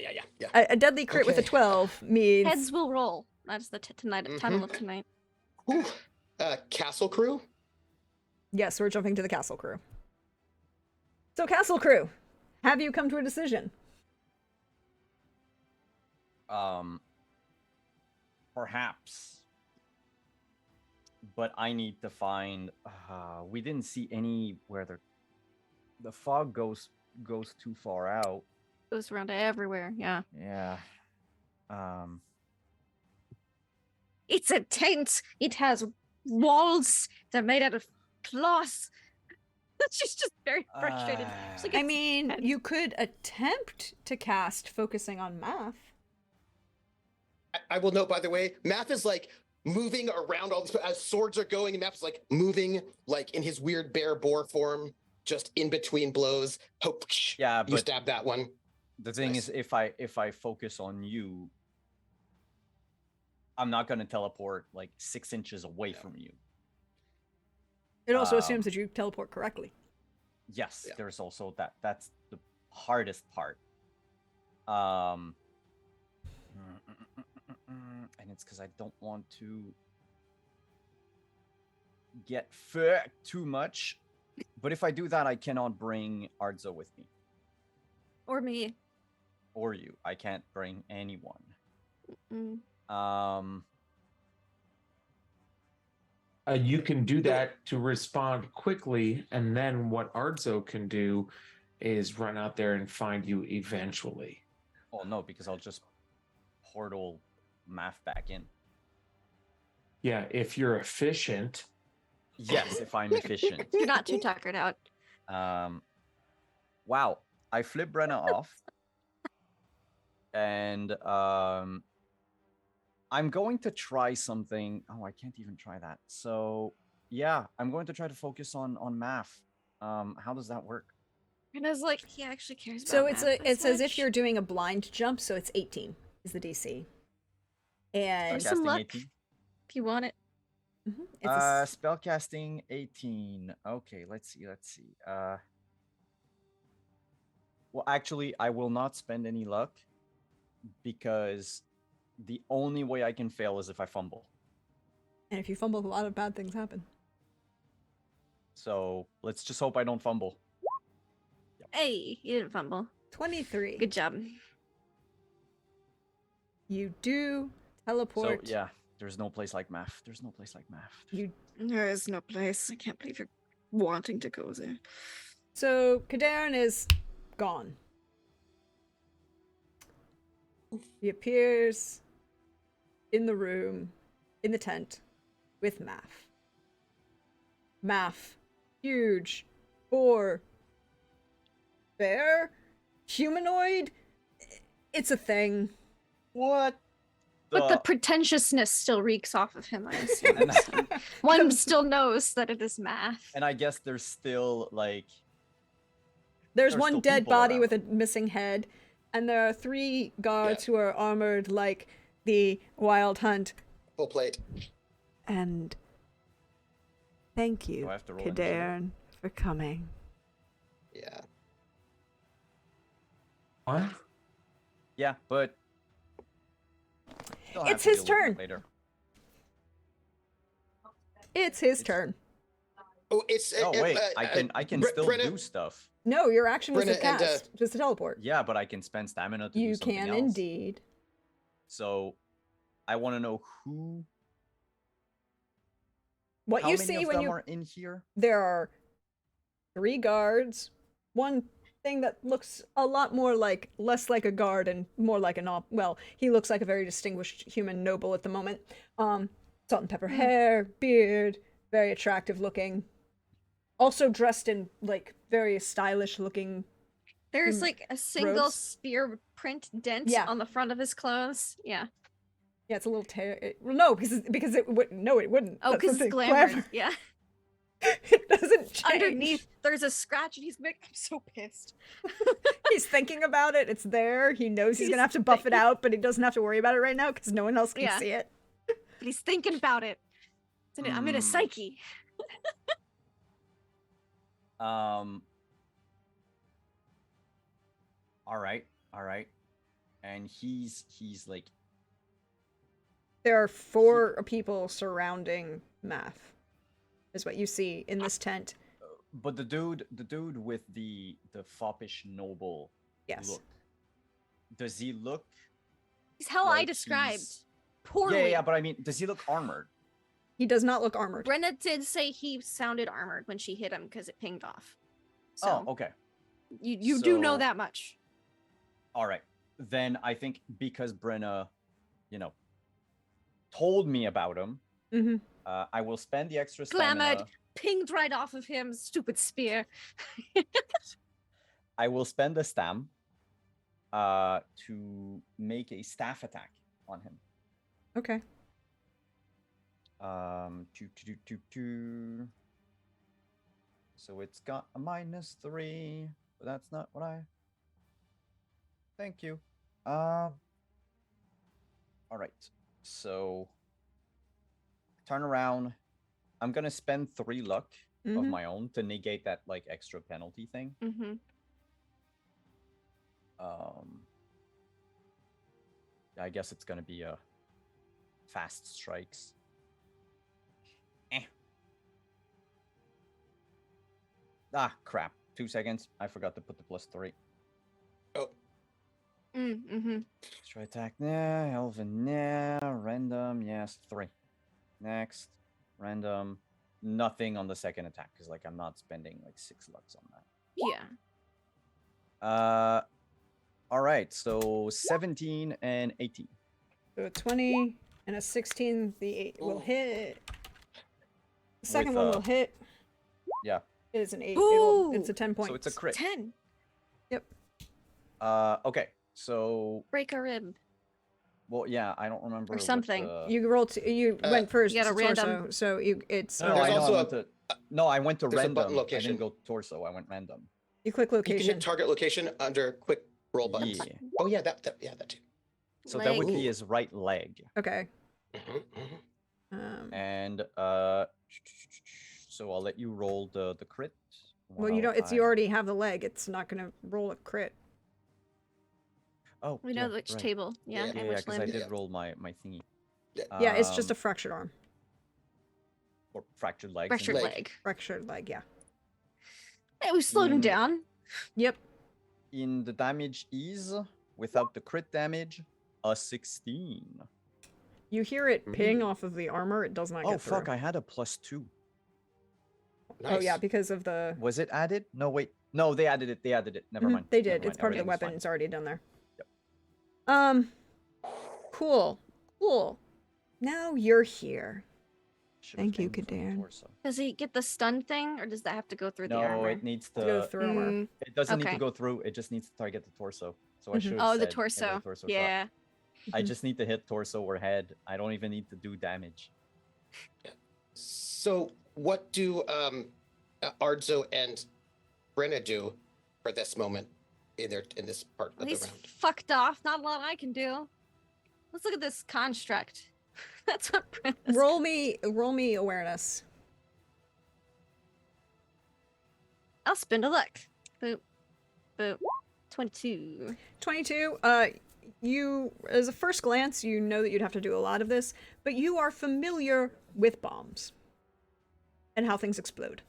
A deadly crit with a Okay. 12 means Heads will roll. That's the title of tonight. Whew. Castle crew. yes. We're jumping to the castle crew. So castle crew, have you come to a decision? Perhaps. but I need to find. We didn't see any where the fog goes too far out. Goes around everywhere. Yeah. Yeah. Um. It's a tent. It has walls that are made out of cloth. She's just very frustrated. She's like, I "It's mean, tent." you could attempt to cast focusing on math. I will note, by the way, Math is like moving around all this as swords are going, and Math is like moving like in his weird bear boar form, just in between blows. Hope Yeah, you but stab that one. the thing Nice. is, if I focus on you, I'm not gonna teleport like 6 inches away Yeah. from you. It also Um, assumes that you teleport correctly. Yes, Yeah. there's also that. That's the hardest part. Um, and it's because I don't want to get fucked too much. But if I do that, I cannot bring Ardzo with me Or me. or you. I can't bring anyone. Mm. You can do that to respond quickly, and then what Ardzo can do is run out there and find you eventually. Oh no, because I'll just portal math back in. Yeah, if you're efficient. Yes, if I'm efficient. You're not too tuckered out. Wow, I flip Brenna off, and I'm going to try something. Oh, I can't even try that. So yeah, I'm going to try to focus on math. How does that work? And I was like, he actually cares about So it's math it's this as if much? you're doing a blind jump, so it's 18 is the DC. And Some Spellcasting luck. 18. If you want it. Mhm, it's a s- Spellcasting 18. Okay, let's see. Well, actually, I will not spend any luck because the only way I can fail is if I fumble. and if you fumble, a lot of bad things happen. So let's just hope I don't fumble. Hey, you didn't fumble. 23. Good job. You do So teleport. yeah, there's no place like math. There's no place like math. You There is no place. I can't believe you're wanting to go there. So Kadarin is gone. He appears in the room, in the tent, with Math. Math, huge, boar, bear, humanoid. It's a thing. What? But the pretentiousness still reeks off of him, I assume. And, so one still knows that it is math. and I guess there's still like There's There's one still dead people body around. with a missing head, and there are 3 guards who are armored like the Wild Hunt. Full plate. And thank you, Do I have to roll initiative? Kadarin, for coming. Yeah. What? yeah, but still have It's to his deal with it turn. later. It's his turn. Oh, it's. Oh wait, I can still Brenna, do stuff. No, your action was to Brenna and, cast, just to teleport. Yeah, but I can spend stamina to do You something can else. indeed. So I want to know who. What how you many see of when them you are in here? there are 3 guards, one thing that looks a lot more like less like a guard and more like well, he looks like a very distinguished human noble at the moment. Salt and pepper hair, beard, very attractive looking. Also dressed in like very stylish looking. There's like a single robes? spear print dent Yeah. on the front of his clothes. Yeah. Yeah, it's a little well, no, because it would no, it wouldn't. Oh, That's because the it's thing, glamour. Yeah. It doesn't change. Underneath, there's a scratch, and he's like, I'm so pissed. He's thinking about it. It's there. He knows he's He's gonna have to buff it thinking- out, but he doesn't have to worry about it right now because no one else can Yeah. see it. But he's thinking about it. I'm in a Hmm. psyche. All right, and he's like There are 4 people surrounding Math, is what you see in this tent. but the dude with the foppish noble Yes. look. Does he look He's how I like described. he's- Poorly. Yeah, but I mean, does he look armored? He does not look armored. Brenna did say he sounded armored when she hit him because it pinged off. So Oh, okay. you do know So- that much. All right. Then I think because Brenna, told me about him, Mm-hmm. I will spend the extra Glamored, stamina. pinged right off of him. Stupid spear. I will spend the stam to make a staff attack on him. Okay. Two. So it's got a -3, but that's not what I. Thank you. All right. So turn around. I'm gonna spend 3 luck of Mhm. my own to negate that like extra penalty thing. Mm-hmm. I guess it's gonna be a fast strikes. Ah, crap. 2 seconds. I forgot to put the +3. Oh, Mm-hmm. Extra attack, nah. Elven, nah. Random, yes. 3. Next. Random. Nothing on the second attack, because like I'm not spending like 6 lucks on that. Yeah. Alright, so 17 and 18. So a 20 and a 16. The 8 will Ooh. hit. The second With, one will hit. Yeah. It is an 8. Ooh! It's a 10 points. So it's a crit. 10. Yep. Okay. So Break a rib. well, yeah, I don't remember what something. the- You rolled. You went first. you got a to random- torso, so it's. No, There's I know. also I went to. No, I went to there's a random. button I location. didn't go torso. I went random. You click you can location. hit target location under quick roll buttons. Yeah. Oh yeah, that too. So that would Leg. be Ooh. his right leg, Okay. Mhm, mhm. and so I'll let you roll the crit. Well, you don't. It's you already have the leg. It's not gonna roll a crit. Oh, We know yeah, which right. table. Yeah, Yeah, and Yeah, which because I limb. did Yeah. roll my thingy. Yeah, it's just a Um, fractured arm. or fractured legs. Fractured Leg. leg. Fractured leg. Yeah. Hey, we slowed him Mm. down. Yep. In the damage is without the crit damage, a 16. You hear it ping Mm. off of the armor. It does not Oh get through. fuck! I had a +2. Oh yeah, Nice. because of the. Was it added? No, wait. No, they added it. They added it. Never Mhm, mind. They Never did. mind. It's part of the Everything's weapon. fine. It's already done there. Yep. Cool. Cool. Now you're here. Should've Thank you, aimed for the Kadan. torso. Does he get the stun thing, or does that have to go through the No, armor? it needs To go to. through armor. Mm, It doesn't need Okay. to go through. It just needs to target the torso. So I Mhm. should. Oh, the torso. shot. Yeah. I Mhm. just need to hit torso or head. I don't even need to do damage. So what do Ardzo and Brenna do for this moment in this part of the He's round? fucked off. Not a lot I can do. Let's look at this construct. That's what Brenna's Roll me awareness. I'll spend a luck. Boop. Boop. 22. 22. You, as a first glance, you know that you'd have to do a lot of this, but you are familiar with bombs and how things explode.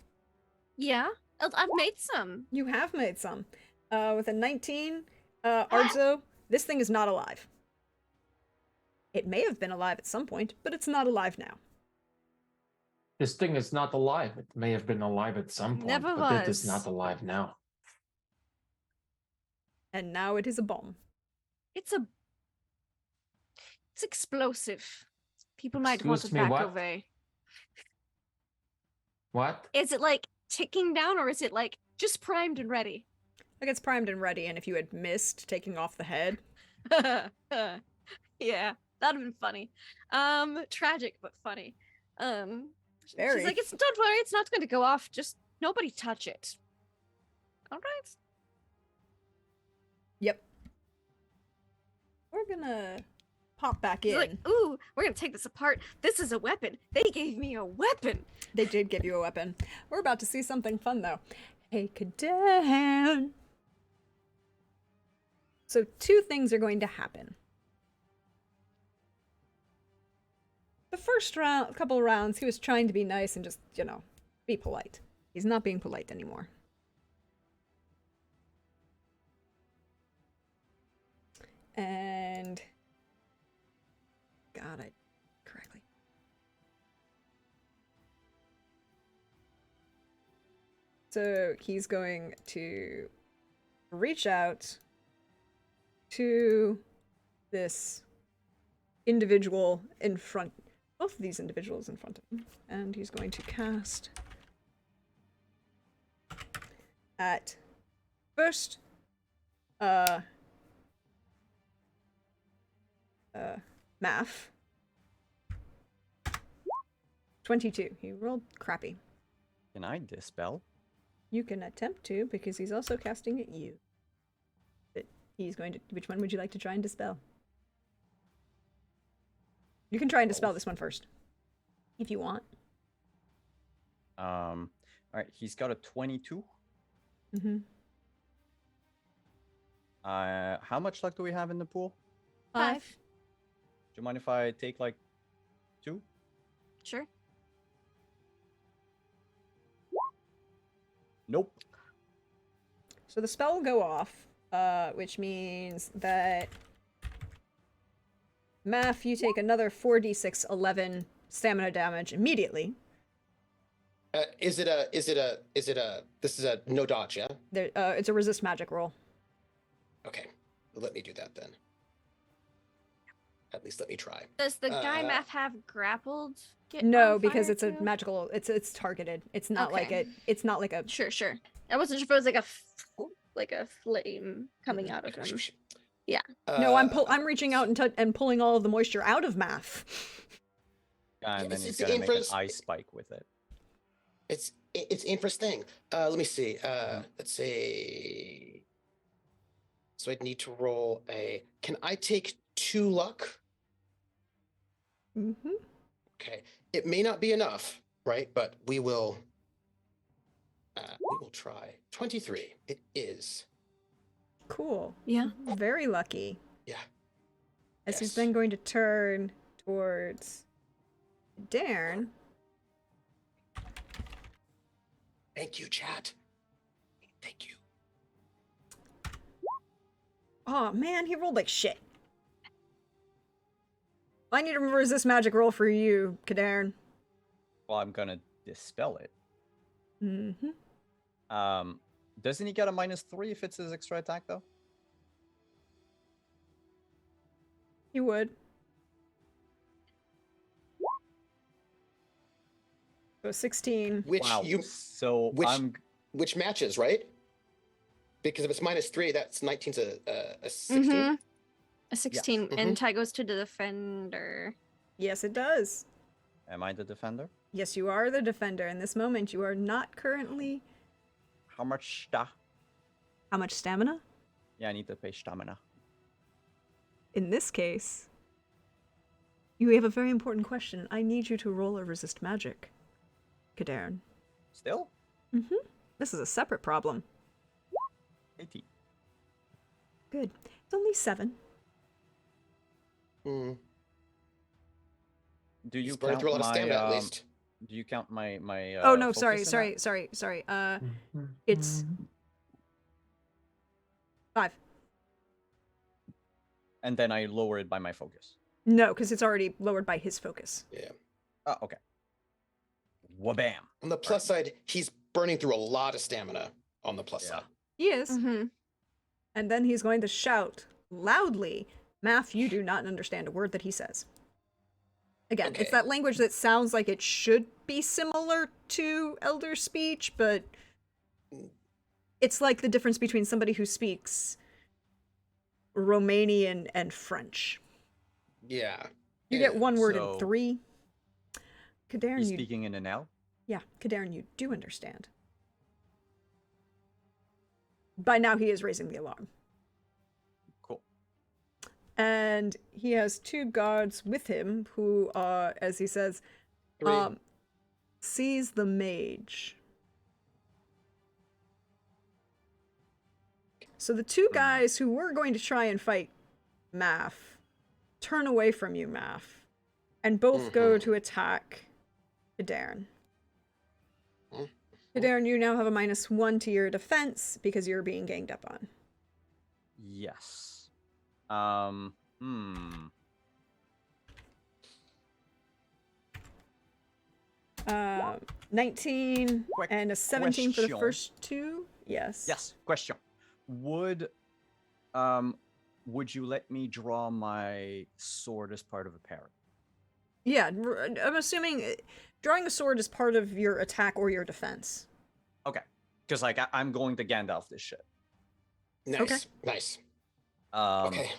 Yeah. I've made some. You have made some. With a 19, Ardzo, this thing is not alive. It may have been alive at some point, but it's not alive now. This thing is not alive. It may have been alive at some point, Never but it is was. not alive now. And now it is a bomb. It's explosive. People might want Excuse it me, back what? away. What? Is it like ticking down, or is it like just primed and ready? Like it's primed and ready, and if you had missed taking off the head, Yeah, that'd have been funny. Tragic but funny. Very. She's like, don't worry, it's not going to go off. Just nobody touch it. All right. Yep. We're gonna pop back She's in. like, ooh, we're gonna take this apart. This is a weapon. They gave me a weapon. They did give you a weapon. We're about to see something fun, though. Hey, Kadan. So 2 things are going to happen. The first round, couple rounds, he was trying to be nice and just, be polite. He's not being polite anymore. And got it correctly. So he's going to reach out to this individual in front, both of these individuals in front of him, and he's going to cast at first math 22. He rolled crappy. Can I dispel? You can attempt to, because he's also casting at you. But he's going to. Which one would you like to try and dispel? You can try and dispel Both. this one first, if you want. All right, he's got a 22. Mm-hmm. How much luck do we have in the pool? 5. Do you mind if I take like 2? Sure. Nope. So the spell will go off, which means that Math, you take another 4d6 11 stamina damage immediately. This is a no dodge, yeah? There, it's a resist magic roll. Okay, let me do that then. At least let me try. Does the guy Uh, math have grappled? Get No, on because fire it's a too? magical. It's targeted. It's not like Okay. it's not like a. Sure, sure. I wasn't sure if it was like a flame coming out of him. Yeah. No, I'm reaching out and pulling all of the moisture out of Math. And then it's- he's it's gonna make an infras- ice spike with it. It's interesting. Let me see. Let's see. So I'd need to roll a. Can I take 2 luck? Mm-hmm. Okay. It may not be enough, right? But we will. We will try. 23. It is. Cool. Yeah. Very lucky. Yeah. As he's Yes. then going to turn towards Darn. Thank you, chat. Thank you. Oh man, he rolled like shit. I need to resist magic roll for you, Kadarn. Well, I'm gonna dispel it. Mm-hmm. Doesn't he get a -3 if it's his extra attack though? He would. So 16. Which Wow. you So which- I'm which matches, right? Because if it's -3, that's 19's a 16. Mm-hmm. A 16, Mhm. and tie goes to the defender. Yes, it does. am I the defender? Yes, you are the defender. In this moment, you are not currently. How much sta? How much stamina? Yeah, I need to pay stamina. In this case, you have a very important question. I need you to roll a resist magic, Kadarn. Still? Mm-hmm. This is a separate problem. 18. Good. It's only 7. Hmm. Do you He's burned count through a lot of my stamina at least. Do you count my Oh no, sorry, focus in sorry, that? sorry, sorry. It's 5. And then I lower it by my focus. No, because it's already lowered by his focus. Yeah. Oh, okay. Wabam. On the plus side, he's burning through a lot of stamina. On the plus Yeah. side. He is. Mm-hmm. And then he's going to shout loudly, Math, you do not understand a word that he says. Again, Okay. it's that language that sounds like it should be similar to Elder Speech, but it's like the difference between somebody who speaks Romanian and French. Yeah. You get one word So- in 3. Kadarn, He's you speaking in an L. yeah, Kadarn, you do understand. By now he is raising the alarm. Cool. And he has 2 guards with him who are, as he says, 3. sees the mage. So the 2 guys who were going to try and fight Math turn away from you, Math, and both go Mhm. to attack Kadarn. Mhm. Kadarn, you now have a -1 to your defense because you're being ganged up on. Yes. 19 Quick and a 17 for the question. first two. Yes. Yes. Question. Would you let me draw my sword as part of a parry? Yeah, I'm assuming drawing a sword is part of your attack or your defense. Okay. Because like I'm going to Gandalf this shit. Nice. Nice. Okay.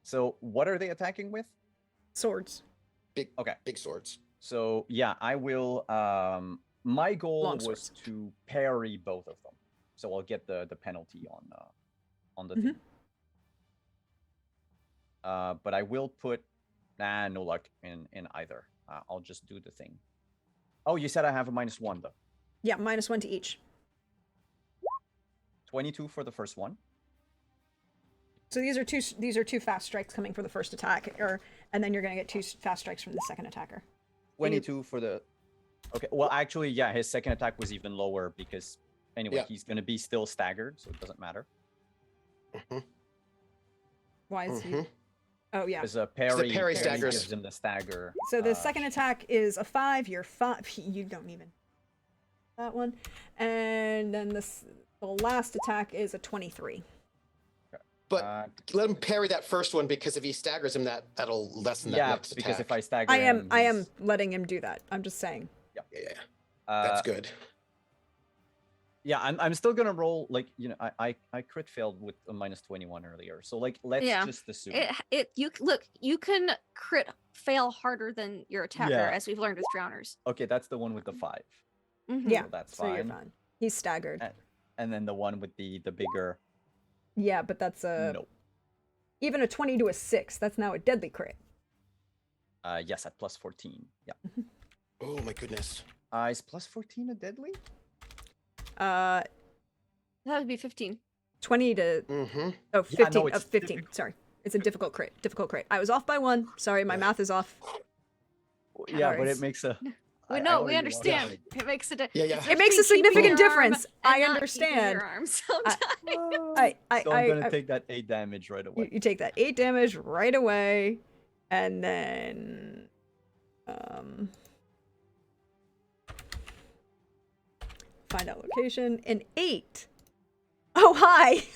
So what are they attacking with? Swords. Big swords. So yeah, I will. My goal Long was swords. to parry both of them, so I'll get the penalty on the Mhm. thing. But I will put no luck in either. I'll just do the thing. Oh, you said I have a -1 though. Yeah, -1 to each. 22 for the first one. So these are two fast strikes coming for the first attack, and then you're gonna get two fast strikes from the second attacker. 22 for the. Okay. Well, actually, yeah, his second attack was even lower because anyway, Yeah. he's gonna be still staggered, so it doesn't matter. Why is he? Mhm. Oh yeah. Because parry staggers. gives him the stagger. So the second attack is a 5. You're 5. You don't even that one, and then the last attack is a 23. But let him parry that first one because if he staggers him, that'll lessen that yeah, next attack. because if I stagger I him, am he's- letting him do that. I'm just saying. Yeah. uh, That's good. Yeah, I'm still gonna roll like I crit failed with a -21 earlier, so like let's Yeah. just assume. You can crit fail harder than your attacker, Yeah. as we've learned with drowners. Okay, that's the one with the 5. Mhm. Yeah. So that's So you're fine. fine. He's staggered. And then the one with the bigger. Yeah, but that's No. even a 20 to a 6. That's now a deadly crit. Yes, at +14. Yeah. Oh my goodness. Is +14 a deadly? That would be 15. 20 to Mm-hmm. oh, Yeah, 15 no, it's 15. difficult. Sorry. It's a difficult crit. Difficult crit. I was off by 1. Sorry, my Yeah. math is off. Yeah, but Alright. it makes a. We I know, know we you understand. want It makes a Yeah. It makes a significant difference. I Your understand. arms sometimes. So I'm gonna take that 8 damage right away. You take that 8 damage right away, and then find out location. An 8. Oh hi.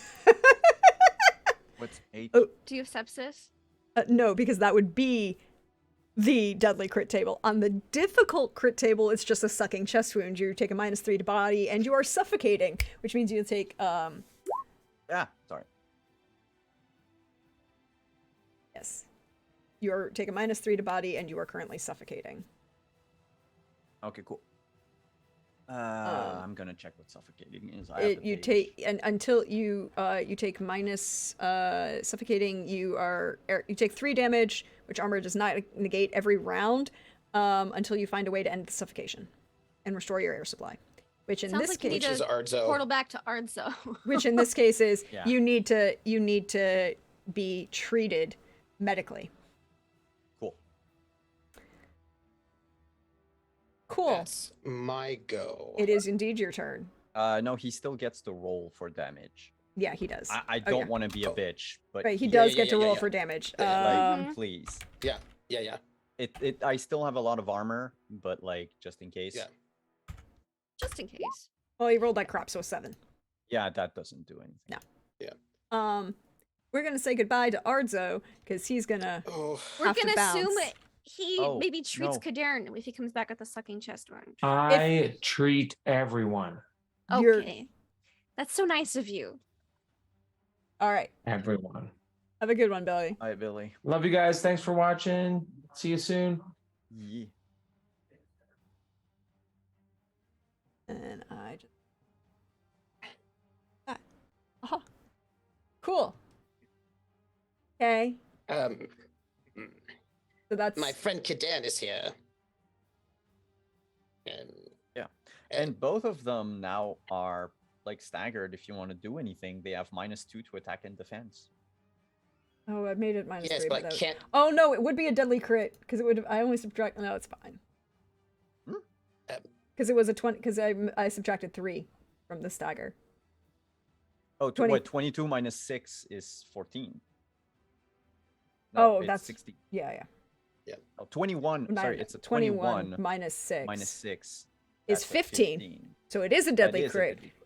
What's 8? Oh. Do you have sepsis? No, because that would be the deadly crit table. On the difficult crit table, it's just a sucking chest wound. You take a -3 to body, and you are suffocating, which means you take Sorry. yes, you take a -3 to body, and you are currently suffocating. Okay, cool. I'm gonna check what suffocating is. I have the You page. take and until you take minus suffocating, you take 3 damage, which armor does not negate every round, until you find a way to end the suffocation and restore your air supply. Which in Sounds this like you case, need Which is Ardzo. Portal back to Ardzo. which in this case is Yeah. you need to be treated medically. Cool. Cool. That's my go. It is indeed your turn. No, he still gets to roll for damage. Yeah, he does. I Oh, don't yeah. want to be a bitch, but Right, he Yeah, does yeah, get to yeah, roll yeah. for damage. Yeah, Mhm. please. Yeah. It. I still have a lot of armor, but like just in case. Yeah. Just in case. Well, he rolled like crap, so a 7. Yeah, that doesn't do anything. No. We're gonna say goodbye to Ardzo because he's gonna. Oh. We're Have to gonna assume bounce. he Oh, maybe treats no. Kadarn if he comes back with a sucking chest wound. I treat everyone. You're- Okay. That's so nice of you. All right. Everyone. Have a good one, Billy. Hi, Billy. Love you guys. Thanks for watching. See you soon. Yeah. And I just. Uh-huh. Cool. Okay. So that's My friend Kadan is here. And And both of them now are like staggered. If you want to do anything, they have -2 to attack and defense. Oh, I made it -3. yes, but I that- can't. Oh no, it would be a deadly crit because it would. I only subtract. No, it's fine. Because it was a 20. Because I subtracted 3 from the stagger. Oh, 20 22 -6 is 14. Oh, it's that's- 60. Yeah, yeah. Oh, 21. Sorry, Nine- it's a 21 21 minus 6 minus 6 is that's a 15. So it is a That deadly is a crit. deadly crit.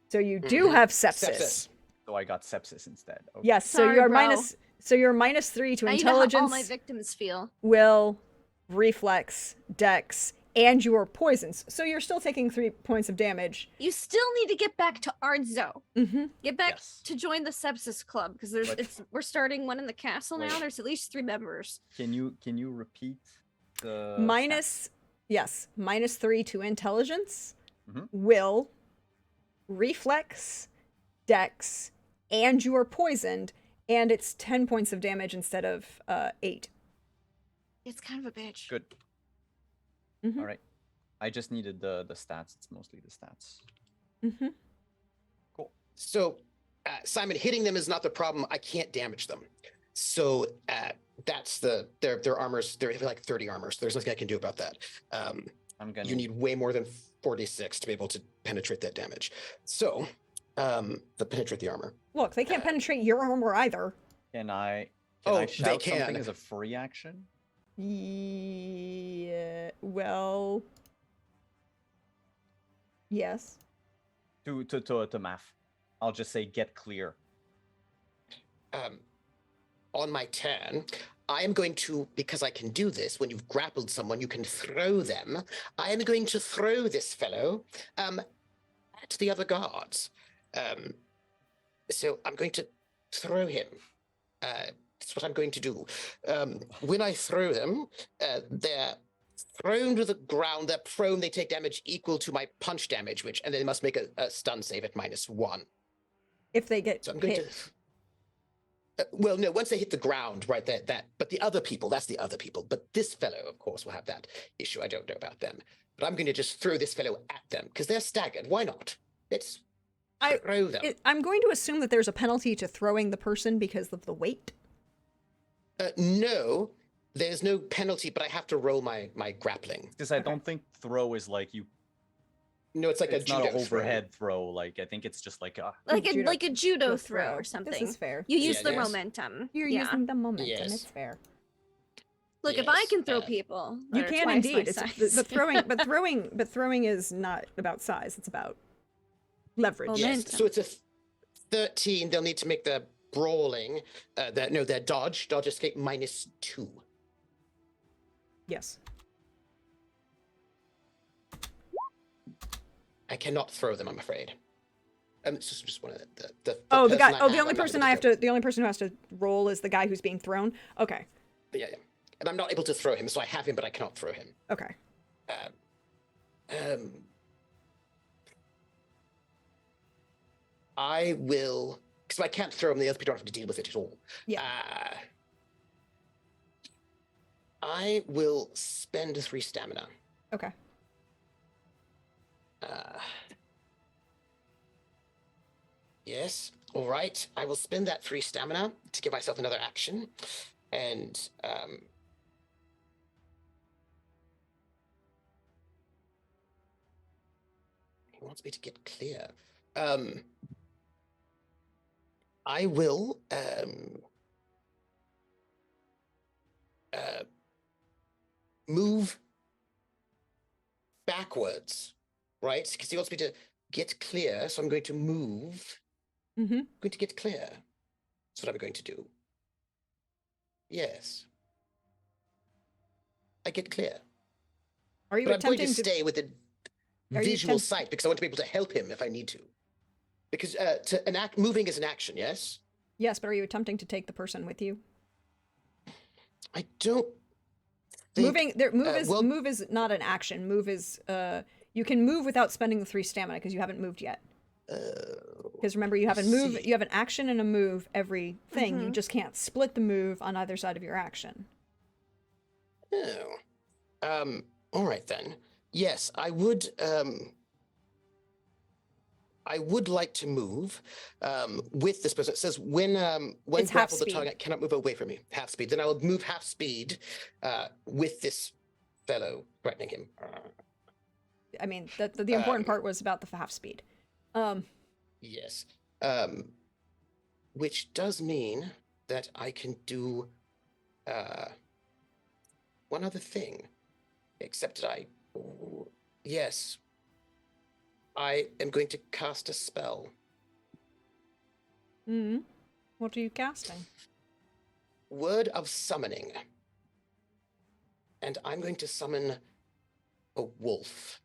So you do Mhm. have sepsis. Sepsis. So I got sepsis instead. Okay. Yes, so Sorry, you're bro. minus so you're -3 to I need to help all my intelligence, victims feel. will, reflex, dex, and your poisons. So you're still taking 3 points of damage. You still need to get back to Ardzo. Mm-hmm. Get back Yes. to join the sepsis club because But- we're starting one in the castle now. Wait. There's at least 3 members. Can you repeat the Minus, yes, -3 to intelligence, Mhm. will, reflex, dex, and you are poisoned, and it's 10 points of damage instead of 8. It's kind of a bitch. Good. Mhm. All right. I just needed the stats. It's mostly the stats. Mm-hmm. Cool. So, Simon, hitting them is not the problem. I can't damage them. So that's their armors. They're like 30 armors. There's nothing I can do about that. I'm gonna You need way more than 46 to be able to penetrate that damage. So, the penetrate the armor. Look, they can't penetrate your armor either. Can I Oh, I they shout something can. as a free action? Yeah, well, yes. To math. I'll just say get clear. On my turn, I am going to, because I can do this, when you've grappled someone, you can throw them. I am going to throw this fellow at the other guards. So I'm going to throw him. That's what I'm going to do. When I throw them, they're thrown to the ground. They're prone. They take damage equal to my punch damage, and they must make a stun save at -1. If they get So I'm going hit. to. Well, no. Once they hit the ground, right? But the other people, that's the other people. But this fellow, of course, will have that issue. I don't know about them. But I'm going to just throw this fellow at them because they're staggered. Why not? Let's throw them. I'm going to assume that there's a penalty to throwing the person because of the weight. No, there's no penalty, but I have to roll my grappling. Because I Okay. don't think throw is like you. No, it's like It's a not judo an overhead throw. Like I think it's just like a. Like a judo- judo The throw or something. This is fair. You use Yeah, the yes. momentum. You're yeah. using the momentum. Yes. It's fair. Look, if I Yes, can throw uh, people, You that are can twice my indeed. It's, size. but throwing is not about size. It's about leverage. Well, Yes. Momentum. So it's a 13. They'll need to make the brawling. Their dodge escape -2. Yes. I cannot throw them, I'm afraid. It's just one of the Oh, the person guy. I Oh, the have, only I'm not person able I to have throw. to. The only person who has to roll is the guy who's being thrown. Okay. Yeah, yeah. And I'm not able to throw him, so I have him, but I cannot throw him. Okay. I will, because I can't throw him. The other people don't have to deal with it at all. Yeah. I will spend 3 stamina. Okay. Yes. All right. I will spend that 3 stamina to give myself another action, and he wants me to get clear. I will move backwards, right? Because he wants me to get clear, so I'm going to move. Mm-hmm. I'm going to get clear. That's what I'm going to do. Yes. I get clear. Are you But I'm going attempting to stay with the Are you visual attempt- sight because I want to be able to help him if I need to. Because moving is an action, yes? Yes, but are you attempting to take the person with you? I don't think... Move is not an action. Move is you can move without spending the 3 stamina because you haven't moved yet. Because remember, you have a move, see. you have an action and a move every thing. You Mhm. just can't split the move on either side of your action. Oh. All right then. Yes, I would like to move with this person. It says when It's half grappled, the speed. target cannot move away from me. Half speed. Then I will move half speed with this fellow threatening him. I mean, the important part was about the half speed. Yes. Which does mean that I can do one other thing. Except that yes, I am going to cast a spell. Hmm. What are you casting? Word of Summoning. And I'm going to summon a wolf.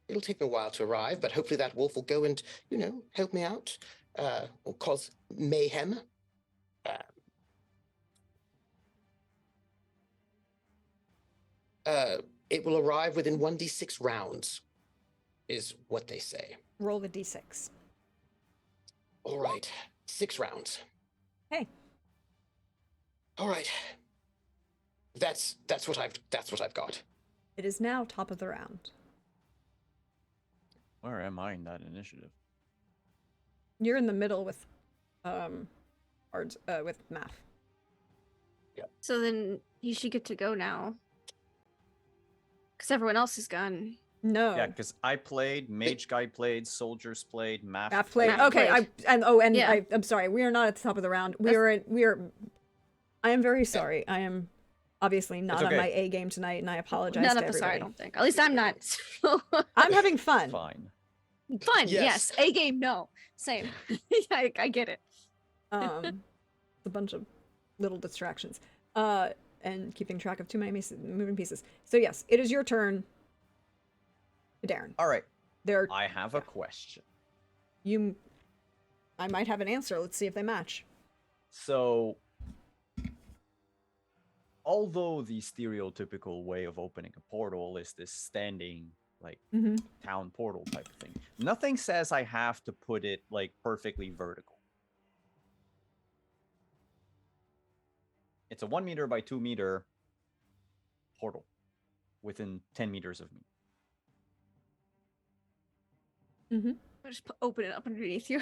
It'll take me a while to arrive, but hopefully that wolf will go and, help me out, or cause mayhem. It will arrive within 1d6 rounds, is what they say. Roll the d6. All right, 6 rounds. Hey. All right. That's what I've got. It is now top of the round. Where am I in that initiative? You're in the middle with with Math. So then you should get to go now. Because everyone else is gone. No. Yeah, because I played, Mage Guy played, Soldiers played, Math Math played. Math Okay, played. Yeah. I'm sorry. We are not at the top of the round. I am very sorry. I am obviously not on okay. my A game tonight, and I apologize None to of us are, I everybody. don't think. At least I'm not. I'm having fun. Fine. Fun, Yes. yes. A game, no. Same. I get it. A bunch of little distractions. And keeping track of too many moving pieces. So yes, it is your turn, Darren. All right. There, I have a question. I might have an answer. Let's see if they match. So, although the stereotypical way of opening a portal is this standing, like, Mm-hmm. town portal type of thing, nothing says I have to put it, like, perfectly vertical. It's a 1 meter by 2 meter portal within 10 meters of me. Mm-hmm. I'll just open it up underneath you.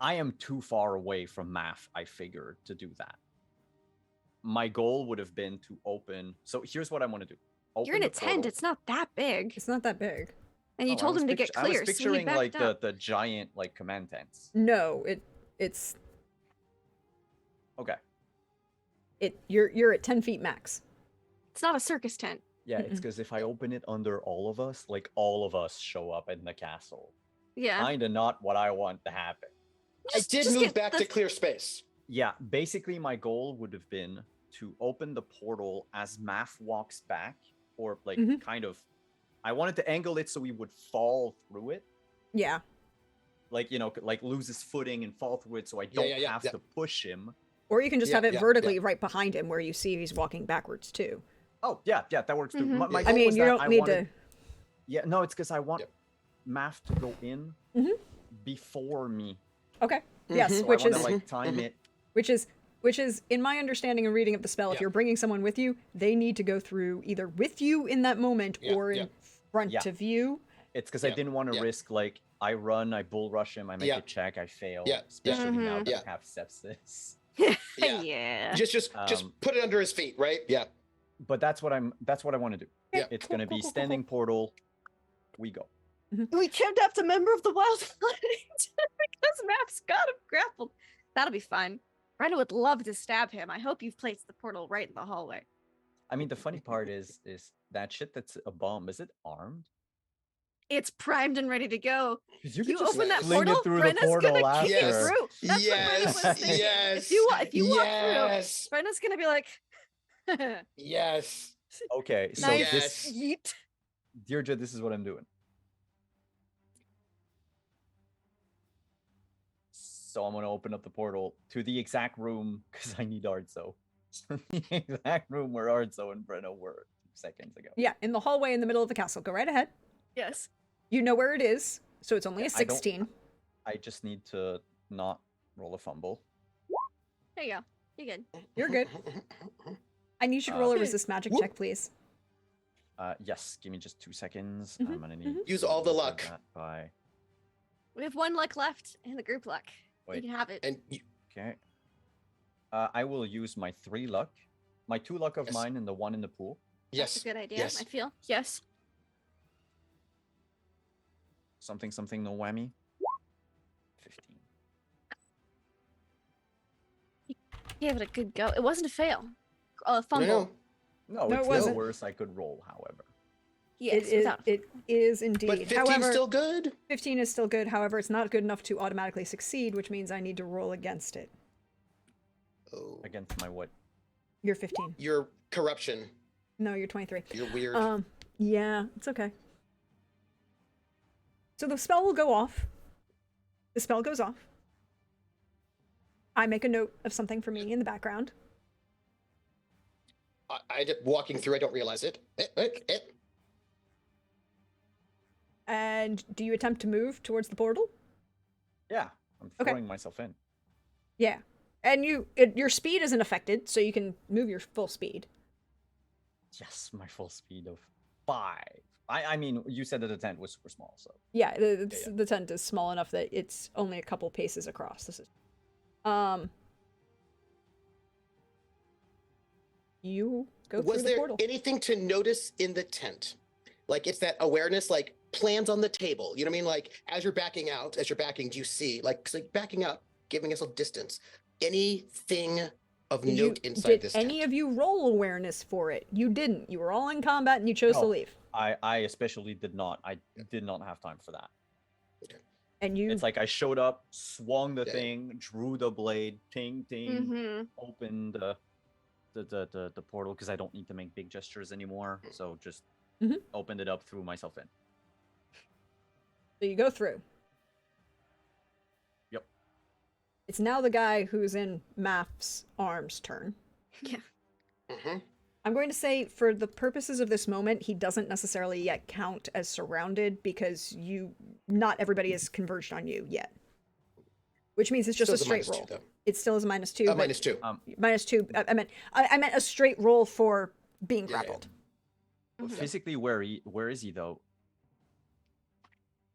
I am too far away from Math, I figured, to do that. My goal would have been to open. So here's what I want to do. You're in Open a the tent. portal. It's not that big. It's not that big. And you Oh, I told was him to get I was clear, so he picturing like backed up. the giant like command tents. No, it's Okay. you're at 10 feet max. It's not a circus tent. Yeah, it's because if I open it under all of us, like all of us show up in the castle. Yeah. Kinda not what I want to happen. I did just move get back the- to clear space. Yeah, basically my goal would have been to open the portal as Math walks back, or like Mhm. kind of. I wanted to angle it so we would fall through it, Yeah. like like lose his footing and fall through it, so I don't yeah, have yeah. to push him. Or you can just Yeah, have it yeah, vertically right behind him where you see he's walking backwards too. Oh yeah, that works too. Mhm. My Yeah. goal I mean, was you that don't I need wanted- to. Yeah, no, it's because I want Yep. Math to go in Mhm. before me. Okay. Yes, Mhm. So which I want is to like time it. which is in my understanding and reading of the spell. If Yeah. you're bringing someone with you, they need to go through either with you in that moment Yeah, or in yeah. front Yeah. of you. It's because I Yeah, didn't want to yeah. risk like I run, I bull rush him, I make Yeah. a check, I fail. Yeah, yeah. Especially now Mhm. that Yeah. I have sepsis. Yeah. Yeah. Just Um, put it under his feet, right? Yeah. But that's what I want to do. Yeah. It's Cool, gonna cool, be cool, cool, standing portal. We go. We kidnapped a member of the Wild Hunt because Math's got him grappled. That'll be fine. Brenda would love to stab him. I hope you've placed the portal right in the hallway. I mean, the funny part is that shit that's a bomb. Is it armed? It's primed and ready to go. Because You could just open that fling portal, it through Brenna's the portal gonna after. kick it Yes. through. That's what Brenda was Yes. thinking. Yes. If you walk through, Yes. Brenda's gonna be like, Yes. Okay, so nice this, yeet. Deirdre, this is what I'm doing. So I'm gonna open up the portal to the exact room because I need Arzo. The exact room where Arzo and Brenna were 2 seconds ago. Yeah, in the hallway in the middle of the castle. Go right ahead. Yes. You know where it is, so it's only Yeah, a I don't- 16. I just need to not roll a fumble. There you go. You're good. You're good. I need you to roll a Okay. resist magic Whoop. check, please. Yes, give me just 2 seconds. Mhm, I'm gonna need Use to all the divide luck. that by We have 1 luck left in the group luck. Wait. You can have it. And you, okay. I will use my 3 luck, my 2 luck of Yes. mine, and the 1 in the pool. That's yes. a good idea. Yes. I feel. Yes. Something, no whammy. 15. Gave it a good go. It wasn't a fail. A No, fumble. no. No, No, it it's wasn't. the worst I could roll, however. Yes, without a It is indeed. But 15's However, still good. 15 is still good. However, it's not good enough to automatically succeed, which means I need to roll against it. Oh. Against my what? You're 15. Your corruption. No, you're 23. You're weird. Yeah, it's okay. So the spell will go off. The spell goes off. I make a note of something for me in the background. Walking through, I don't realize it. And do you attempt to move towards the portal? Yeah, I'm Okay. throwing myself in. Yeah. And your speed isn't affected, so you can move your full speed. Yes, my full speed of 5. I mean, you said that the tent was super small, so Yeah, the tent is small enough that it's only a couple paces across. This is you go through Was the there portal. anything to notice in the tent? Like it's that awareness, like plans on the table. You know what I mean? Like as you're backing out, as you're backing, do you see like backing up, giving us a distance? Anything of Did note you, inside did this any tent? of you roll awareness for it? You didn't. You were all in combat and you chose to No. leave. I especially did not. I did not have time for that. And you It's like I showed up, swung the Yeah. thing, drew the blade, ting ting, Mm-hmm. opened the portal because I don't need to make big gestures anymore. So just Mhm. opened it up, threw myself in. so you go through. Yep. It's now the guy who's in Math's arms turn. Mhm. I'm going to say, for the purposes of this moment, he doesn't necessarily yet count as surrounded because not everybody is converged on you yet. Which means it's just Still a is straight -2, roll. though. It still is a -2. but -2. -2. I meant a straight roll for being Yeah, yeah. grappled. Mhm. Physically, where is he though?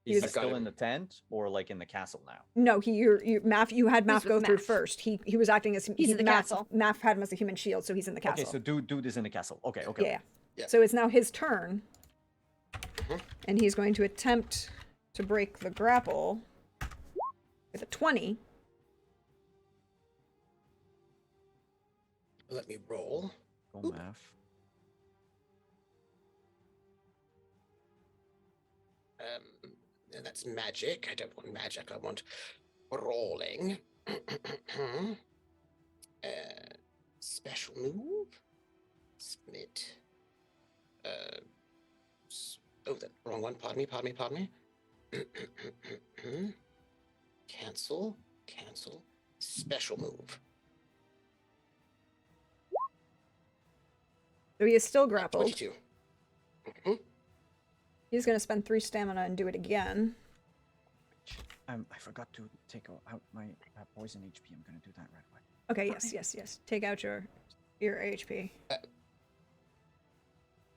He Is was- he I've got still him. in the tent or like in the castle now? No, you had Math with go through Math. first. He was acting as He's in the castle. Math had him as a human shield, so he's in the castle. Okay, so dude is in the castle. Okay. Yeah. Yeah. So it's now his turn. Mhm. And he's going to attempt to break the grapple with a 20. Let me roll. Go Oop. math. And that's magic. I don't want magic. I want rolling. Special move. Split. Oh, that wrong one. Pardon me. Cancel. Special move. So he is still grappled. 22. Mhm. He's going to spend 3 stamina and do it again. I forgot to take out my poison HP. I'm gonna do that right away. Okay, yes. Take out your HP.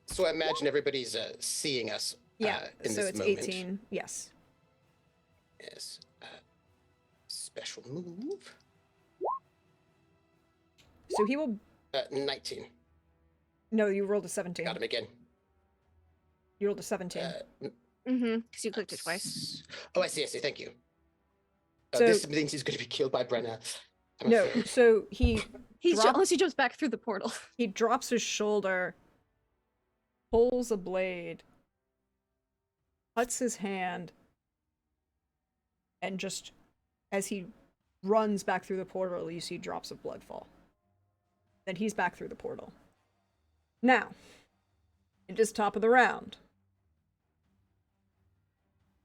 So I imagine everybody's seeing us. Yeah, In so this it's moment. 18. Yes. Yes. Special move. So he will. 19. No, you rolled a 17. Got him again. You rolled a 17. Mm-hmm. Because you clicked it twice. Oh, I see. Thank you. So- This means he's going to be killed by Brenna. I'm No, afraid. so he Unless he jumps back through the portal. he drops his shoulder, pulls a blade, cuts his hand, and just as he runs back through the portal, you see drops of blood fall. Then he's back through the portal. Now, it is top of the round.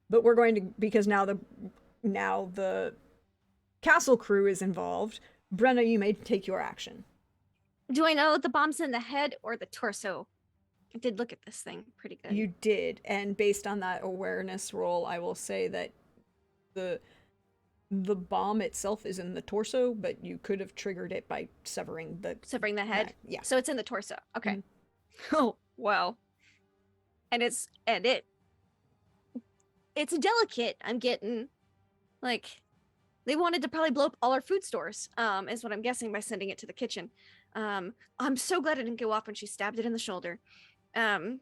But we're going to, because now the castle crew is involved. Brenna, you may take your action. Do I know the bomb's in the head or the torso? I did look at this thing pretty good. You did, and based on that awareness roll, I will say that the bomb itself is in the torso, but you could have triggered it by severing the Severing the head. neck. Yeah. So it's in the torso. Okay. Mhm. Oh, wow. And it's delicate. I'm getting like they wanted to probably blow up all our food stores, is what I'm guessing by sending it to the kitchen. I'm so glad it didn't go off when she stabbed it in the shoulder. That yeah, was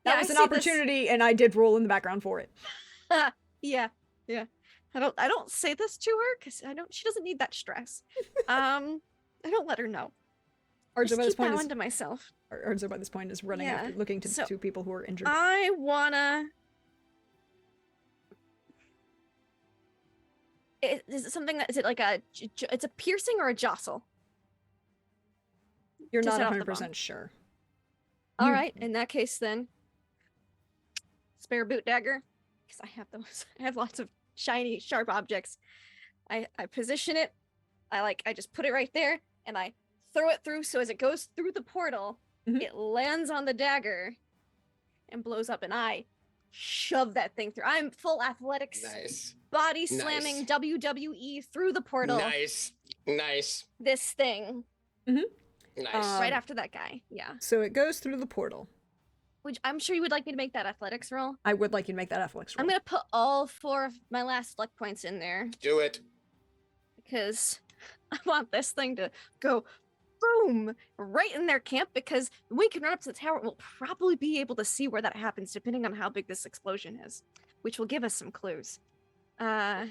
I an see this- opportunity, and I did roll in the background for it. Yeah. I don't say this to her because she doesn't need that stress. I don't let her know. Arzo Just by this keep point bowing to myself. Arzo by this point is running after, Yeah, looking to so two people who are injured. I wanna. Is it something that is it like a? It's a piercing or a jostle? You're to not set off the 100% sure. All You- right, in that case, then spare boot dagger, because I have those. I have lots of shiny, sharp objects. I position it. I just put it right there, and I throw it through. So as it goes through the portal, Mhm. it lands on the dagger, and blows up. And I shove that thing through. I'm full athletics, Nice. body slamming Nice. WWE through the portal. Nice. Nice. This thing Nice. right Um, after that guy. Yeah, So it goes through the portal. which I'm sure you would like me to make that athletics roll. I would like you to make that athletics roll. I'm gonna put all 4 of my last luck points in there Do it. because I want this thing to go boom right in their camp, because when we can run up to the tower, we'll probably be able to see where that happens depending on how big this explosion is, which will give us some clues. So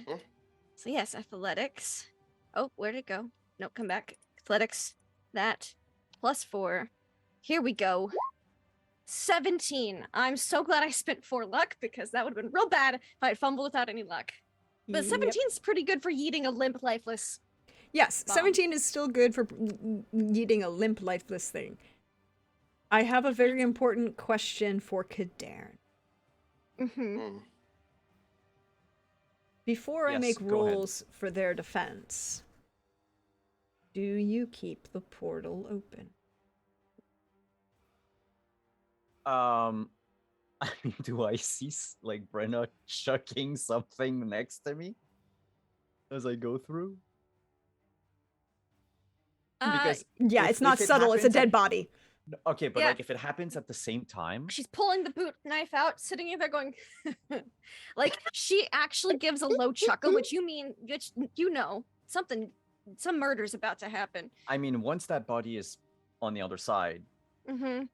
yes, athletics. Oh, where'd it go? Nope, come back. Athletics. That +4. Here we go. 17. I'm so glad I spent 4 luck, because that would have been real bad if I had fumbled without any luck. But Yep. 17's pretty good for yeeting a limp, lifeless. Yes, bomb. 17 is still good for needing a limp, lifeless thing. I have a very important question for Kadarn. Mm-hmm. Mm. Before I Yes, make go ahead. rules for their defense, do you keep the portal open? I mean, do I see like Brenna chucking something next to me as I go through? Because Yeah, if- it's not if it subtle, it's a happens at- dead body. Okay, but Yeah. like if it happens at the same time, she's pulling the boot knife out, sitting in there going, like she actually gives a low chuckle, which you know some murder's about to happen. I mean, once that body is on the other side, Mm-hmm.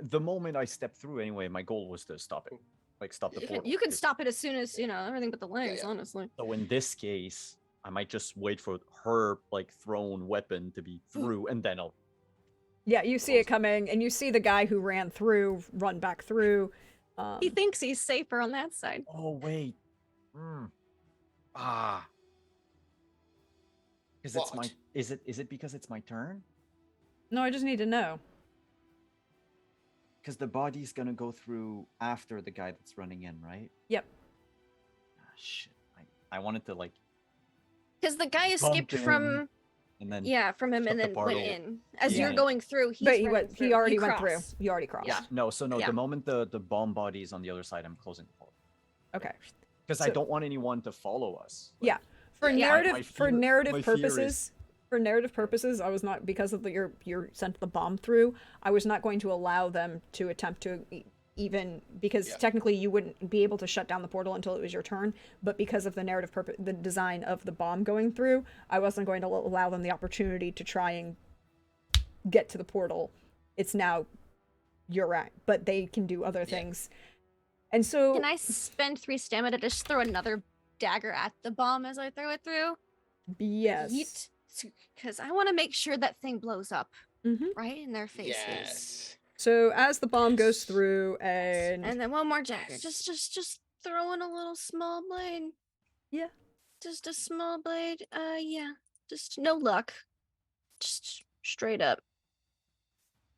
the moment I step through anyway, my goal was to stop it, like stop the portal. You can 'cause- stop it as soon as everything but the legs, yeah. honestly. So in this case, I might just wait for her like thrown weapon to be through, and then I'll. Yeah, you see it coming, and you see the guy who ran through run back through. He thinks he's safer on that side. Oh wait. Ah. Because it's my. What? Is it because it's my turn? No, I just need to know. Because the body's gonna go through after the guy that's running in, right? Yep. Ah, shit. I wanted to like, Because the guy escaped Bump from him, and then from him shut and the then went portal. in. As Yeah. you're going through, he's But he running went. through. He already You went through. cross. He already crossed. Yeah. No, so no. Yeah. The moment the bomb body's on the other side, I'm closing the portal Okay. because I So- don't want anyone to follow us. Yeah. For Yeah. narrative, My for fear- narrative my fear is- purposes, for narrative purposes, I was not, because of the you're sent the bomb through. I was not going to allow them to attempt to even, because Yeah. technically you wouldn't be able to shut down the portal until it was your turn. But because of the narrative purpose, the design of the bomb going through, I wasn't going to allow them the opportunity to try and get to the portal. It's now your act, but they can do other things. And so Can I spend 3 stamina to just throw another dagger at the bomb as I throw it through? yes. Because I want to make sure that thing blows up hmm right in their faces. Yes. So as the bomb goes through, and And then one more dagger. Just throw in a little small blade. Yeah. Just a small blade. Yeah. Just no luck. Just straight up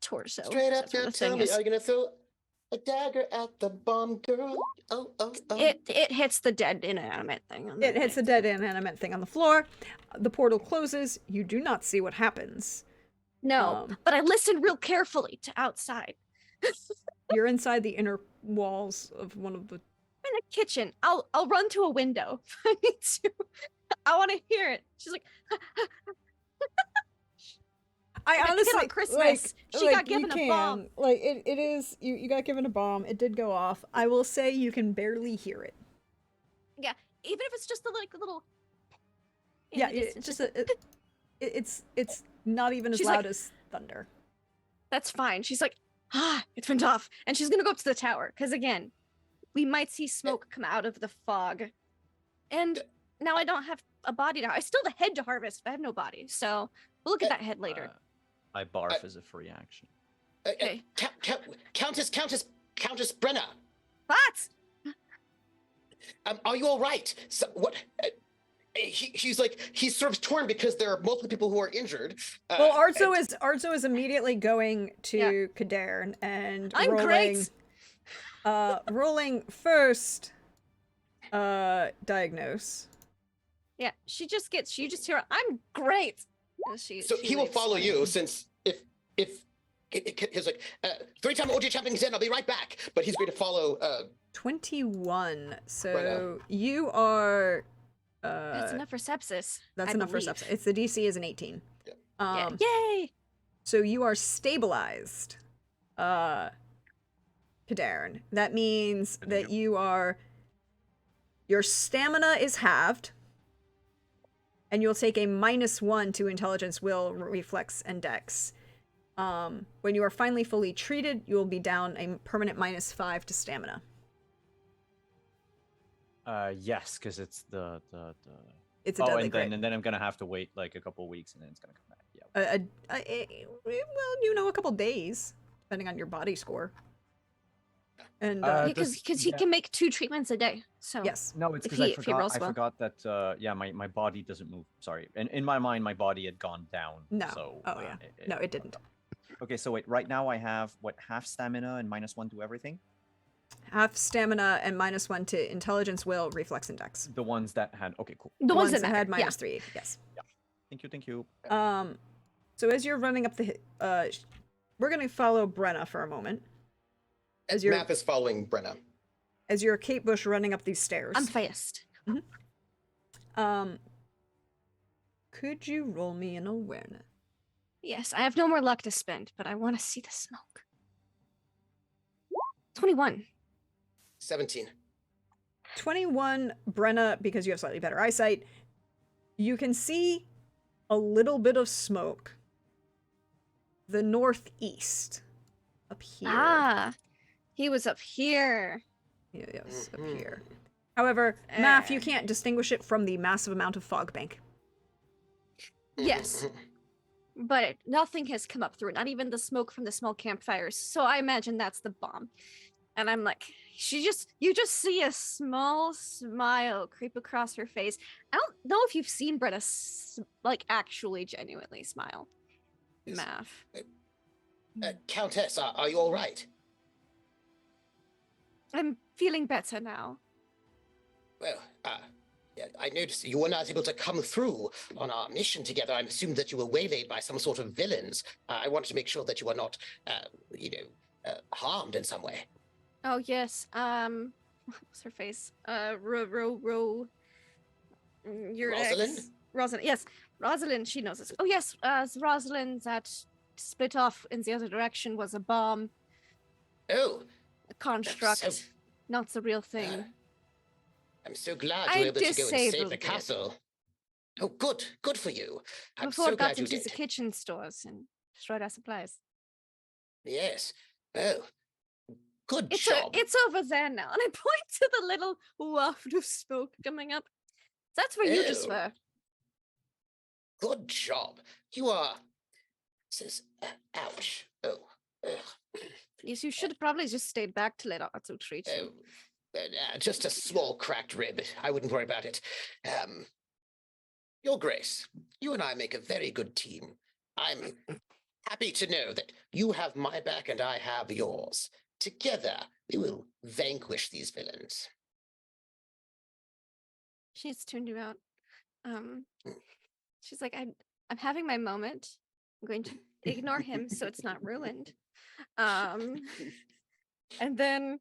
torso. Straight up That's where now, the tell thing me, is. are you gonna throw a dagger at the bomb girl? Oh. It hits the dead inanimate thing. On it hits the dead inanimate thing on the floor. The portal closes. You do not see what happens. No, but I listened real carefully to outside. You're inside the inner walls of one of the. In a kitchen. I'll run to a window if I need to. I want to hear it. She's like, I Like a kid honestly on Christmas, she got you given a bomb. can. Like it is. You got given a bomb. It did go off. I will say you can barely hear it. yeah. Even if it's just a little. in Yeah, the it's distance, just it's not even as She's loud like- as thunder. That's fine. She's like, it's went off, and she's gonna go up to the tower because again, we might see smoke come out of the fog, and now I don't have a body now. I still have a head to harvest, but I have no body. So we'll look at that head later. I barf as a free action. Okay. Countess Brenna, What? are you all right? So, what? He's like, he's sort of torn because there are multiple people who are injured. Well, Arzo is immediately going to Kadern and I'm rolling, great. rolling first, diagnose. Yeah, you just hear, I'm great. And she he will leaves. follow you since if he's like, 3-time OG champion Zen, I'll be right back. But he's going to follow 21. So Brenna. you are. That's enough for sepsis. That's I enough believe. for sepsis. It's the DC is an 18. Yeah. Yeah. Yay! So you are stabilized, Kadarin. That means that your stamina is halved, and you'll take a -1 to intelligence, will, reflex, and dex. When you are finally fully treated, you will be down a permanent -5 to stamina. Yes, because it's the It's a deadly and crit. then I'm gonna have to wait like a couple weeks, and then it's gonna come back. Yeah. Well, a couple days, depending on your body score. And Because he can make 2 treatments a day. So yes, No, it's If because he rolls I well. forgot that my body doesn't move. Sorry, and in my mind my body had gone down. no. So Oh yeah, no, it didn't. Okay, so wait, right now I have half stamina and -1 to everything. Half stamina and -1 to intelligence, will, reflex, and dex. The ones that had okay, cool. the ones that had matter. Yeah. -3. Yes. Thank you. So as you're running up the, we're gonna follow Brenna for a moment. As your Map is following Brenna. as your Kate Bush running up these stairs. I'm fast. Could you roll me an awareness? Yes, I have no more luck to spend, but I want to see the smoke. 21. 17. 21, Brenna, because you have slightly better eyesight, you can see a little bit of smoke. The northeast. Up here. Ah, he was up here. Yes, up Mhm. here. However, Math, you can't distinguish it from the massive amount of fog bank. Yes. But nothing has come up through it, not even the smoke from the small campfires. So I imagine that's the bomb. And I'm like, you just see a small smile creep across her face. I don't know if you've seen Bretta actually genuinely smile. Yes. Math. Countess, are you all right? I'm feeling better now. Well, yeah, I noticed you were not able to come through on our mission together. I assumed that you were waylaid by some sort of villains. I wanted to make sure that you were not, harmed in some way. Oh yes. What's her face? Your Rosalind? ex. Rosalind. Yes, Rosalind. She knows this. Oh yes. Rosalind that split off in the other direction was a bomb, Oh, a construct, so- not the real thing. I'm so glad I you were able to go and save disabled the it. castle. Oh, good for you. I'm Before so it got glad you into did. the kitchen stores and destroyed our supplies. Yes. Oh, good It's job. it's over there now, and I point to the little waft of smoke coming up. That's where you just Ew. were. Good job. You are. Says, ouch. Oh. Ugh. Yes, you should have probably just stayed back to let Otto treat you. Just a small cracked rib. I wouldn't worry about it. Your Grace, you and I make a very good team. I'm happy to know that you have my back and I have yours. Together, we will vanquish these villains. She's turned you out. She's like, I'm having my moment. I'm going to ignore him so it's not ruined. And then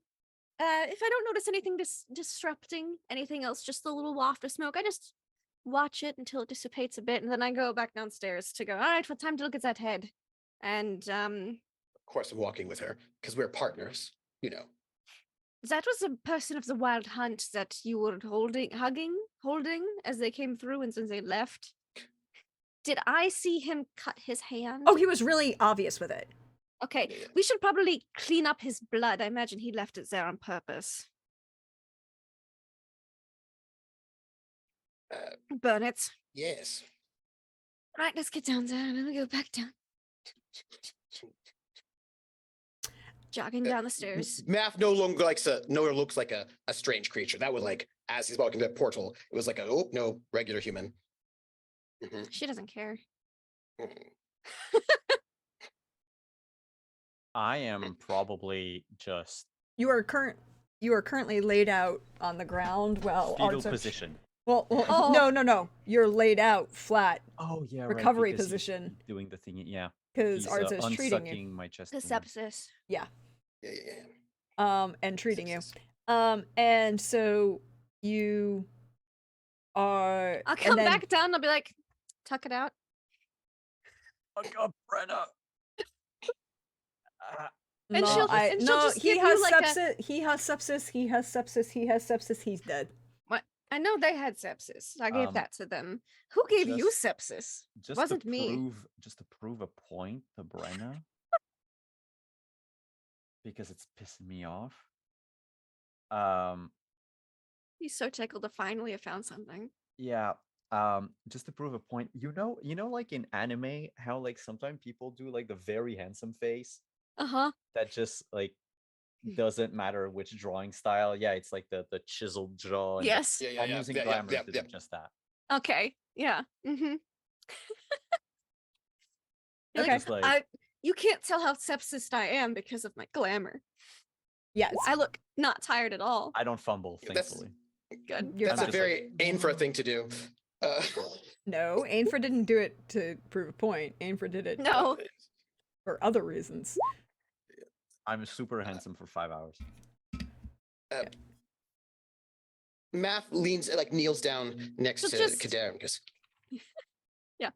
if I don't notice anything disrupting anything else, just the little waft of smoke, I just watch it until it dissipates a bit, and then I go back downstairs to go, all right, well, time to look at that head. And Of course, I'm walking with her because we're partners, you know. that was a person of the wild hunt that you were holding as they came through and since they left. Did I see him cut his hand? Oh, he was really obvious with it. Okay, Yeah. we should probably clean up his blood. I imagine he left it there on purpose. Burn it. Yes. Right, let's get down there. Let me go back down. Jogging down the stairs. Math no longer looks like a strange creature. That was like as he's walking to that portal, it was like oh no, regular human. Mhm, She doesn't care. mhm. I am probably just You are currently laid out on the ground. Well, fetal Arzo- position. Well, Oh. no. You're laid out flat Oh yeah, recovery because he's position doing the thing. Yeah, because he's Arzo's treating you. unsucking my chest. The and- sepsis. Yeah. Yeah. And treating you. Sepsis. And so you are. I'll and come then- back down. I'll be like, tuck it out. Look up, Brenna. And no, she'll- I, and she'll no, just he give has you, like, a- sepsis. He has sepsis. He has sepsis. He has sepsis. He's dead. I know they had sepsis. I gave Um, that to them. Who gave you just- sepsis? Just Wasn't to me. prove, just to prove a point to Brenna, because it's pissing me off. He's so tickled to finally have found something. Yeah. Just to prove a point, like in anime, how like sometimes people do like the very handsome face Uh-huh. that just like doesn't matter which drawing style. Yeah, it's like the chiseled jaw. And Yes. Yeah, yeah, I'm yeah, using yeah, yeah, glamour yeah, to yeah. do just that. Okay. Yeah. Mm-hmm. Okay. Just like You can't tell how sepsist I am because of my glamour. Yes. I look not tired at all. I don't fumble, That's- thankfully. Good. You're That's fine. a just very Ainfra thing to do. No, Ainford didn't do it to prove a point. Ainford did it No. for other reasons. I'm super handsome for 5 hours. Math kneels down next So to just- Kader and goes, Yeah.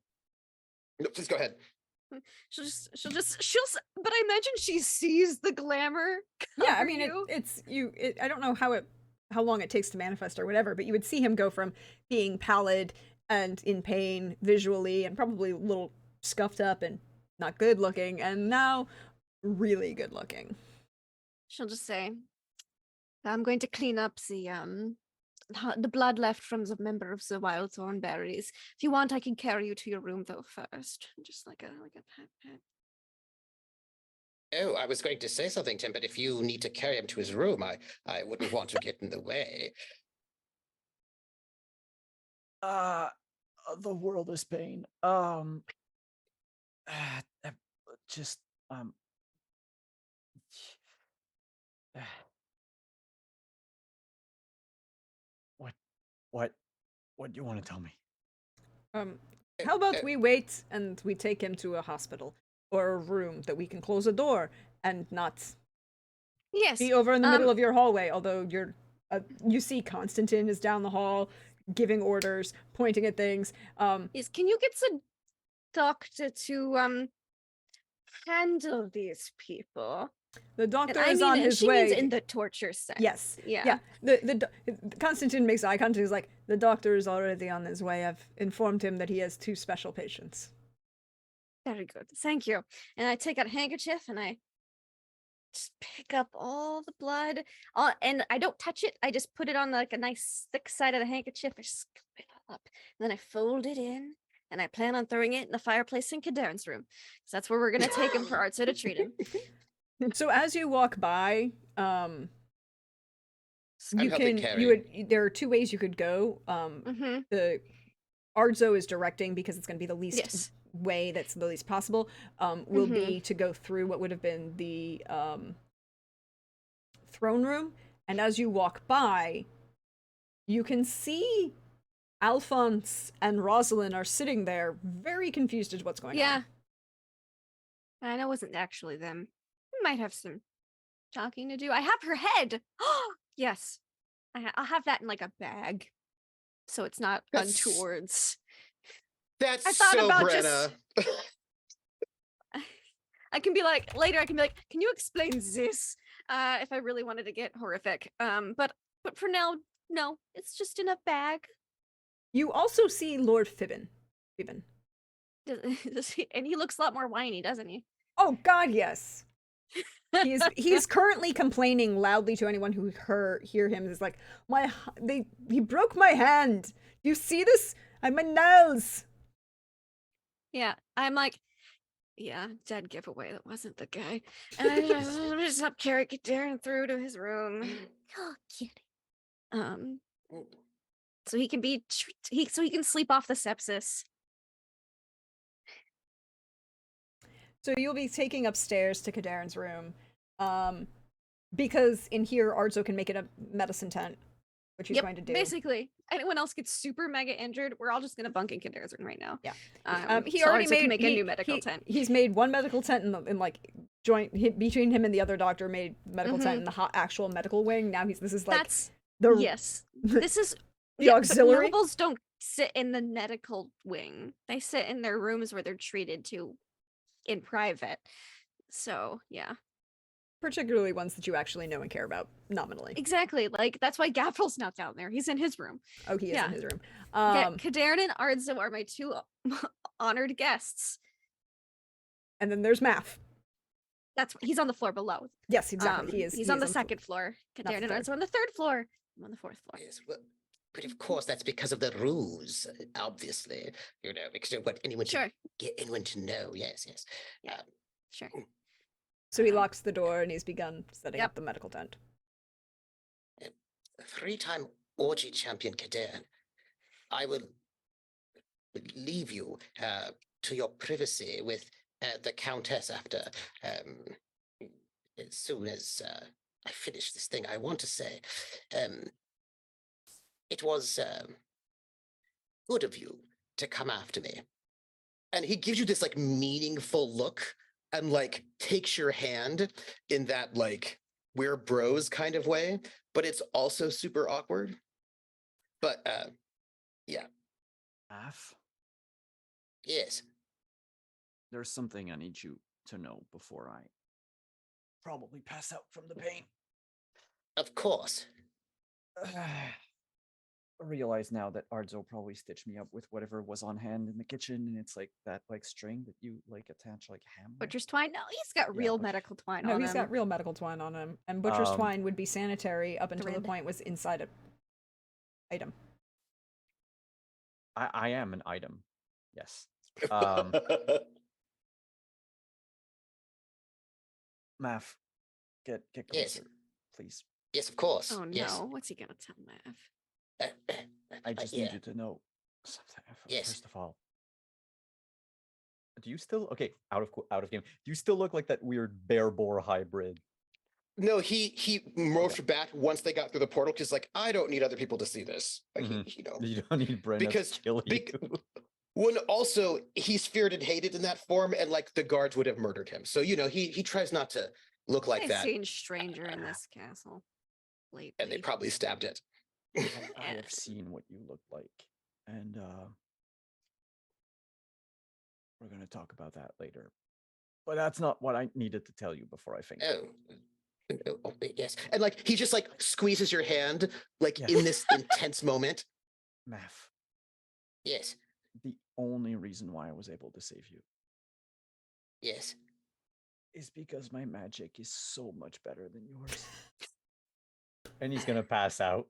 No, please go ahead. But I imagine she sees the glamour. Yeah, I cover mean, you. I don't know how long it takes to manifest or whatever, but you would see him go from being pallid and in pain visually and probably a little scuffed up and not good looking, and now really good looking. She'll just say, "I'm going to clean up the blood left from the member of the wild thornberries. If you want, I can carry you to your room though first, just like a pat. Oh, I was going to say something, Tim, but if you need to carry him to his room, I wouldn't want to get in the way. The world is pain. Just what do you want to tell me? How about we wait and we take him to a hospital or a room that we can close a door and not Yes. be over in the middle of your hallway, although you see Constantine is down the hall giving orders, pointing at things. Yes. Can you get the doctor to handle these people? The And doctor I is mean, on and his she way. means in the torture sense. Yes. Yeah. Yeah. The Constantine makes eye contact. He's like, the doctor is already on his way. I've informed him that he has 2 special patients. Very good. Thank you. And I take out a handkerchief and I just pick up all the blood. And I don't touch it. I just put it on like a nice thick side of the handkerchief. I scoop it all up. And then I fold it in. And I plan on throwing it in the fireplace in Kadarn's room. Because that's where we're going to take him for Arzo to treat him. So as you walk by, I'm you helping can carry. there are 2 ways you could go. Mm-hmm. The Arzo is directing because it's going to be the least Yes. way that's the least possible. Will Mhm. be to go through what would have been the throne room, and as you walk by, you can see Alphonse and Rosalind are sitting there, very confused as to what's going Yeah. on. I know it wasn't actually them. We might have some talking to do. I have her head. Yes. I'll have that in like a bag. So it's not That's- untowards. That's I thought so about Brenna. I can be like, later I can be like, can you explain this? If I really wanted to get horrific. But for now, no. It's just in a bag. You also see Lord Fibbin. And he looks a lot more whiny, doesn't he? Oh God, yes. He's currently complaining loudly to anyone who hear him. Is like, he broke my hand. You see this? I'm my nails. Yeah, I'm like, yeah, dead giveaway. That wasn't the guy. And I just up carry Darren through to his room. Oh, kitty. So he can he can sleep off the sepsis. So you'll be taking upstairs to Kadarin's room, because in here Arzo can make it a medicine tent, which he's going to do. Basically, anyone else gets super mega injured, we're all just gonna bunk in Kadarin's room right now. Yeah. He so already Arzo can made make a new medical tent. He's made one medical tent in like joint between him and the other doctor made medical tent in the actual medical wing. Now this is like That's the yes. This is the auxiliary. But nobles don't sit in the medical wing. They sit in their rooms where they're treated to in private. So yeah. Particularly ones that you actually know and care about nominally. Exactly. Like that's why Gavril's not down there. He's in his room. Oh, he is in his room. Kadarin and Arzo are my two honored guests. And then there's Math. He's on the floor below. Yes, exactly. He is. He's on the second floor. Kadarin and Arzo on the third floor. I'm on the fourth floor. Yes, well, but of course that's because of the ruse, obviously. Because of what anyone should get anyone to know. Yes. Yeah. Sure. So he locks the door and he's begun setting up the medical tent. 3-time orgy champion Kadarin, I will leave you to your privacy with the Countess after as soon as I finish this thing. I want to say it was good of you to come after me. And he gives you this like meaningful look and like takes your hand in that like we're bros kind of way, but it's also super awkward. But yeah. Af, Yes. there's something I need you to know before I probably pass out from the pain. Of course. I realize now that Arzo probably stitched me up with whatever was on hand in the kitchen, and it's like that like string that you like attach like ham. Butcher's twine? No, he's got real medical twine on him. No, he's got real medical twine on him. And Butcher's twine would be sanitary up until the point was inside an item. I am an item. Yes. Math, get closer, please. Yes, of course. Oh no, Yes. what's he gonna tell Mav? I just need you to know something. Yes. First of all, do you still out of game? Do you still look like that weird bear boar hybrid? No, he morphed back once they got through the portal because like I don't need other people to see this. Like You don't need Brenna because to kill you. when also he's feared and hated in that form, and like the guards would have murdered him. So he tries not to look like that. Strange stranger in this castle lately. And they probably stabbed it. I have seen what you look like, and we're going to talk about that later. But that's not what I needed to tell you before I faint. Oh, yes. And like he just like squeezes your hand like in this intense moment. Math. Yes. The only reason why I was able to save you Yes. is because my magic is so much better than yours. And he's gonna pass out.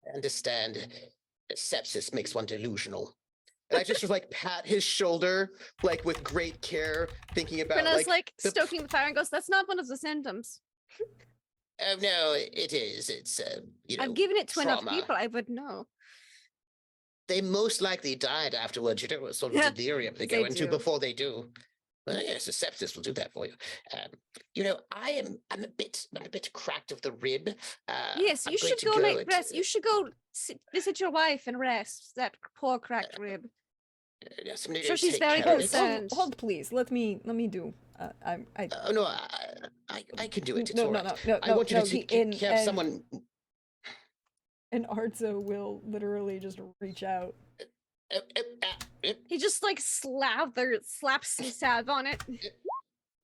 I understand. Sepsis makes one delusional. And I just was like pat his shoulder, like with great care, thinking about Brenna's like the- stoking the fire and goes, "That's not one of the symptoms. Oh no, it is. It's I've given it to enough trauma. people. I would know." They most likely died afterwards. You know what sort of Yeah, delirium they they go into do. before they do. Well, yes, the sepsis will do that for you. I'm a bit cracked of the rib. Yes, I'm you going should to go like and- rest. You should go visit your wife and rest. That poor cracked rib. yes, I'm gonna Sure, go she's take very care of it. concerned. Hold, please. Let me do. I Oh no, I can do it. It's No, all no, right. no, I no, want you no, to have and- someone. and Arzo will literally just reach out. He just like slaps some salve on it.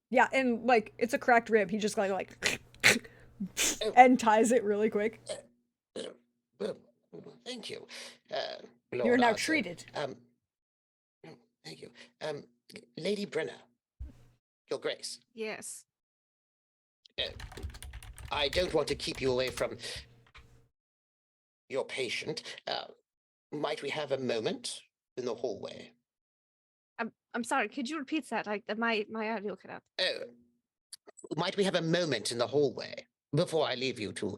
Yeah, and like it's a cracked rib. He just like and ties it really quick. Well, thank you. You're Lord now Arthur. treated. Thank you. Lady Brenna, Your Grace, Yes. I don't want to keep you away from your patient. Might we have a moment in the hallway? I'm sorry. Could you repeat that? My audio cut out. Oh, might we have a moment in the hallway before I leave you to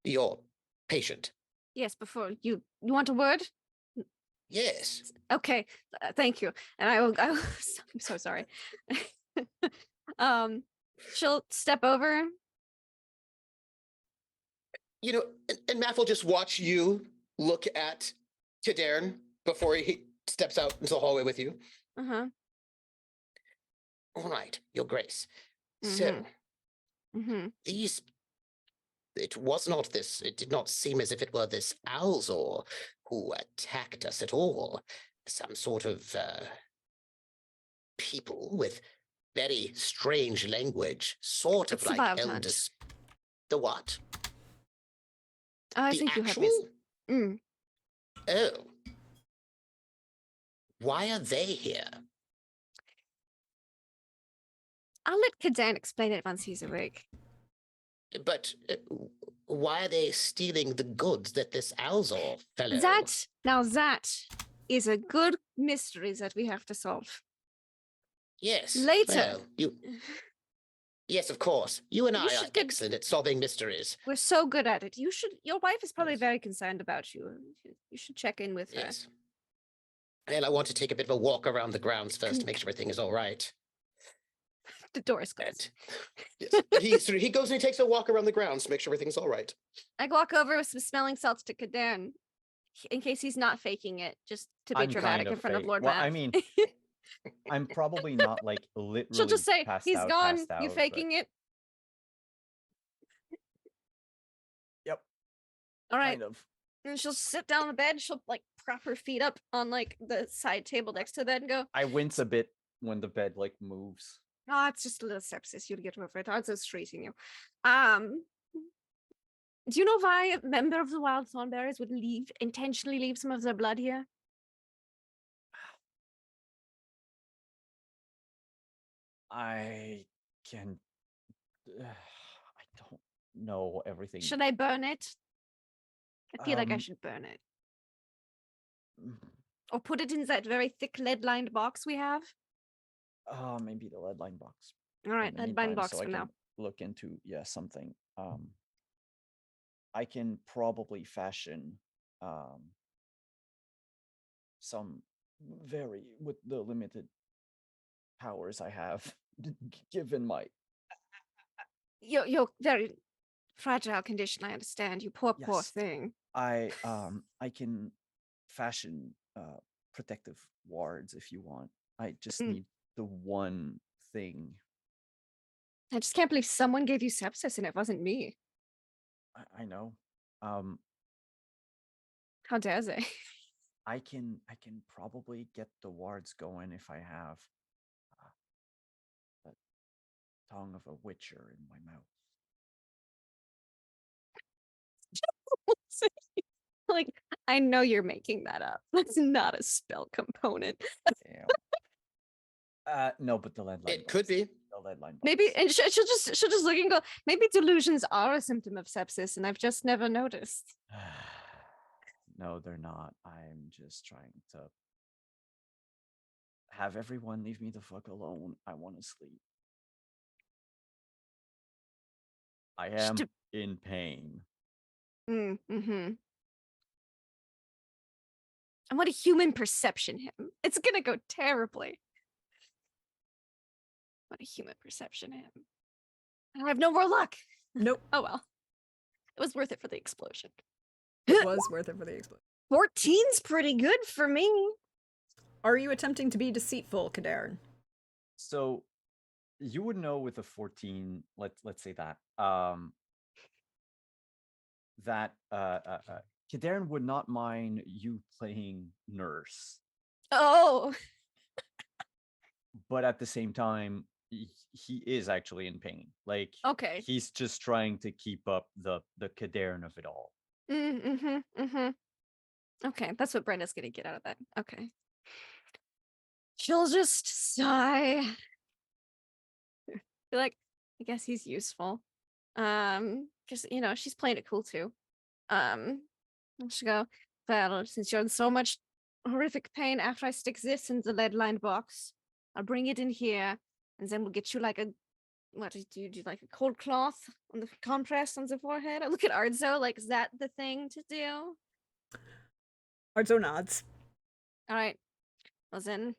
your patient? Yes. Before you want a word? Yes. Okay. Thank you. And I will I'm so sorry. She'll step over. You know, and Math will just watch you look at Kadarin before he steps out into the hallway with you. Uh-huh. All right, Your Grace. So Mm-hmm. these it was not this, it did not seem as if it were this Alzor who attacked us at all. Some sort of people with very strange language, sort of It's the like Wild Hunt. elders. The what? I The think you have actual? this. Mm. Oh. Why are they here? I'll let Kadan explain it once he's awake. But why are they stealing the goods that this Alzor fellow? That is a good mystery that we have to solve. Yes. Later. Well, yes, of course. You and You I are should get- excellent at solving mysteries. We're so good at it. Your wife is probably Yes. very concerned about you. You should check in with her. Yes. And I want to take a bit of a walk around the grounds first to make sure everything is all right. The door is closed. And yes, he goes and he takes a walk around the grounds to make sure everything's all right. I walk over with some smelling salts to Kadan, in case he's not faking it, just to be I'm dramatic kind in front of fake. Lord Well, Matt. I mean, I'm probably not like literally. She'll just say, passed "He's out, gone. passed You out, faking it." Yep. All right. Kind of. And she'll sit down on the bed. She'll like prop her feet up on like the side table next to the bed and go, I wince a bit when the bed like moves. "Oh, it's just a little sepsis. You'll get over it. I'm just treating you." Do you know why a member of the Wild Thornberries would intentionally leave some of their blood here? I can. I don't know everything. Should I burn it? I feel like I Um, should burn it. Mm, Or put it in that very thick lead-lined box we have. maybe the lead line box. All right, in the lead-lined meantime, box so I for now. can look into something. I can probably fashion some very with the limited powers I have, given my Your very fragile condition, I understand. You poor Yes. thing. I can fashion protective wards if you want. I just Mm. need the one thing. I just can't believe someone gave you sepsis and it wasn't me. I know. Um, How dare they? I can probably get the wards going if I have the tongue of a witcher in my mouth. Like, I know you're making that up. That's not a spell component. Damn. No, but the lead line. It could box. be. The lead line. Maybe, box. and she'll just look and go, maybe delusions are a symptom of sepsis and I've just never noticed. No, they're not. I'm just trying to have everyone leave me the fuck alone. I want to sleep. I am St- in pain. Mm-hmm. And what a human perception him. It's gonna go terribly. What a human perception him. I have no more luck. Nope. Oh well. It was worth it for the explosion. It was worth it for the explosion. 14's pretty good for me. Are you attempting to be deceitful, Kadarin? So you would know with a 14, let's say that that Kadarin would not mind you playing nurse, Oh, but at the same time he is actually in pain. Like okay. he's just trying to keep up the Kadarin of it all. Mm-hmm. Okay, that's what Brenda's gonna get out of that. Okay. She'll just sigh. Be like, I guess he's useful. Because she's playing it cool too. And she'll go, well, since you're in so much horrific pain after I stick this in the lead-lined box, I'll bring it in here, and then we'll get you like a what do you do? Like a cold cloth on the compress on the forehead? I look at Ardzo, like, is that the thing to do? Arzo nods. All right. Well then,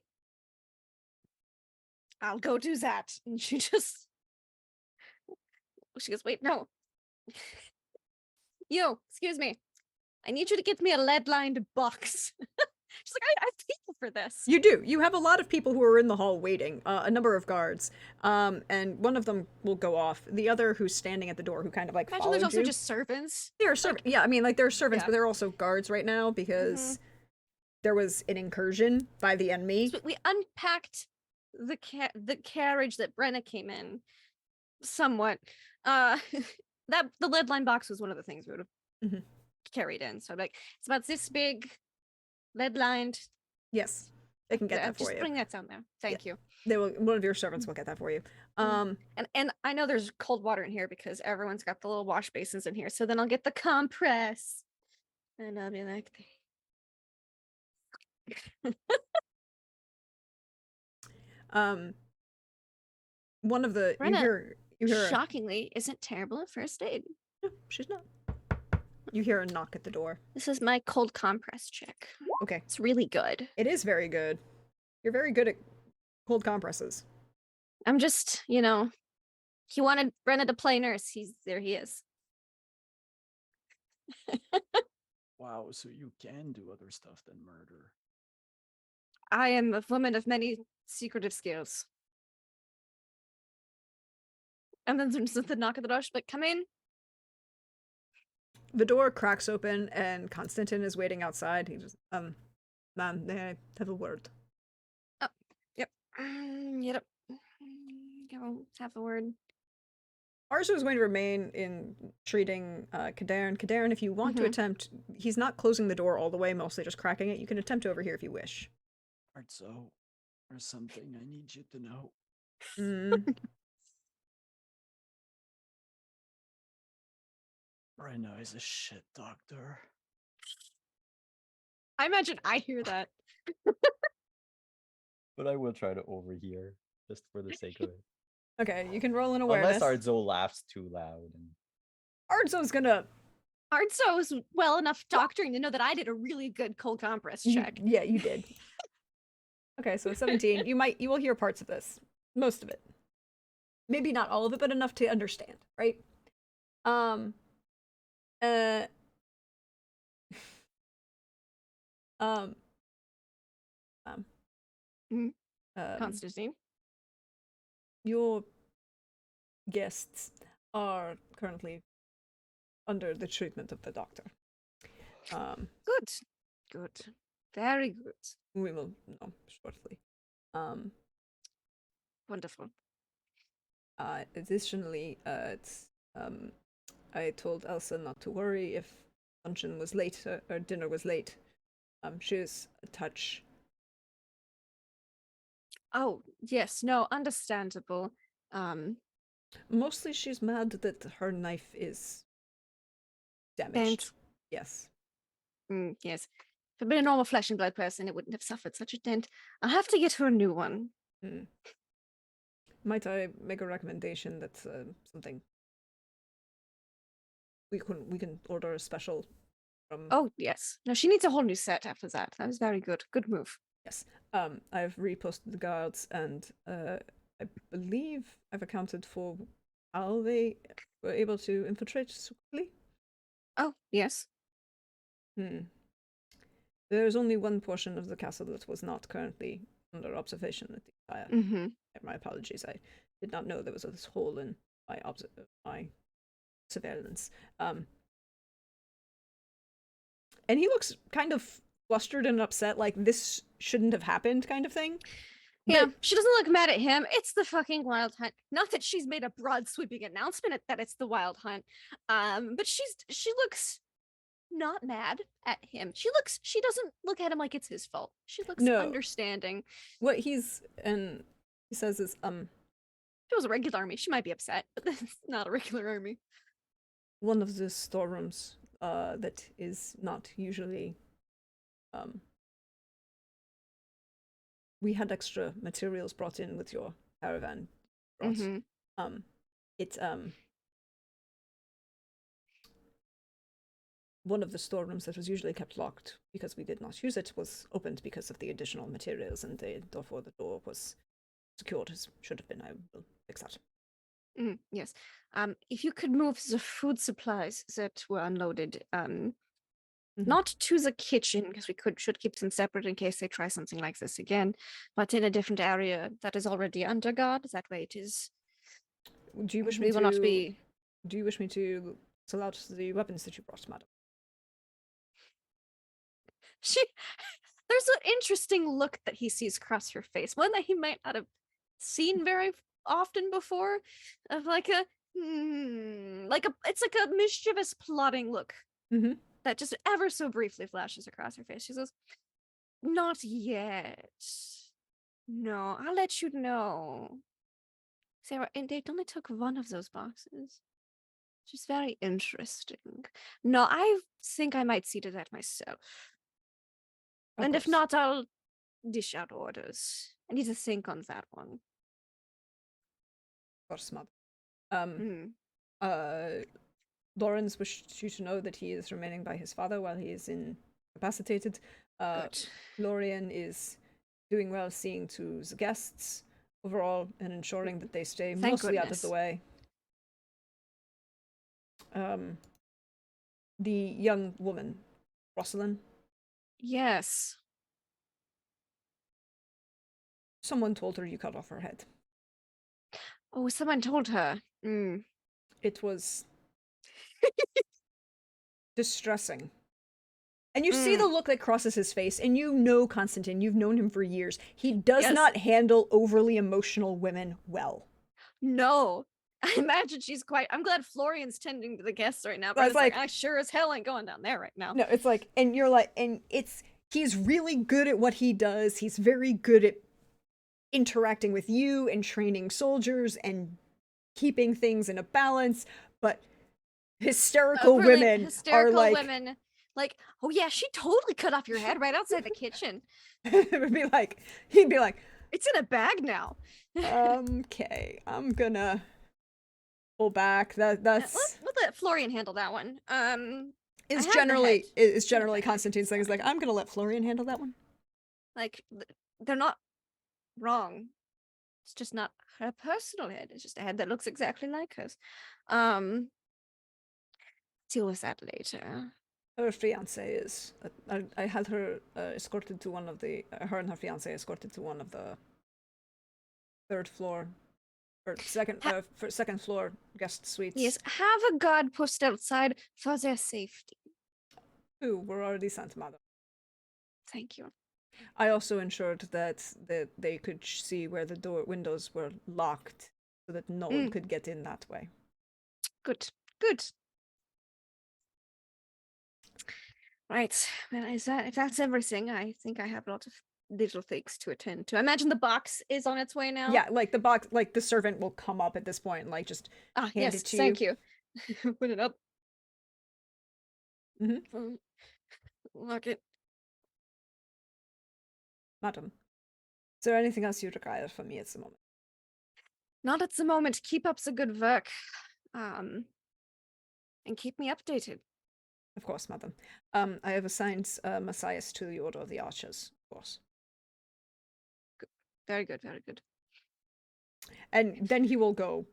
I'll go do that. And she goes, wait, no. You, excuse me. I need you to get me a lead-lined box. She's like, I have people for this. You do. You have a lot of people who are in the hall waiting, a number of guards, and one of them will go off. The other, who's standing at the door, who kind of like Imagine followed there's also you. just servants. There are servants. Yeah, I mean, like, there are servants, Yeah. but there are also guards right now because there was an incursion by the enemy. So we unpacked the carriage that Brenna came in, somewhat. That the lead line box was one of the things we would have Mhm. carried in. So like, it's about this big, lead lined. Yes, they can get that for Just you. bring that down there. Thank you. They will. One of your servants will get that for you. And I know there's cold water in here because everyone's got the little wash basins in here. So then I'll get the compress, and I'll be like, One of the Brenna, you hear a- shockingly, isn't terrible at first aid. No, she's not. You hear a knock at the door. This is my cold compress check. Okay, It's really good. it is very good. You're very good at cold compresses. I'm just, he wanted Brenna to play nurse. There he is. Wow, so you can do other stuff than murder. I am a woman of many secretive skills. And then there's the knock at the door. She's like, come in. The door cracks open, and Constantine is waiting outside. He just, ma'am, may I have a word? Yep. Yep. Go have a word. Arzo is going to remain in treating Kadarin. Kadarin, if you want to attempt, he's not closing the door all the way, mostly just cracking it. You can attempt over here if you wish. Arzo, there's something I need you to know. Mm. Brenna is a shit doctor. I imagine I hear that. But I will try to overhear, just for the sake of it. Okay, you can roll an awareness. Unless Arzo laughs too loud. And... Arzo's gonna. Arzo is well enough doctoring to know that I did a really good cold compress check. Yeah, you did. Okay, so 17. You will hear parts of this. Most of it. Maybe not all of it, but enough to understand, right? Constantine. Your guests are currently under the treatment of the doctor. Good. Good. Very good. We will know shortly. Wonderful. Additionally, I told Elsa not to worry if luncheon was late or dinner was late. She was a touch. Oh, yes. No, understandable. Mostly she's mad that her knife is damaged. Bent. Yes. Yes. If I'd been a normal flesh and blood person, it wouldn't have suffered such a dent. I'll have to get her a new one. Might I make a recommendation that's something we can order a special from? Oh, yes. No, she needs a whole new set after that. That was very good. Good move. Yes. I've reposted the guards, and I believe I've accounted for how they were able to infiltrate so quickly. Oh, yes. There's only one portion of the castle that was not currently under observation at the entire. My apologies. I did not know there was this hole in my surveillance. And he looks kind of flustered and upset, like this shouldn't have happened, kind of thing. Yeah, she doesn't look mad at him. It's the fucking Wild Hunt. Not that she's made a broad sweeping announcement that it's the Wild Hunt. But she looks not mad at him. She doesn't look at him like it's his fault. She looks No. understanding. What he's and he says is If it was a regular army, she might be upset, but it's not a regular army. one of the storerooms that is not usually we had extra materials brought in with your caravan. Brought. Mhm. It's one of the storerooms that was usually kept locked because we did not use it was opened because of the additional materials, and therefore the door was secured as should have been. I will fix that. Yes. If you could move the food supplies that were unloaded, not to the kitchen, because we should keep them separate in case they try something like this again, but in a different area that is already under guard. That way it is. Do you wish me We will not to? be. Do you wish me to sell out the weapons that you brought, madam? There's an interesting look that he sees across her face, one that he might not have seen very often before, of like a it's like a mischievous plotting look Mm-hmm. that just ever so briefly flashes across her face. She says, "Not yet. No, I'll let you know." Sarah, and they only took one of those boxes. Which is very interesting. No, I think I might see to that myself. And if not, I'll dish out orders. I need to think on that one. Of course, madam. Lawrence wished you to know that he is remaining by his father while he is incapacitated. Good. Lorian is doing well seeing to the guests overall and ensuring that they stay Thank mostly out of goodness. the way. The young woman, Rosalind, Yes. someone told her you cut off her head. Oh, someone told her. It was distressing. And you see the look that crosses his face, and you know Constantine, you've known him for years. He does Yes. not handle overly emotional women well. No. I imagine she's quite. I'm glad Florian's tending to the guests right now. I But was it's like, like- I sure as hell ain't going down there right now. No, it's like, and you're like, and he's really good at what he does. He's very good at interacting with you and training soldiers and keeping things in a balance, but hysterical Really women hysterical are like, women. Like, oh yeah, she totally cut off your head right outside the kitchen. it would be like, he'd be like, It's in a bag now. okay, I'm gonna pull back. That's We'll let Florian handle that one. is have the generally head. is generally Constantine's thing. Is like, I'm gonna let Florian handle that one. Like, they're not wrong. It's just not her personal head. It's just a head that looks exactly like hers. Deal with that later. Her fiance is. I had her escorted to one of the. Her and her fiance escorted to one of the third floor, or second floor guest suites. Yes, have a guard post outside for their safety. Who were already sent, madam. Thank you. I also ensured that they could see where the windows were locked, so that no one could get in that way. Good. Right. Well, if that's everything, I think I have a lot of little things to attend to. I imagine the box is on its way now. Yeah, like the box, like the servant will come up at this point and like just hand yes, it to thank you. Put it up. Mhm. Look it. Madam, is there anything else you require from me at the moment? Not at the moment. Keep up the good work. And keep me updated. Of course, madam. I have assigned Matthias to the Order of the Archers, of course. Very good, very good. And then he will go.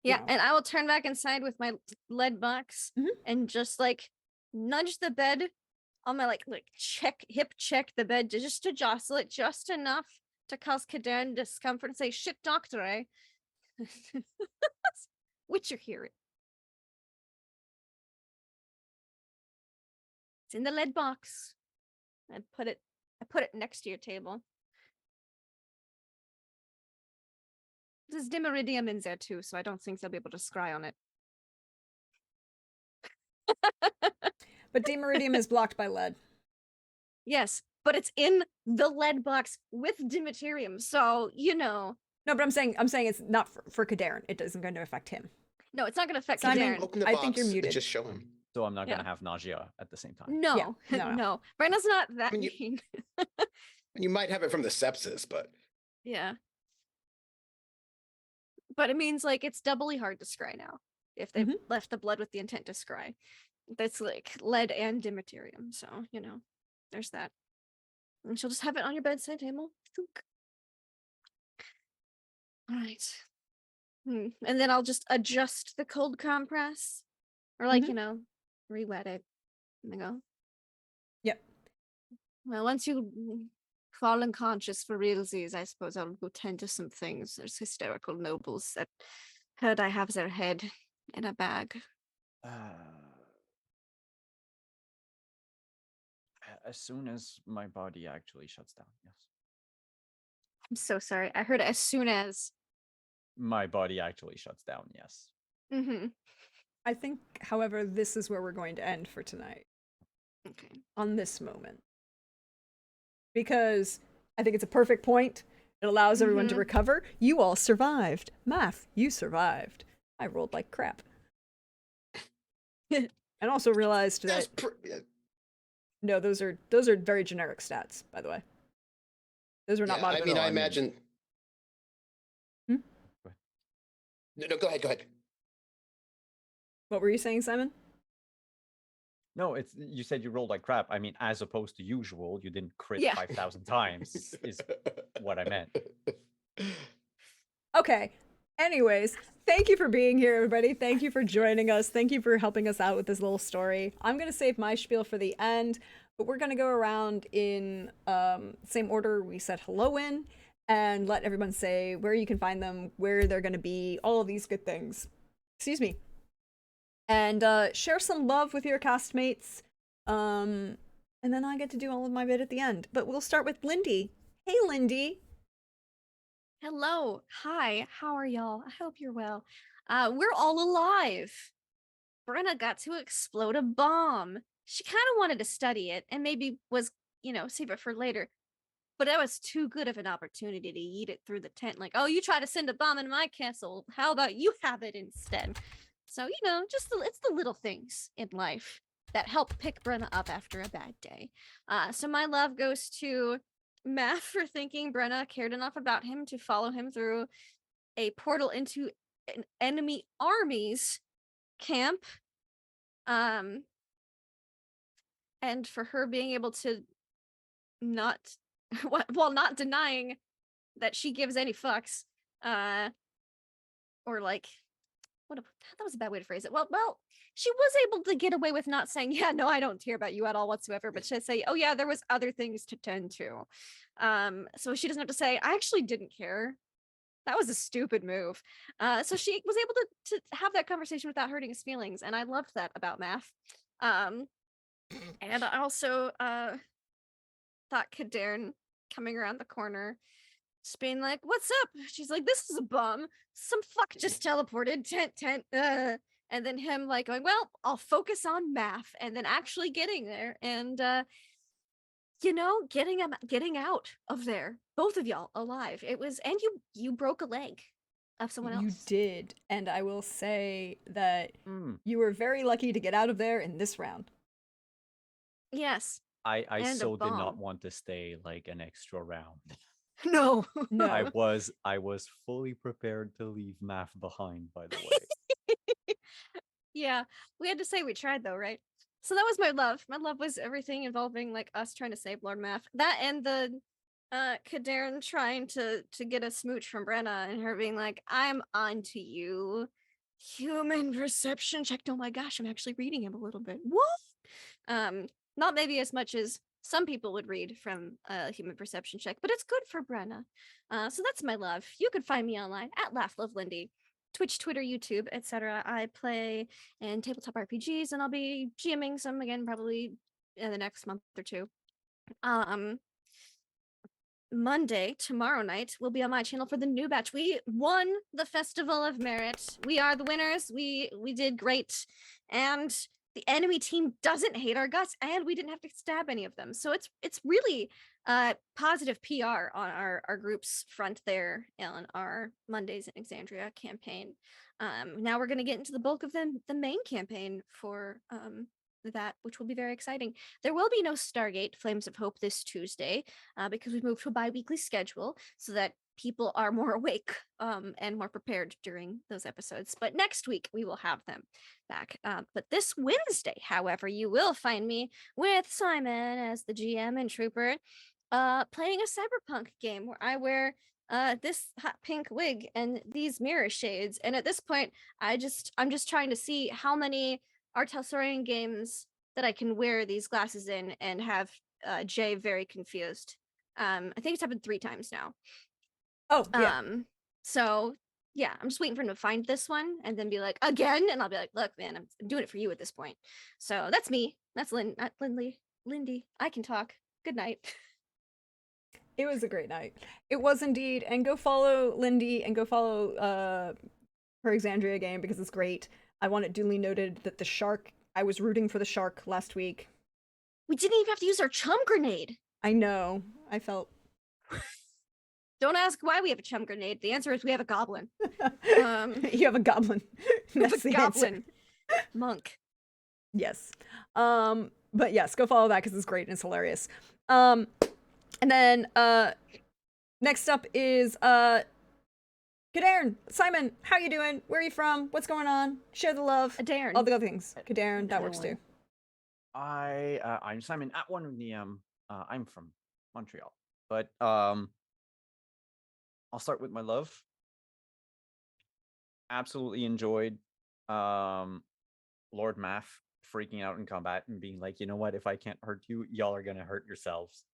Yeah, know. and I will turn back inside with my lead box and just like nudge the bed on my like hip check the bed just to jostle it just enough to cause Kadan discomfort and say, "Shit, doctor, eh?" Witcher hear it. It's in the lead box. I put it next to your table. There's dimeridium in there too, so I don't think they'll be able to scry on it. But Demeridium is blocked by lead. Yes, but it's in the lead box with Dimitirium, so No, but I'm saying it's not for Kadarin. It isn't going to affect him. no, it's not going to affect Simon, Kadarin. Open the I box think you're and muted. just show him. So I'm not Yeah. gonna have nausea at the same time. No, Yeah, no, no. no. Brenna's not that mean, you- mean. You might have it from the sepsis, but Yeah. But it means like it's doubly hard to scry now if they've left the blood with the intent to scry. That's like lead and Dimitirium, so there's that. And she'll just have it on your bedside table. Thunk. All right. And then I'll just adjust the cold compress, or like re-wet it. And then go. Yep. Well, once you fall unconscious for realsies, I suppose I'll go tend to some things. There's hysterical nobles that heard I have their head in a bag. As soon as my body actually shuts down, yes. I'm so sorry. I heard as soon as. My body actually shuts down, yes. Mm-hmm. I think, however, this is where we're going to end for tonight. Okay. On this moment. Because I think it's a perfect point. It allows everyone to recover. You all survived. Math, you survived. I rolled like crap. And also realized that no, those are very generic stats, by the way. Those were not I modified. mean, I I mean- imagine. Hmm? No, go ahead. What were you saying, Simon? No, you said you rolled like crap. I mean, as opposed to usual, you didn't crit Yeah. 5,000 times is what I meant. Okay. Anyways, thank you for being here, everybody. Thank you for joining us. Thank you for helping us out with this little story. I'm going to save my spiel for the end, but we're going to go around in same order we said hello in and let everyone say where you can find them, where they're going to be, all of these good things. Excuse me. And share some love with your castmates. And then I get to do all of my bit at the end. But we'll start with Lindy. Hey, Lindy. Hello. Hi. How are y'all? I hope you're well. We're all alive. Brenna got to explode a bomb. She kind of wanted to study it and maybe was, save it for later. But that was too good of an opportunity to eat it through the tent. Like, oh, you try to send a bomb in my castle. How about you have it instead? So, it's the little things in life that help pick Brenna up after a bad day. So my love goes to Math for thinking Brenna cared enough about him to follow him through a portal into an enemy army's camp. And for her being able to not, while not denying that she gives any fucks, or like, that was a bad way to phrase it. Well, she was able to get away with not saying, yeah, no, I don't care about you at all whatsoever, but she'd say, oh yeah, there was other things to tend to. So she doesn't have to say, I actually didn't care. That was a stupid move. So she was able to have that conversation without hurting his feelings, and I loved that about Math. And I also thought Kadarin coming around the corner, just being like, what's up? She's like, this is a bum. Some fuck just teleported. Tent. And then him like going, well, I'll focus on Math, and then actually getting there and getting out of there. Both of y'all alive. It was, and you broke a leg of someone else. You did, and I will say that you were very lucky to get out of there in this round. Yes. I And a so did not bomb. want to stay like an extra round. No. No, I was fully prepared to leave Math behind, by the way. Yeah, we had to say we tried though, right? So that was my love. My love was everything involving like us trying to save Lord Math. That and the Kadarin trying to get a smooch from Brenna and her being like, I'm on to you. Human perception check. Oh my gosh, I'm actually reading him a little bit. What? Not maybe as much as some people would read from a human perception check, but it's good for Brenna. So that's my love. You can find me online at LaughLoveLindy. Twitch, Twitter, YouTube, etc. I play in tabletop RPGs, and I'll be GMing some again probably in the next month or two. Monday, tomorrow night, will be on my channel for the new batch. We won the Festival of Merit. We are the winners. We did great, and the enemy team doesn't hate our guts, and we didn't have to stab any of them. So it's really positive PR on our group's front there on our Mondays in Exandria campaign. Now we're going to get into the bulk of the main campaign for that, which will be very exciting. There will be no Stargate Flames of Hope this Tuesday because we've moved to a bi-weekly schedule so that people are more awake and more prepared during those episodes. But next week we will have them back. But this Wednesday, however, you will find me with Simon as the GM and Trooper playing a cyberpunk game where I wear this hot pink wig and these mirror shades. And at this point, I'm just trying to see how many Artelsorian games that I can wear these glasses in and have Jay very confused. I think it's happened 3 times now. Oh, yeah. So yeah, I'm just waiting for him to find this one and then be like, again, and I'll be like, look, man, I'm doing it for you at this point. So that's me. That's not Lindy. I can talk. Good night. It was a great night. It was indeed. And go follow Lindy and go follow her Exandria game because it's great. I want it duly noted that the shark, I was rooting for the shark last week. We didn't even have to use our chum grenade. I know. I felt. Don't ask why we have a chum grenade. The answer is we have a goblin. You have a goblin. That's a the goblin. Answer. Monk. Yes. But yes, go follow that because it's great and it's hilarious. And then next up is Kadarin. Simon, how you doing? Where are you from? What's going on? Share the love. Adairn. All the other things. Kadarin, that works too. I'm Simon at one of the I'm from Montreal, but I'll start with my love. Absolutely enjoyed Lord Math freaking out in combat and being like, you know what, if I can't hurt you, y'all are gonna hurt yourselves.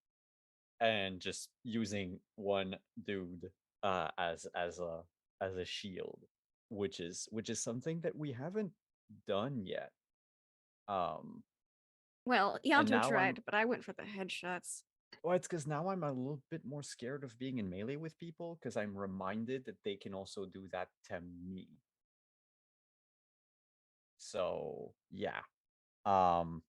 And just using one dude as a shield, which is something that we haven't done yet. Well, now Yanto I'm- tried, but I went for the headshots. Well, it's because now I'm a little bit more scared of being in melee with people because I'm reminded that they can also do that to me. So yeah. And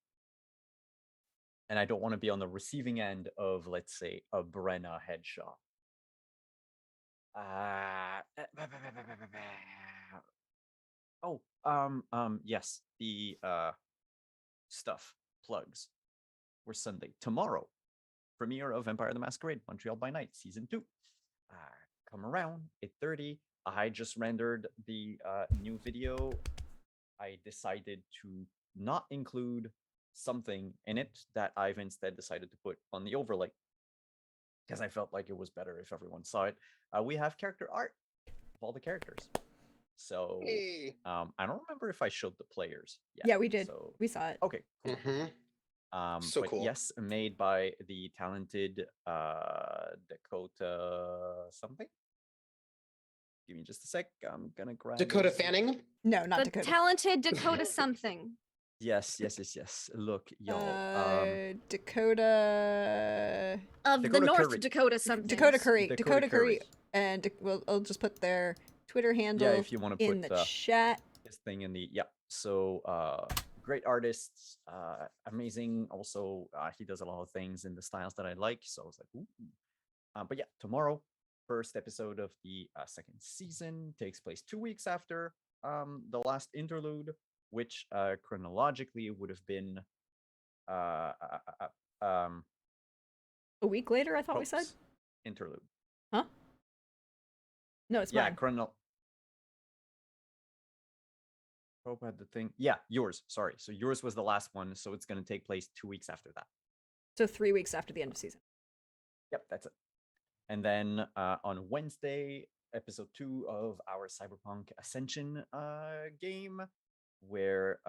I don't want to be on the receiving end of, let's say, a Brenna headshot. Yes, the stuff plugs. We're Sunday tomorrow. Premiere of Vampire the Masquerade, Montreal by Night, Season 2. Come around, 8:30. I just rendered the new video. I decided to not include something in it that I've instead decided to put on the overlay because I felt like it was better if everyone saw it. We have character art of all the characters. So Hey. I don't remember if I showed the players yet. Yeah, we did. So We saw it. okay, cool. So but cool. yes, made by the talented Dakota something. Give me just a sec. I'm gonna grab Dakota his- Fanning. No, not The Dakota. talented Dakota something. Yes. Look, y'all. Dakota. Of the Dakota North Curry. Dakota something. Dakota Curry. Dakota Dakota Curry. Curry. And I'll just put their Twitter handle Yeah, if you want to in put the chat. this thing in the So great artists, amazing. Also, he does a lot of things in the styles that I like. So I was like, ooh. But yeah, tomorrow, first episode of the second season takes place 2 weeks after the last interlude, which chronologically would have been A week later, I thought we said. Pope's interlude. Huh? No, it's Yeah, mine. Pope had the thing. Yeah, yours. Sorry. So yours was the last one. So it's going to take place 2 weeks after that. So 3 weeks after the end of season. Yep, that's it. And then on Wednesday, episode 2 of our Cyberpunk Ascension game, where,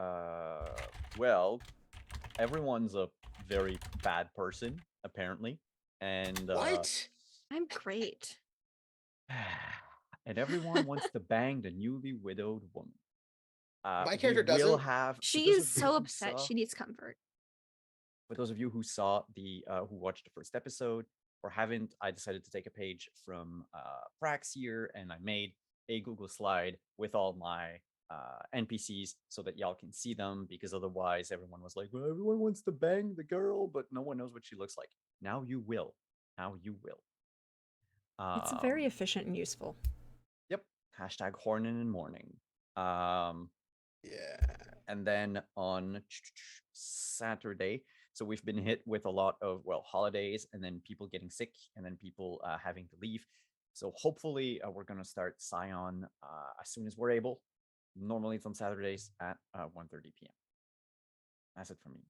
well, everyone's a very bad person, apparently. And What? I'm great. and everyone wants to bang the newly widowed woman. My character we will doesn't. have. for She those is of you so who upset. saw- She needs comfort. For those of you who saw the who watched the first episode or haven't, I decided to take a page from Prax here, and I made a Google slide with all my NPCs so that y'all can see them, because otherwise everyone was like, well, everyone wants to bang the girl, but no one knows what she looks like. Now you will. Now you will. It's very Um, efficient and useful. Yep. Hashtag Hornin and Morning. Um, Yeah. and then on Saturday, so we've been hit with a lot of, well, holidays, and then people getting sick, and then people having to leave. So hopefully we're going to start Scion as soon as we're able. Normally it's on Saturdays at 1:30 p.m. That's it for me.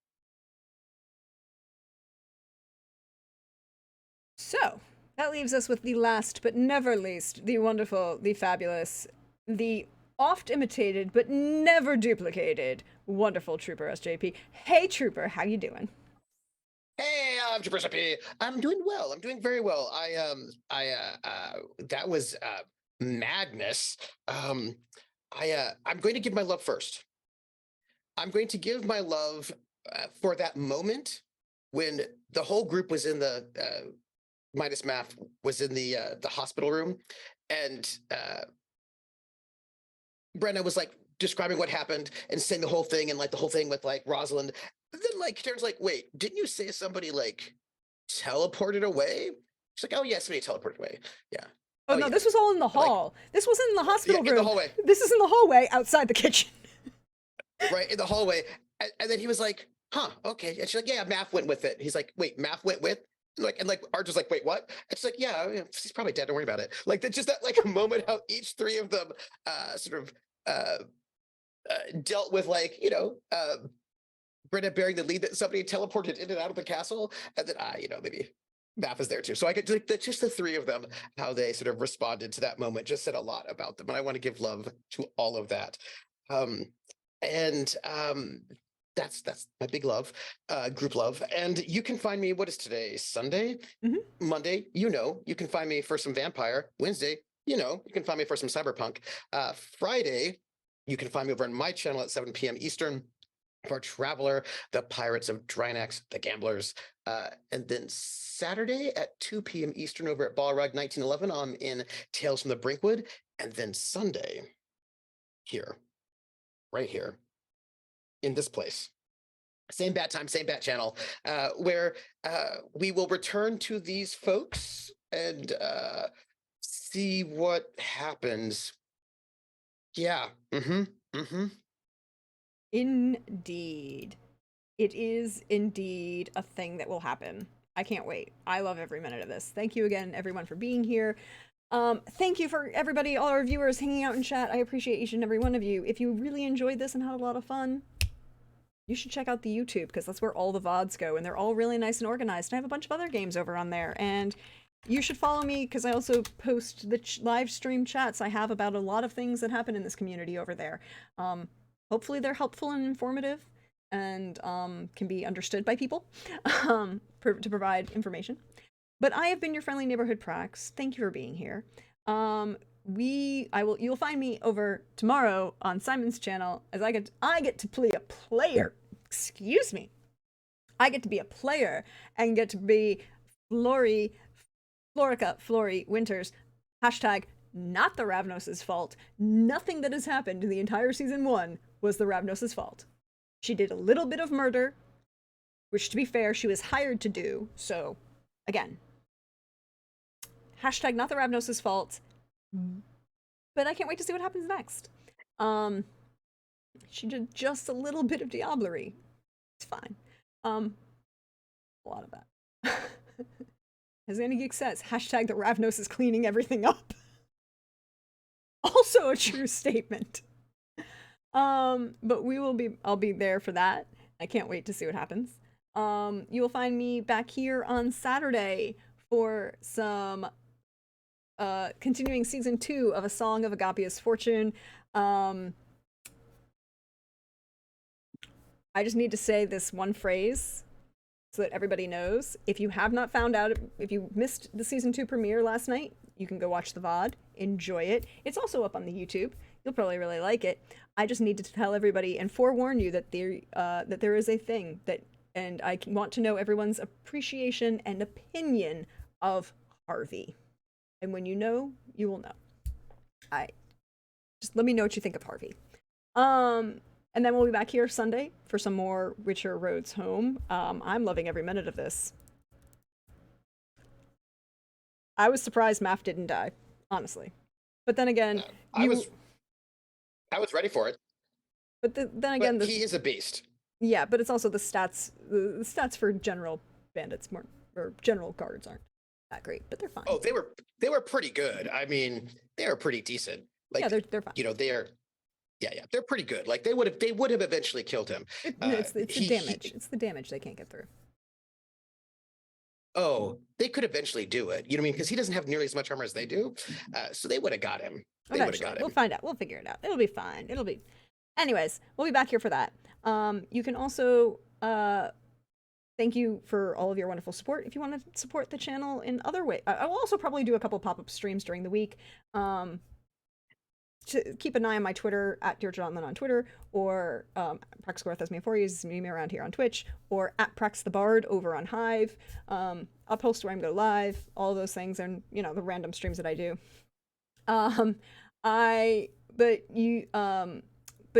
So that leaves us with the last but never least, the wonderful, the fabulous, the oft imitated but never duplicated, wonderful Trooper SJP. Hey Trooper, how you doing? Hey, I'm Trooper SJP. I'm doing well. I'm doing very well. That was madness. I'm going to give my love first. I'm going to give my love for that moment when the whole group was in the minus Math was in the hospital room, and Brenna was like describing what happened and saying the whole thing, and like the whole thing with like Rosalind. And then like Karen's like, wait, didn't you say somebody like teleported away? She's like, oh yeah, somebody teleported away. Yeah. Oh, no, yeah. this was all in the Like- hall. This wasn't in the hospital in room. the hallway. This is in the hallway outside the kitchen. Right in the hallway. And then he was like, huh, okay. And she's like, yeah, Math went with it. He's like, wait, Math went with? And Arch was like, wait, what? And she's like, yeah, she's probably dead. Don't worry about it. Like that's just that like moment how each three of them sort of dealt with like, Britta bearing the lead that somebody teleported in and out of the castle. And then maybe Math is there too. So I could like just the three of them, how they sort of responded to that moment just said a lot about them. And I want to give love to all of that. That's my big love, group love. And you can find me, what is today? Sunday? Mhm. Monday, you can find me for some vampire. Wednesday, you can find me for some cyberpunk. Friday, you can find me over on my channel at 7 p.m. Eastern for Traveler, the Pirates of Drynax, the Gamblers. And then Saturday at 2 p.m. Eastern over at Balrog 1911, I'm in Tales from the Brinkwood. And then Sunday, here, right here, in this place, same bat time, same bat channel, where we will return to these folks and see what happens. Yeah. Indeed. It is indeed a thing that will happen. I can't wait. I love every minute of this. Thank you again, everyone, for being here. Thank you for everybody, all our viewers hanging out in chat. I appreciate each and every one of you. If you really enjoyed this and had a lot of fun, you should check out the YouTube, because that's where all the VODs go, and they're all really nice and organized. And I have a bunch of other games over on there, and you should follow me, because I also post the live stream chats I have about a lot of things that happen in this community over there. Hopefully they're helpful and informative, and can be understood by people to provide information. But I have been your friendly neighborhood Prax. Thank you for being here. You'll find me over tomorrow on Simon's channel, as I get to play a player. Excuse me. I get to be a player and get to be Florica Winters. Hashtag not the Ravnos' fault. Nothing that has happened in the entire season 1 was the Ravnos' fault. She did a little bit of murder, which, to be fair, she was hired to do. So, again, hashtag not the Ravnos' fault. But I can't wait to see what happens next. She did just a little bit of diablerie. It's fine. A lot of that. As Annie Geek says, hashtag the Ravnos is cleaning everything up. Also a true statement. But I'll be there for that. I can't wait to see what happens. You will find me back here on Saturday for some continuing season 2 of A Song of Agapia's Fortune. I just need to say this one phrase so that everybody knows. If you have not found out, if you missed the season 2 premiere last night, you can go watch the VOD, enjoy it. It's also up on the YouTube. You'll probably really like it. I just need to tell everybody and forewarn you that there is a thing and I want to know everyone's appreciation and opinion of Harvey. And when you know, you will know. Just let me know what you think of Harvey. And then we'll be back here Sunday for some more Witcher Roads Home. I'm loving every minute of this. I was surprised Maff didn't die, honestly. But then again, I was ready for it. But then again, But he is a beast. yeah. But it's also the stats. The stats for general bandits or general guards aren't that great, but they're fine. Oh, they were pretty good. I mean, they were pretty decent. Like, yeah, they're fine. you know, they're pretty good. Like they would have eventually killed him. It's the damage. It's the damage they can't get through. Oh, they could eventually do it. You know what I mean? Because he doesn't have nearly as much armor as they do. So they would have got him. They would have Eventually, got we'll him. find out. We'll figure it out. It'll be fine. It'll be. Anyways, we'll be back here for that. You can also thank you for all of your wonderful support. If you want to support the channel in other ways, I will also probably do a couple pop-up streams during the week. To keep an eye on my Twitter at Dear Jonathan on Twitter, or PraxGorthasme4 uses me around here on Twitch, or at Prax the Bard over on Hive. I'll post where I'm go live, all of those things, and you know the random streams that I do. But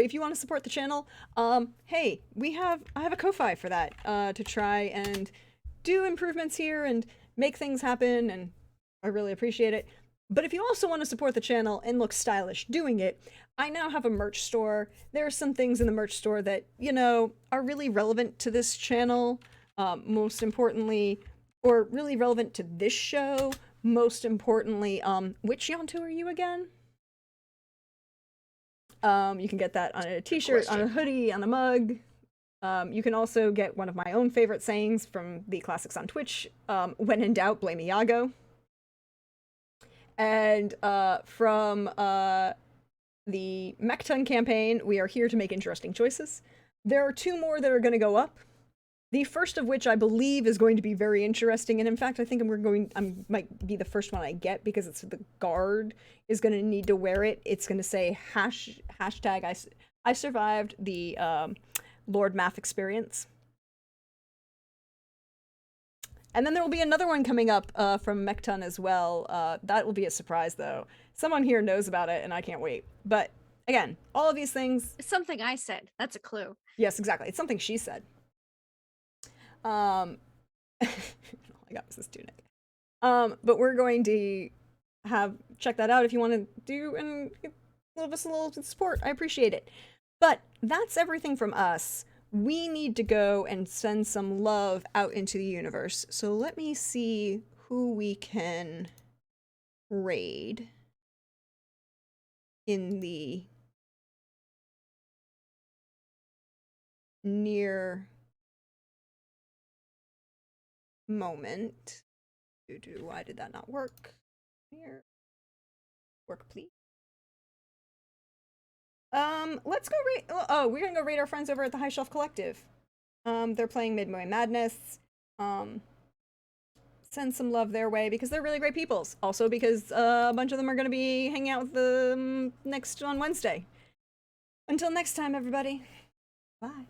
if you want to support the channel, hey, I have a Ko-Fi for that, to try and do improvements here and make things happen, and I really appreciate it. But if you also want to support the channel and look stylish doing it, I now have a merch store. There are some things in the merch store that, you know, are really relevant to this channel, most importantly, or really relevant to this show, most importantly. Which Yonto are you again? You can get that on a t-shirt, on a hoodie, on a mug. You can also get one of my own favorite sayings from the classics on Twitch. When in doubt, blame Iago. And from the Mechton campaign, we are here to make interesting choices. There are 2 more that are going to go up. The first of which I believe is going to be very interesting, and in fact, I think I might be the first one I get because it's the guard is going to need to wear it. It's going to say hashtag I survived the Lord Math experience. And then there will be another one coming up from Mechton as well. That will be a surprise, though. Someone here knows about it, and I can't wait. But again, all of these things. It's something I said. That's a clue. Yes, exactly. It's something she said. All I got was this tunic. But we're going to check that out if you want to do and give us a little support. I appreciate it. But that's everything from us. We need to go and send some love out into the universe. So let me see who we can raid in the near moment. Why did that not work? Here. Work, please. Let's go raid. Oh, we're gonna go raid our friends over at the High Shelf Collective. They're playing Midway Madness. Send some love their way because they're really great peoples. Also because a bunch of them are gonna be hanging out with the next on Wednesday. Until next time, everybody. Bye.